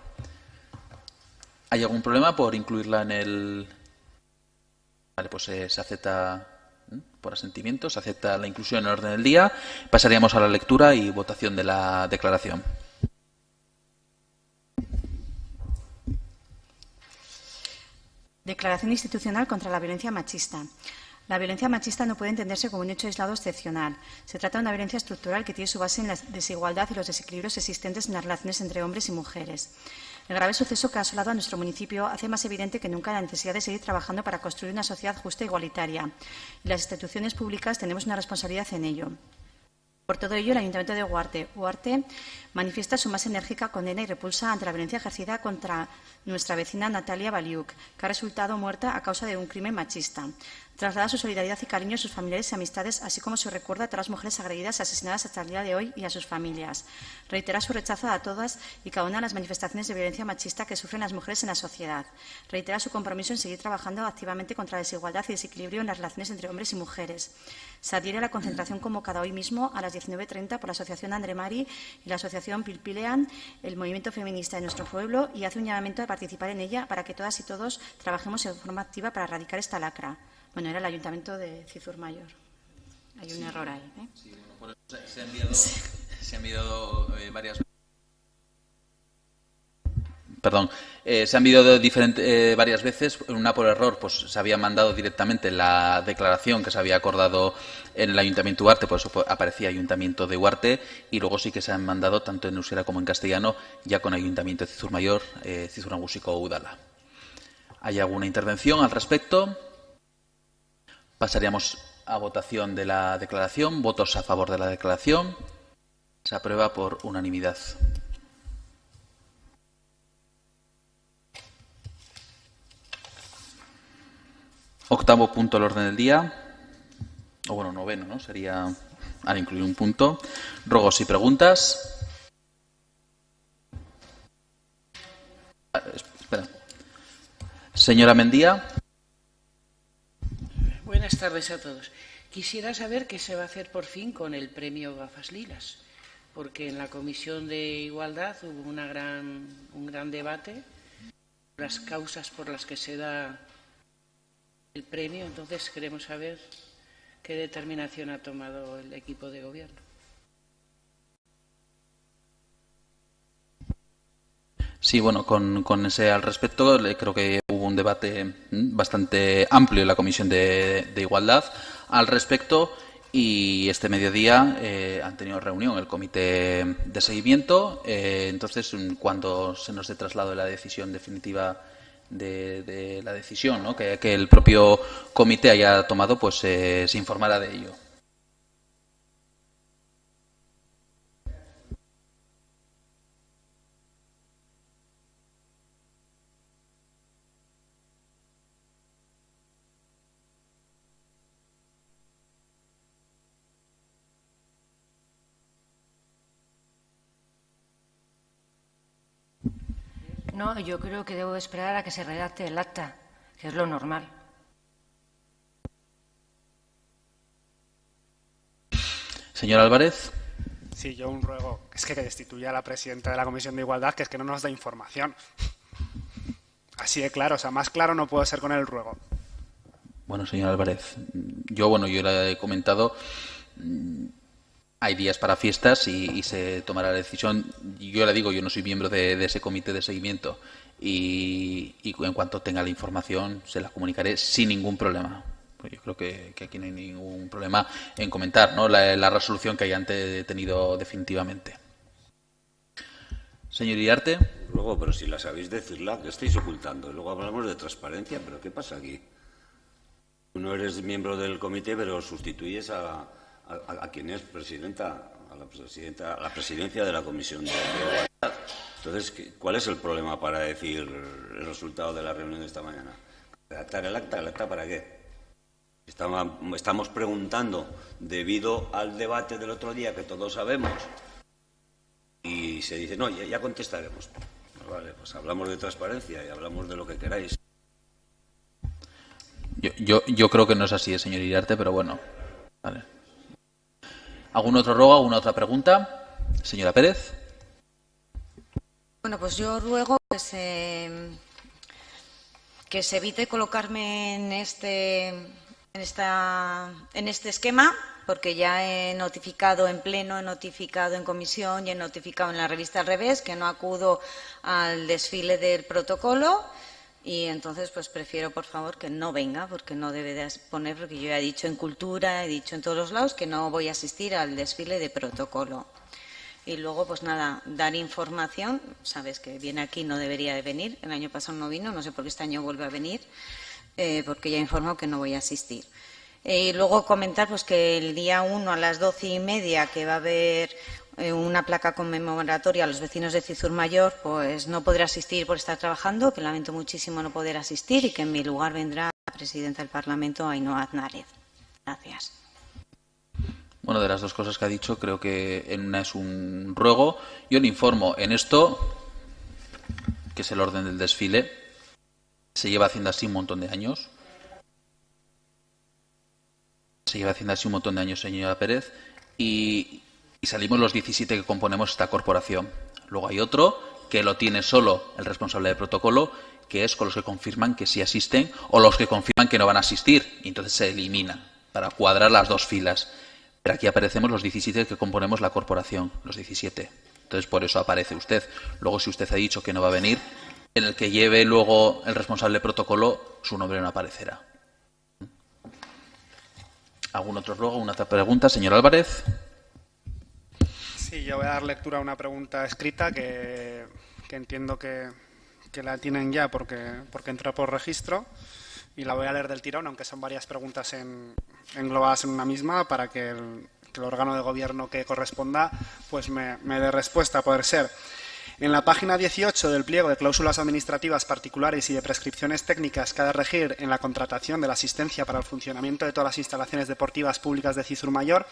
¿Hay algún problema por incluirla en el...? Vale, pues se acepta por asentimiento, se acepta la inclusión en el orden del día. Pasaríamos a la lectura y votación de la declaración. Declaración institucional contra la violencia machista. La violencia machista no puede entenderse como un hecho aislado excepcional. Se trata de una violencia estructural que tiene su base en la desigualdad y los desequilibrios existentes en las relaciones entre hombres y mujeres. El grave suceso que ha asolado a nuestro municipio hace más evidente que nunca la necesidad de seguir trabajando para construir una sociedad justa e igualitaria. Y las instituciones públicas tenemos una responsabilidad en ello. Por todo ello, el Ayuntamiento de Huarte manifiesta su más enérgica condena y repulsa ante la violencia ejercida contra nuestra vecina Natalia Baliuk, que ha resultado muerta a causa de un crimen machista. Traslada su solidaridad y cariño a sus familiares y amistades, así como su recuerdo a todas las mujeres agredidas y asesinadas hasta el día de hoy y a sus familias. Reitera su rechazo a todas y cada una de las manifestaciones de violencia machista que sufren las mujeres en la sociedad. Reitera su compromiso en seguir trabajando activamente contra la desigualdad y desequilibrio en las relaciones entre hombres y mujeres. Se adhiere a la concentración convocada hoy mismo a las 19:30 por la Asociación Andre Mari y la Asociación Pilpilean, el movimiento feminista de nuestro pueblo, y hace un llamamiento a participar en ella para que todas y todos trabajemos de forma activa para erradicar esta lacra. Bueno, era el Ayuntamiento de Cizur Mayor. Hay un error ahí. Sí, bueno, por eso se ha enviado varias veces. Perdón, se ha enviado varias veces, una por error, pues se había mandado directamente la declaración que se había acordado en el Ayuntamiento de Huarte, por eso aparecía Ayuntamiento de Huarte, y luego sí que se han mandado tanto en euskera como en castellano, ya con Ayuntamiento de Cizur Mayor, Cizur Nagusiko Udala. ¿Hay alguna intervención al respecto? Pasaríamos a votación de la declaración. ¿Votos a favor de la declaración? Se aprueba por unanimidad. Octavo punto del orden del día. O bueno, noveno, ¿no? Sería al incluir un punto. Ruegos y preguntas. Espera. Señora Mendía. Buenas tardes a todos. Quisiera saber qué se va a hacer por fin con el premio Gafas Lilas, porque en la Comisión de Igualdad hubo un gran debate, las causas por las que se da el premio, entonces queremos saber qué determinación ha tomado el equipo de gobierno. Sí, bueno, con ese al respecto, creo que hubo un debate bastante amplio en la Comisión de Igualdad al respecto, y este mediodía han tenido reunión el Comité de Seguimiento. Entonces, cuando se nos dé traslado de la decisión definitiva de la decisión, ¿no?, que el propio comité haya tomado, pues se informará de ello. No, yo creo que debo esperar a que se redacte el acta, que es lo normal. Señor Álvarez. Sí, yo un ruego. Es que destituya a la presidenta de la Comisión de Igualdad, que es que no nos da información. Así de claro, o sea, más claro no puedo ser con el ruego. Bueno, señor Álvarez, yo le he comentado, hay días para fiestas y se tomará la decisión. Yo le digo, yo no soy miembro de ese comité de seguimiento y en cuanto tenga la información se la comunicaré sin ningún problema. Yo creo que aquí no hay ningún problema en comentar, ¿no?, la resolución que hayan tenido definitivamente. Señor Iriarte. Luego, pero si la sabéis decirla, ¿qué estáis ocultando? Luego hablamos de transparencia, pero ¿qué pasa aquí? Tú no eres miembro del comité, pero sustituyes a quien es presidenta, a la presidencia de la Comisión de Igualdad. Entonces, ¿cuál es el problema para decir el resultado de la reunión de esta mañana? ¿Redactar el acta? ¿El acta para qué? Estamos preguntando, debido al debate del otro día, que todos sabemos, y se dice, no, ya contestaremos. Pues vale, pues hablamos de transparencia y hablamos de lo que queráis. Yo creo que no es así, señor Iriarte, pero bueno. Vale. ¿Algún otro ruego, alguna otra pregunta? Señora Pérez. Bueno, pues yo ruego que se evite colocarme en este esquema, porque ya he notificado en pleno, he notificado en comisión y he notificado en la revista Al Revés que no acudo al desfile del protocolo. Y entonces, pues prefiero, por favor, que no venga, porque no debe de poner, porque yo ya he dicho en Cultura, he dicho en todos los lados que no voy a asistir al desfile de protocolo. Y luego, pues nada, dar información. Sabes que viene aquí, no debería de venir. El año pasado no vino, no sé por qué este año vuelve a venir, porque ya he informado que no voy a asistir. Y luego comentar pues que el día 1 a las 12:30, que va a haber una placa conmemoratoria a los vecinos de Cizur Mayor, pues no podré asistir por estar trabajando, que lamento muchísimo no poder asistir, y que en mi lugar vendrá la presidenta del Parlamento, Ainhoa Aznárez. Gracias. Bueno, de las dos cosas que ha dicho, creo que en una es un ruego. Yo le informo en esto, que es el orden del desfile. Se lleva haciendo así un montón de años. Señora Pérez. Y salimos los 17 que componemos esta corporación. Luego hay otro que lo tiene solo el responsable de protocolo, que es con los que confirman que sí asisten o los que confirman que no van a asistir. Y entonces se elimina para cuadrar las dos filas. Pero aquí aparecemos los 17 que componemos la corporación, los 17. Entonces, por eso aparece usted. Luego, si usted ha dicho que no va a venir, en el que lleve luego el responsable de protocolo, su nombre no aparecerá. ¿Algún otro ruego, una otra pregunta? Señor Álvarez. Sí, yo voy a dar lectura a una pregunta escrita que entiendo que la tienen ya porque entró por registro, y la voy a leer del tirón, aunque son varias preguntas englobadas en una misma, para que el órgano de gobierno que corresponda pues me dé respuesta, a poder ser. En la página 18 del pliego de cláusulas administrativas particulares y de prescripciones técnicas que ha de regir en la contratación de la asistencia para el funcionamiento de todas las instalaciones deportivas públicas de Cizur Mayor,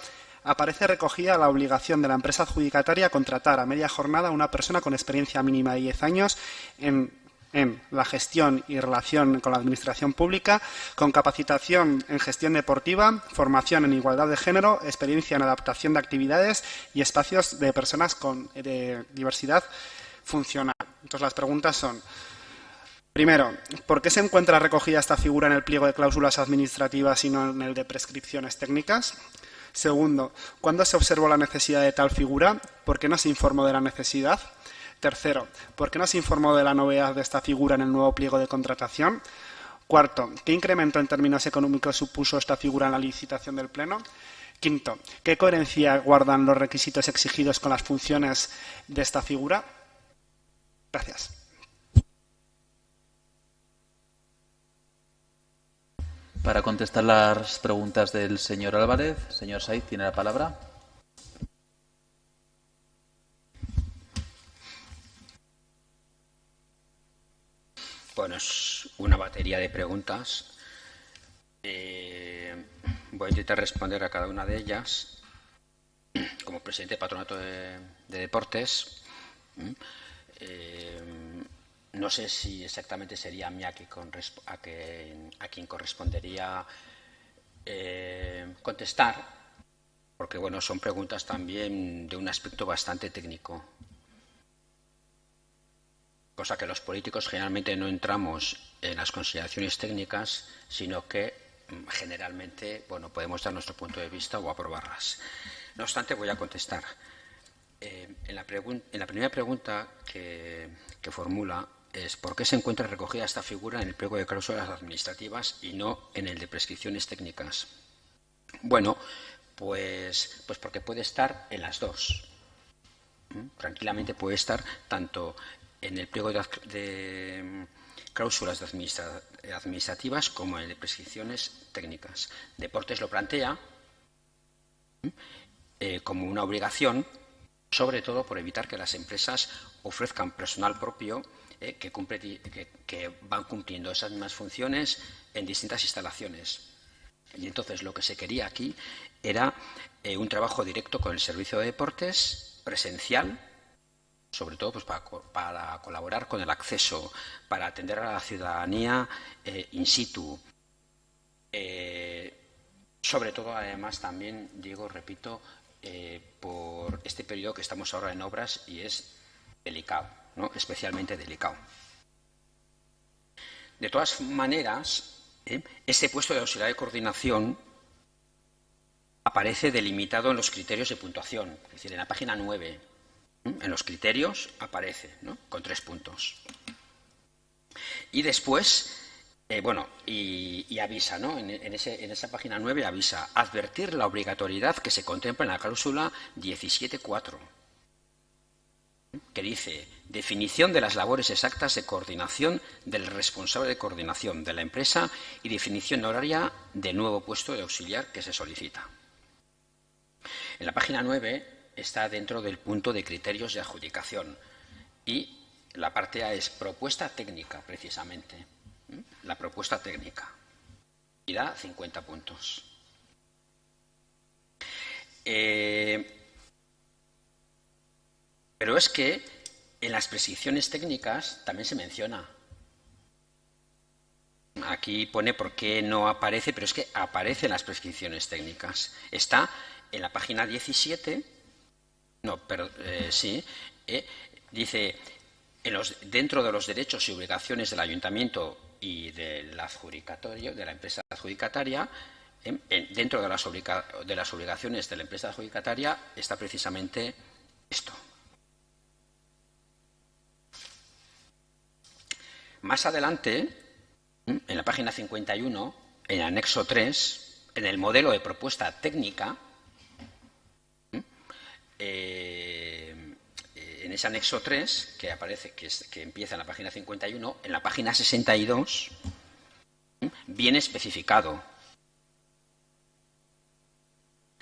aparece recogida la obligación de la empresa adjudicataria a contratar a media jornada a una persona con experiencia mínima de 10 años en la gestión y relación con la administración pública, con capacitación en gestión deportiva, formación en igualdad de género, experiencia en adaptación de actividades y espacios de personas con diversidad funcional. Entonces, las preguntas son: primero, ¿por qué se encuentra recogida esta figura en el pliego de cláusulas administrativas y no en el de prescripciones técnicas? Segundo, ¿cuándo se observó la necesidad de tal figura? ¿Por qué no se informó de la necesidad? Tercero, ¿por qué no se informó de la novedad de esta figura en el nuevo pliego de contratación? Cuarto, ¿qué incremento en términos económicos supuso esta figura en la licitación del Pleno? Quinto, ¿qué coherencia guardan los requisitos exigidos con las funciones de esta figura? Gracias. Para contestar las preguntas del señor Álvarez, señor Saiz, tiene la palabra. Bueno, es una batería de preguntas. Voy a intentar responder a cada una de ellas. Como presidente del Patronato de Deportes, no sé si exactamente sería a mí a quien correspondería contestar, porque bueno, son preguntas también de un aspecto bastante técnico, cosa que los políticos generalmente no entramos en las consideraciones técnicas, sino que generalmente, bueno, podemos dar nuestro punto de vista o aprobarlas. No obstante, voy a contestar. En la primera pregunta que formula es ¿por qué se encuentra recogida esta figura en el pliego de cláusulas administrativas y no en el de prescripciones técnicas? Bueno, pues porque puede estar en las dos. Tranquilamente puede estar tanto en el pliego de cláusulas administrativas como en el de prescripciones técnicas. Deportes lo plantea como una obligación, sobre todo por evitar que las empresas ofrezcan personal propio que van cumpliendo esas mismas funciones en distintas instalaciones. Y entonces lo que se quería aquí era un trabajo directo con el servicio de deportes, presencial, sobre todo pues, para colaborar con el acceso, para atender a la ciudadanía in situ. Sobre todo, además, también, Diego, repito, por este periodo que estamos ahora en obras y es delicado, ¿no? Especialmente delicado. De todas maneras, este puesto de auxiliar de coordinación aparece delimitado en los criterios de puntuación, es decir, en la página 9. En los criterios aparece, ¿no? Con 3 puntos. Y después, y avisa, ¿no? En esa página 9 avisa advertir la obligatoriedad que se contempla en la cláusula 17.4, que dice definición de las labores exactas de coordinación del responsable de coordinación de la empresa y definición horaria del nuevo puesto de auxiliar que se solicita. En la página 9 está dentro del punto de criterios de adjudicación y la parte A es propuesta técnica, precisamente. La propuesta técnica y da 50 puntos. Pero es que en las prescripciones técnicas también se menciona. Aquí pone por qué no aparece, pero es que aparece en las prescripciones técnicas. Está en la página 17. Dice, dentro de los derechos y obligaciones del ayuntamiento y del adjudicatario, de la empresa adjudicataria, dentro de las obligaciones de la empresa adjudicataria está precisamente esto. Más adelante, en la página 51, en el anexo 3, en el modelo de propuesta técnica, en ese anexo 3, que aparece, que empieza en la página 51, en la página 62, viene especificado.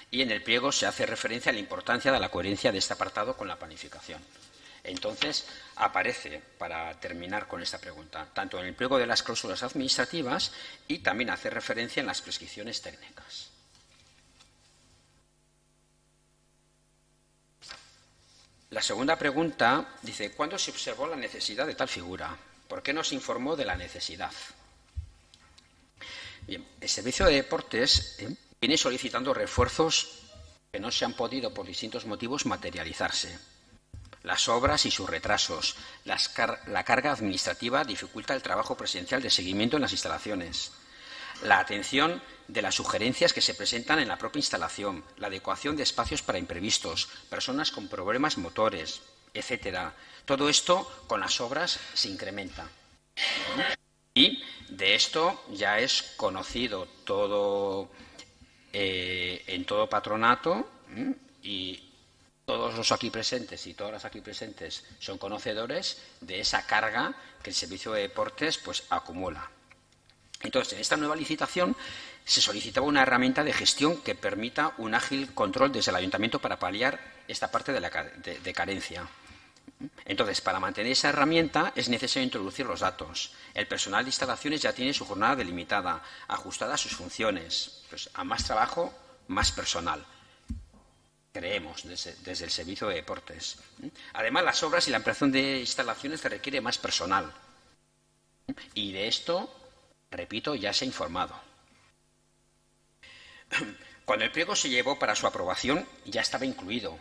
Y en el pliego se hace referencia a la importancia de la coherencia de este apartado con la planificación. Entonces, aparece, para terminar con esta pregunta, tanto en el pliego de las cláusulas administrativas y también hace referencia en las prescripciones técnicas. La segunda pregunta dice, ¿cuándo se observó la necesidad de tal figura? ¿Por qué no se informó de la necesidad? Bien, el Servicio de Deportes viene solicitando refuerzos que no se han podido, por distintos motivos, materializarse. Las obras y sus retrasos, la carga administrativa dificulta el trabajo presencial de seguimiento en las instalaciones. La atención de las sugerencias que se presentan en la propia instalación, la adecuación de espacios para imprevistos, personas con problemas motores, etcétera. Todo esto con las obras se incrementa. Y de esto ya es conocido todo en todo patronato y todos los aquí presentes y todas las aquí presentes son conocedores de esa carga que el Servicio de Deportes pues acumula. Entonces, en esta nueva licitación se solicitaba una herramienta de gestión que permita un ágil control desde el ayuntamiento para paliar esta parte de carencia. Entonces, para mantener esa herramienta es necesario introducir los datos. El personal de instalaciones ya tiene su jornada delimitada, ajustada a sus funciones. Pues, a más trabajo, más personal. Creemos desde el Servicio de Deportes. Además, las obras y la ampliación de instalaciones se requiere más personal. Y de esto, repito, ya se ha informado. Cuando el pliego se llevó para su aprobación, ya estaba incluido.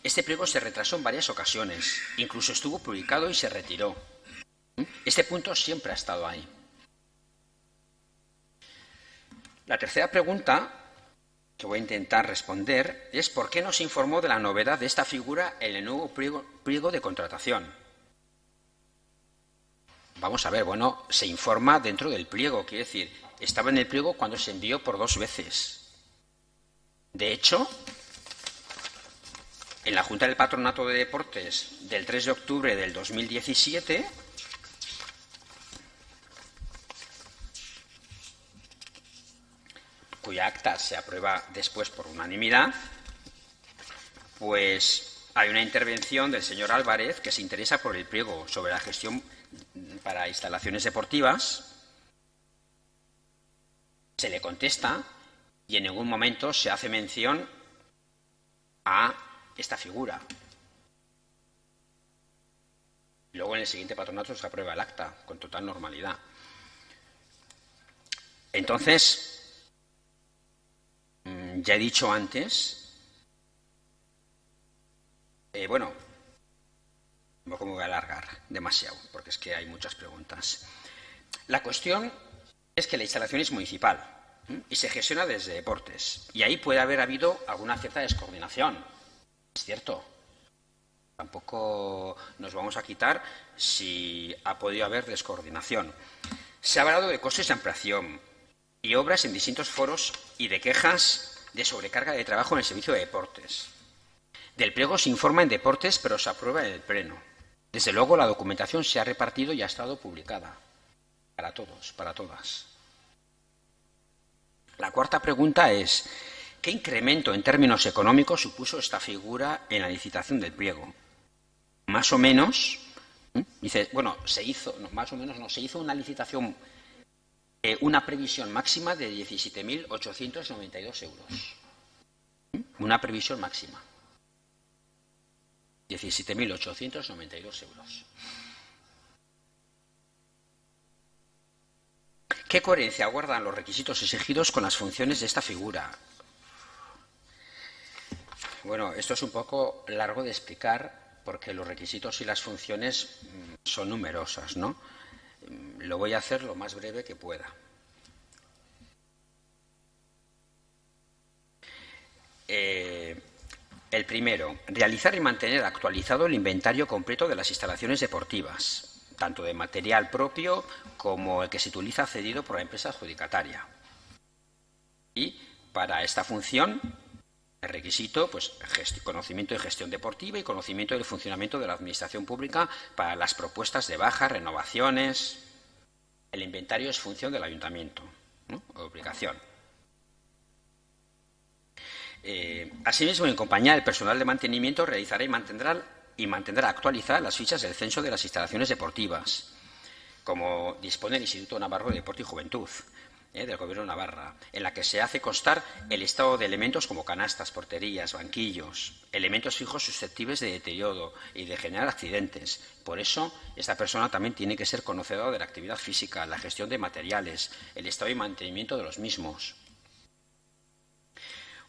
Este pliego se retrasó en varias ocasiones, incluso estuvo publicado y se retiró. Este punto siempre ha estado ahí. La tercera pregunta que voy a intentar responder es ¿por qué no se informó de la novedad de esta figura en el nuevo pliego de contratación? Vamos a ver, bueno, se informa dentro del pliego, quiere decir, estaba en el pliego cuando se envió por 2 veces. De hecho, en la Junta del Patronato de Deportes del 3 de octubre del 2017, cuya acta se aprueba después por unanimidad, pues hay una intervención del señor Álvarez que se interesa por el pliego sobre la gestión para instalaciones deportivas. Se le contesta y en ningún momento se hace mención a esta figura. Luego en el siguiente patronato se aprueba el acta con total normalidad. Entonces, ya he dicho antes, bueno, tampoco me voy a alargar demasiado, porque es que hay muchas preguntas. La cuestión es que la instalación es municipal y se gestiona desde deportes, y ahí puede haber habido alguna cierta descoordinación, es cierto. Tampoco nos vamos a quitar si ha podido haber descoordinación. Se ha hablado de costes de ampliación y obras en distintos foros y de quejas de sobrecarga de trabajo en el servicio de deportes. Del pliego se informa en deportes, pero se aprueba en el pleno. Desde luego, la documentación se ha repartido y ha estado publicada para todos, para todas. La cuarta pregunta es, ¿qué incremento en términos económicos supuso esta figura en la licitación del pliego? Más o menos, dice, bueno, se hizo una licitación, una previsión máxima de 17.892 euros. Una previsión máxima. 17.892 euros. ¿Qué coherencia guardan los requisitos exigidos con las funciones de esta figura? Bueno, esto es un poco largo de explicar porque los requisitos y las funciones son numerosas, ¿no? Lo voy a hacer lo más breve que pueda. El primero, realizar y mantener actualizado el inventario completo de las instalaciones deportivas, tanto de material propio como el que se utiliza cedido por la empresa adjudicataria. Y para esta función, el requisito, pues, conocimiento de gestión deportiva y conocimiento del funcionamiento de la administración pública para las propuestas de baja, renovaciones. El inventario es función del ayuntamiento, ¿no? Obligación. Asimismo, en compañía del personal de mantenimiento realizará y mantendrá actualizadas las fichas del censo de las instalaciones deportivas, como dispone el Instituto Navarro de Deporte y Juventud, del Gobierno de Navarra, en la que se hace constar el estado de elementos como canastas, porterías, banquillos, elementos fijos susceptibles de deterioro y de generar accidentes. Por eso, esta persona también tiene que ser conocedora de la actividad física, la gestión de materiales, el estado y mantenimiento de los mismos.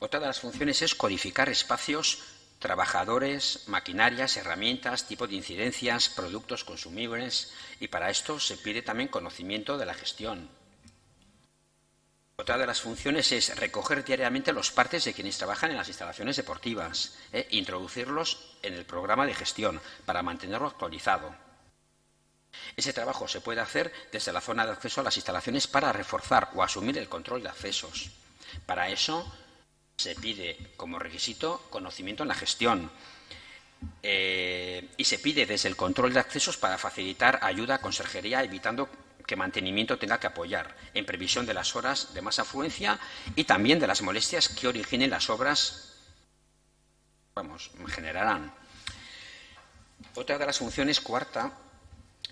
Otra de las funciones es codificar espacios, trabajadores, maquinarias, herramientas, tipo de incidencias, productos consumibles, y para esto se pide también conocimiento de la gestión. Otra de las funciones es recoger diariamente los partes de quienes trabajan en las instalaciones deportivas, introducirlos en el programa de gestión para mantenerlo actualizado. Ese trabajo se puede hacer desde la zona de acceso a las instalaciones para reforzar o asumir el control de accesos. Para eso se pide como requisito conocimiento en la gestión y se pide desde el control de accesos para facilitar ayuda a conserjería, evitando que mantenimiento tenga que apoyar en previsión de las horas de más afluencia y también de las molestias que originen las obras, generarán. Otra de las funciones, cuarta,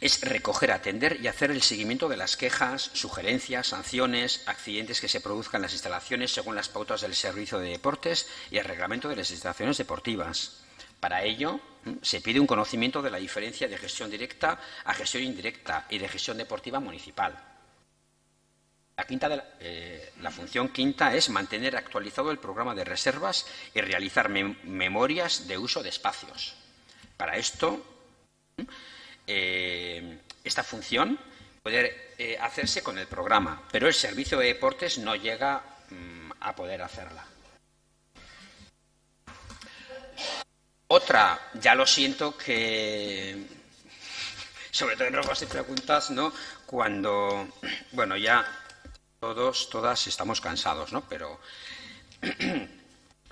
es recoger, atender y hacer el seguimiento de las quejas, sugerencias, sanciones, accidentes que se produzcan en las instalaciones según las pautas del Servicio de Deportes y el reglamento de las instalaciones deportivas. Para ello, se pide un conocimiento de la diferencia de gestión directa a gestión indirecta y de gestión deportiva municipal. La función quinta es mantener actualizado el programa de reservas y realizar memorias de uso de espacios. Para esto, esta función puede hacerse con el programa, pero el servicio de deportes no llega a poder hacerla. Otra, ya lo siento que, sobre todo en ruegos y preguntas, ¿no? Cuando, bueno, ya todas estamos cansados, ¿no? Pero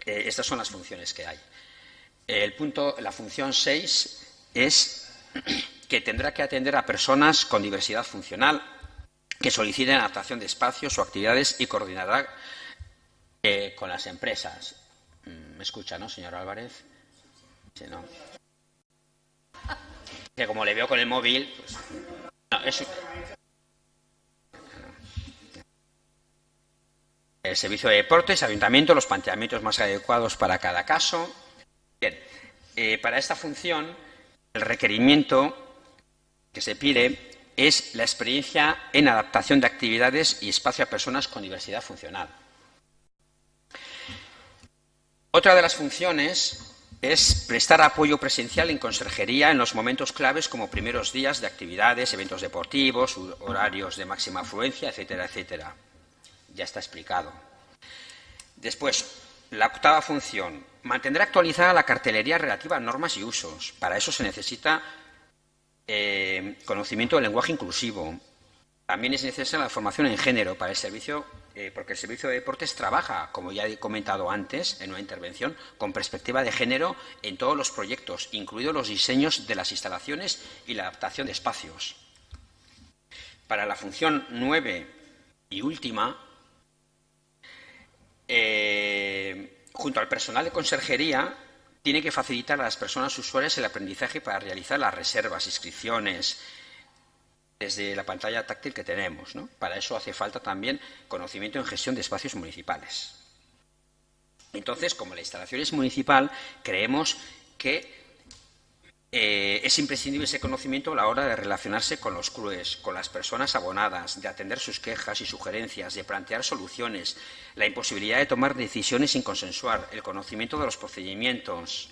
estas son las funciones que hay. La función 6 es que tendrá que atender a personas con diversidad funcional que soliciten adaptación de espacios o actividades y coordinará con las empresas. ¿Me escucha, no, señor Álvarez? Sí, no. Que como le veo con el móvil, pues, no, el servicio de deportes, ayuntamiento, los planteamientos más adecuados para cada caso. Bien, para esta función, el requerimiento que se pide es la experiencia en adaptación de actividades y espacio a personas con diversidad funcional. Otra de las funciones es prestar apoyo presencial en conserjería en los momentos claves como primeros días de actividades, eventos deportivos, horarios de máxima afluencia, etcétera, etcétera. Ya está explicado. Después, la octava función, mantener actualizada la cartelería relativa a normas y usos. Para eso se necesita conocimiento del lenguaje inclusivo. También es necesaria la formación en género para el servicio, porque el servicio de deportes trabaja, como ya he comentado antes en una intervención, con perspectiva de género en todos los proyectos, incluidos los diseños de las instalaciones y la adaptación de espacios. Para la función 9 y última, junto al personal de conserjería, tiene que facilitar a las personas usuarias el aprendizaje para realizar las reservas, inscripciones, desde la pantalla táctil que tenemos, ¿no? Para eso hace falta también conocimiento en gestión de espacios municipales. Entonces, como la instalación es municipal, creemos que es imprescindible ese conocimiento a la hora de relacionarse con los CRUES, con las personas abonadas, de atender sus quejas y sugerencias, de plantear soluciones, la imposibilidad de tomar decisiones sin consensuar, el conocimiento de los procedimientos.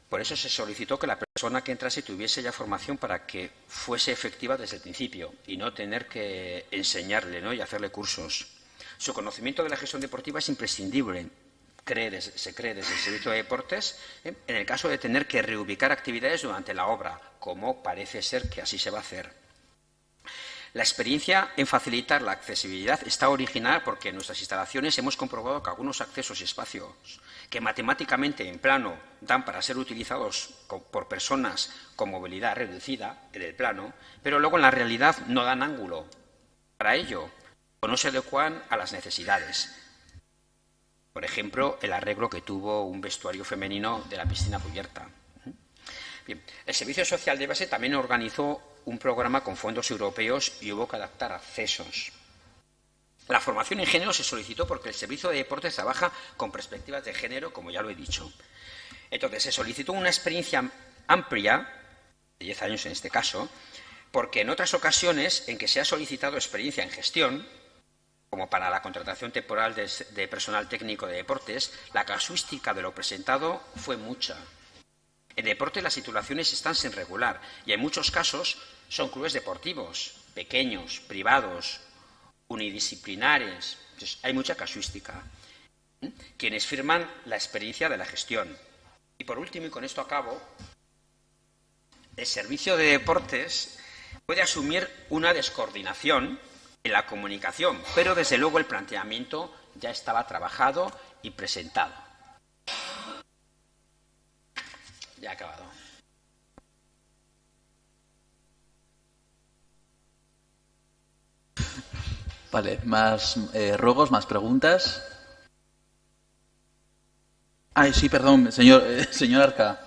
Por eso se solicitó que la persona que entrase tuviese ya formación para que fuese efectiva desde el principio y no tener que enseñarle, ¿no? Y hacerle cursos. Su conocimiento de la gestión deportiva es imprescindible, se cree desde el servicio de deportes, en el caso de tener que reubicar actividades durante la obra, como parece ser que así se va a hacer. La experiencia en facilitar la accesibilidad está originada porque en nuestras instalaciones hemos comprobado que algunos accesos y espacios que matemáticamente en plano dan para ser utilizados por personas con movilidad reducida en el plano, pero luego en la realidad no dan ángulo para ello o no se adecuan a las necesidades. Por ejemplo, el arreglo que tuvo un vestuario femenino de la piscina cubierta. Bien, el Servicio Social de Base también organizó un programa con fondos europeos y hubo que adaptar accesos. La formación en género se solicitó porque el servicio de deportes trabaja con perspectivas de género, como ya lo he dicho. Entonces, se solicitó una experiencia amplia, de 10 años en este caso, porque en otras ocasiones en que se ha solicitado experiencia en gestión, como para la contratación temporal de personal técnico de deportes, la casuística de lo presentado fue mucha. En deporte las titulaciones están sin regular y en muchos casos son clubes deportivos, pequeños, privados, unidisciplinares. Entonces, hay mucha casuística. Quienes firman la experiencia de la gestión. Y por último, y con esto acabo, el servicio de deportes puede asumir una descoordinación en la comunicación, pero desde luego el planteamiento ya estaba trabajado y presentado. Ya he acabado. Vale, más ruegos, más preguntas. Ay, sí, perdón, señor Arca.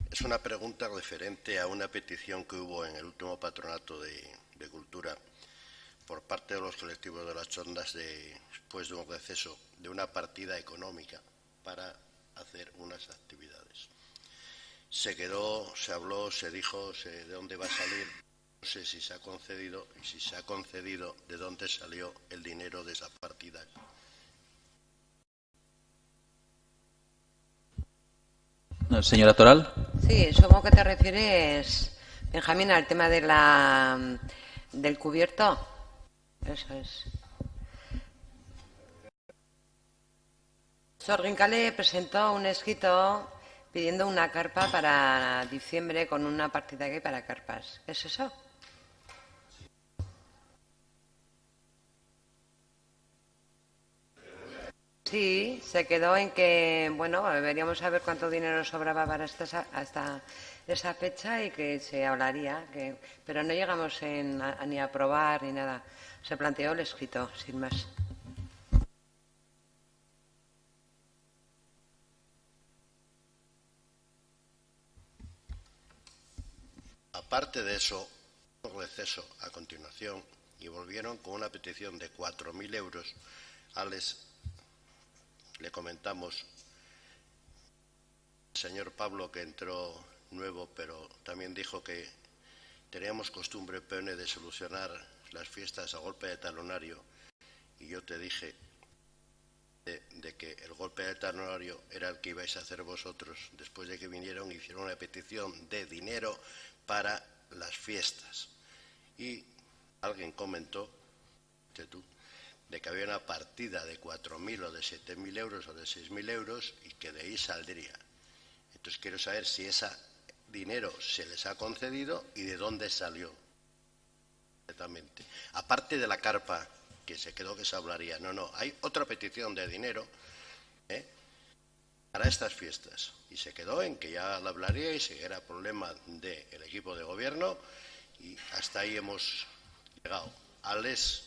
Es una pregunta referente a una petición que hubo en el último patronato de Cultura por parte de los colectivos de las chotnas después de un receso de una partida económica para hacer unas actividades. Se quedó, se habló, se dijo de dónde va a salir, no sé si se ha concedido, y si se ha concedido, de dónde salió el dinero de esa partida. Señora Toral. Sí, supongo que te refieres, Benjamín, al tema de del cubierto. Eso es. Sorgincale presentó un escrito pidiendo una carpa para diciembre con una partida que hay para carpas. ¿Es eso? Sí, se quedó en que, bueno, deberíamos saber cuánto dinero sobraba para hasta esa fecha y que se hablaría, pero no llegamos ni a aprobar ni nada. Se planteó el escrito, sin más. Aparte de eso, un receso a continuación y volvieron con una petición de 4.000 euros. Le comentamos al señor Pablo, que entró nuevo, pero también dijo que teníamos costumbre, Peone, de solucionar las fiestas a golpe de talonario, y yo te dije de que el golpe de talonario era el que ibais a hacer vosotros después de que vinieron y hicieron una petición de dinero para las fiestas. Y alguien comentó, tú, de que había una partida de 4.000 o de 7.000 euros o de 6.000 euros y que de ahí saldría. Entonces quiero saber si ese dinero se les ha concedido y de dónde salió. Aparte de la carpa, que se quedó que se hablaría. No, hay otra petición de dinero para estas fiestas. Y se quedó en que ya la hablaría y si era problema del equipo de gobierno, y hasta ahí hemos llegado. Alex.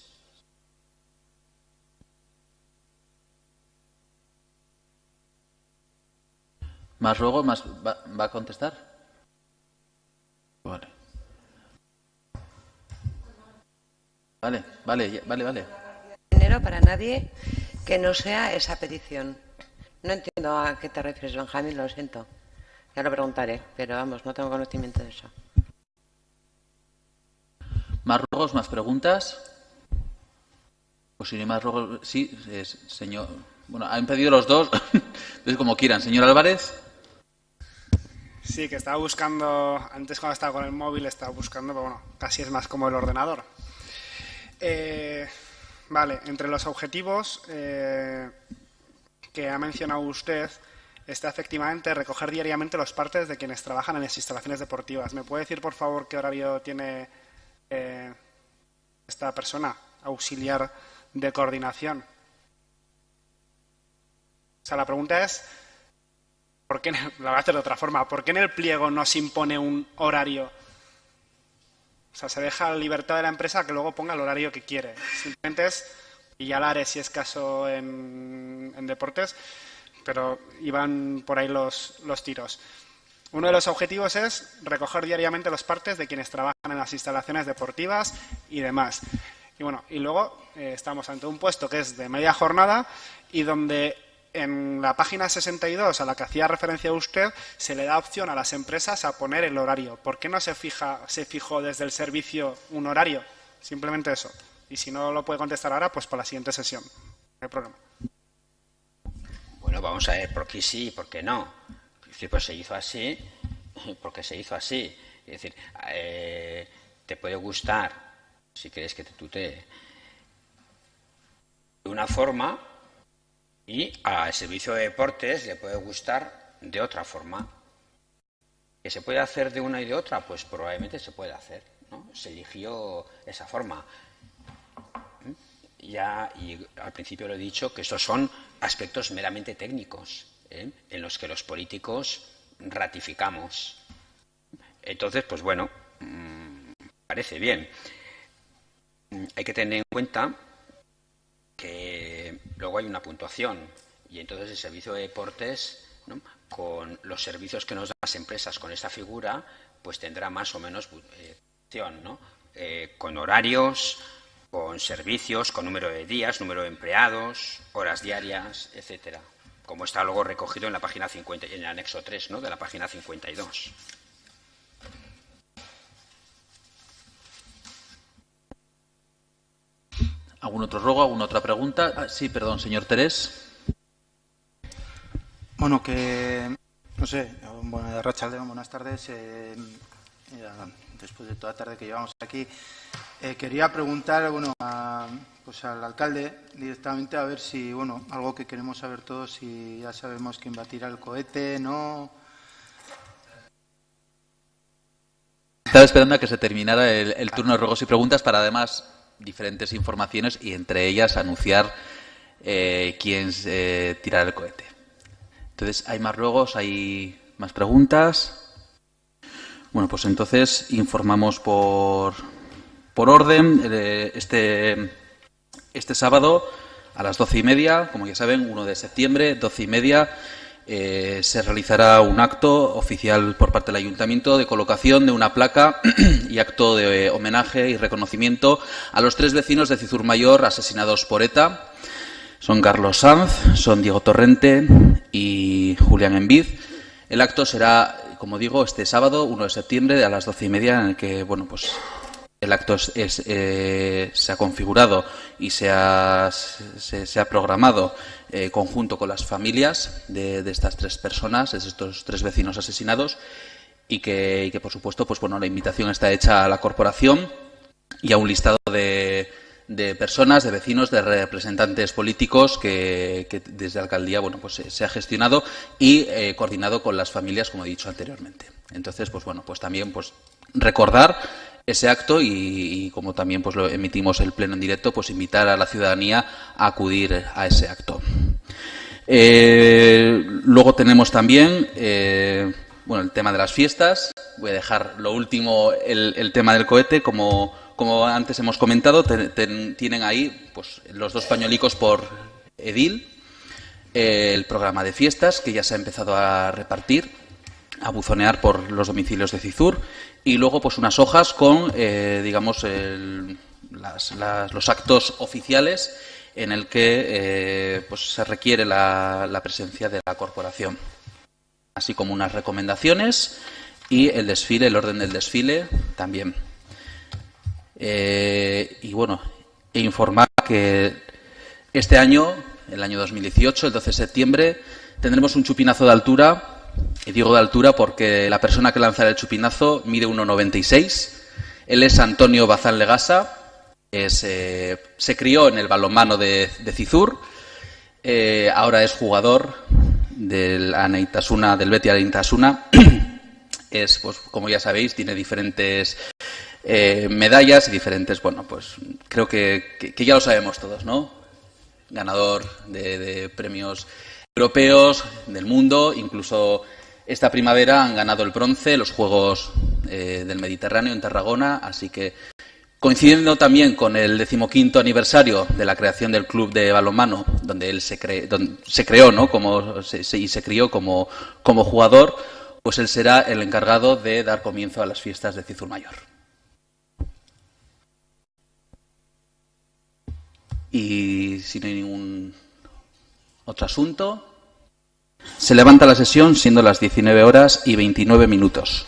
¿Más luego? ¿Va a contestar? Vale. Dinero para nadie que no sea esa petición. No entiendo a qué te refieres, Benjamín, lo siento. Ya lo preguntaré, pero vamos, no tengo conocimiento de eso. ¿Más ruegos, más preguntas? Pues si no hay más ruegos, sí, señor. Bueno, han pedido los dos, entonces como quieran. Señor Álvarez. Sí, que estaba buscando, antes cuando estaba con el móvil estaba buscando, pero bueno, casi es más como el ordenador. Vale, entre los objetivos que ha mencionado usted está efectivamente recoger diariamente los partes de quienes trabajan en las instalaciones deportivas. ¿Me puede decir, por favor, qué horario tiene esta persona, auxiliar de coordinación? O sea, la pregunta es, ¿por qué, la voy a hacer de otra forma, ¿por qué en el pliego no se impone un horario? O sea, se deja la libertad de la empresa que luego ponga el horario que quiere. Simplemente es, y ya la haré si es caso en deportes, pero iban por ahí los tiros. Uno de los objetivos es recoger diariamente los partes de quienes trabajan en las instalaciones deportivas y demás. Y bueno, y luego estamos ante un puesto que es de media jornada y donde en la página 62 a la que hacía referencia usted se le da opción a las empresas a poner el horario. ¿Por qué no se fijó desde el servicio un horario? Simplemente eso. Y si no lo puede contestar ahora, pues para la siguiente sesión. No hay problema. Bueno, vamos a ver por qué sí y por qué no. Es decir, pues se hizo así porque se hizo así. Es decir, te puede gustar, si quieres que te tutee, de una forma y al servicio de deportes le puede gustar de otra forma. ¿Que se puede hacer de una y de otra? Pues probablemente se puede hacer, ¿no? Se eligió esa forma. Ya, y al principio lo he dicho, que estos son aspectos meramente técnicos, en los que los políticos ratificamos. Entonces, pues bueno, parece bien. Hay que tener en cuenta que luego hay una puntuación y entonces el servicio de deportes, ¿no?, con los servicios que nos dan las empresas con esta figura, pues tendrá más o menos puntuación, ¿no? Con horarios, con servicios, con número de días, número de empleados, horas diarias, etcétera, como está luego recogido en la página 50, en el anexo 3, ¿no?, de la página 52. ¿Algún otro ruego? ¿Alguna otra pregunta? Sí, perdón, señor Terés. Bueno, que, no sé, bueno, Rachaldeón, buenas tardes. Después de toda la tarde que llevamos aquí, quería preguntar, bueno, pues al alcalde directamente, a ver si, bueno, algo que queremos saber todos, si ya sabemos quién va a tirar el cohete, ¿no? Estaba esperando a que se terminara el turno de ruegos y preguntas para, además, diferentes informaciones y entre ellas anunciar quién tirará el cohete. Entonces, ¿hay más ruegos? ¿Hay más preguntas? Bueno, pues entonces informamos por orden. Este sábado a las 12:30, como ya saben, 1 de septiembre, 12:30, se realizará un acto oficial por parte del Ayuntamiento de colocación de una placa y acto de homenaje y reconocimiento a los 3 vecinos de Cizur Mayor asesinados por ETA. Son Carlos Sanz, son Diego Torrente y Julián Enviz. El acto será, como digo, este sábado, 1 de septiembre, a las 12:30, en el que, bueno, pues el acto se ha configurado y se ha programado conjunto con las familias de estas 3 personas, de estos 3 vecinos asesinados, y que por supuesto, pues bueno, la invitación está hecha a la corporación y a un listado de personas, de vecinos, de representantes políticos que desde la alcaldía, bueno, pues se ha gestionado y coordinado con las familias, como he dicho anteriormente. Entonces, pues bueno, pues también pues recordar ese acto y como también pues lo emitimos el pleno en directo, pues invitar a la ciudadanía a acudir a ese acto. Luego tenemos también bueno, el tema de las fiestas. Voy a dejar lo último, el tema del cohete. Como antes hemos comentado, tienen ahí pues los 2 pañuelicos por edil, el programa de fiestas que ya se ha empezado a repartir, a buzonear por los domicilios de Cizur, y luego pues unas hojas con digamos los actos oficiales en el que pues se requiere la presencia de la corporación, así como unas recomendaciones y el desfile, el orden del desfile también. Y bueno, informar que este año, el año 2018, el 12 de septiembre, tendremos un chupinazo de altura. Y digo de altura porque la persona que lanzará el chupinazo mide 1,96. Él es Antonio Bazán Legasa. Se crió en el balonmano de Cizur. Ahora es jugador del Anaitasuna, del Beti Anaitasuna. Pues como ya sabéis, tiene diferentes medallas y diferentes, bueno, pues creo que ya lo sabemos todos, ¿no? Ganador de premios europeos, del mundo. Incluso esta primavera han ganado el bronce los Juegos del Mediterráneo en Tarragona, así que coincidiendo también con el 15º aniversario de la creación del club de balonmano, donde él se creó, ¿no? Y se crió como jugador, pues él será el encargado de dar comienzo a las fiestas de Cizur Mayor. Y si no hay ningún otro asunto, se levanta la sesión siendo las 19:29.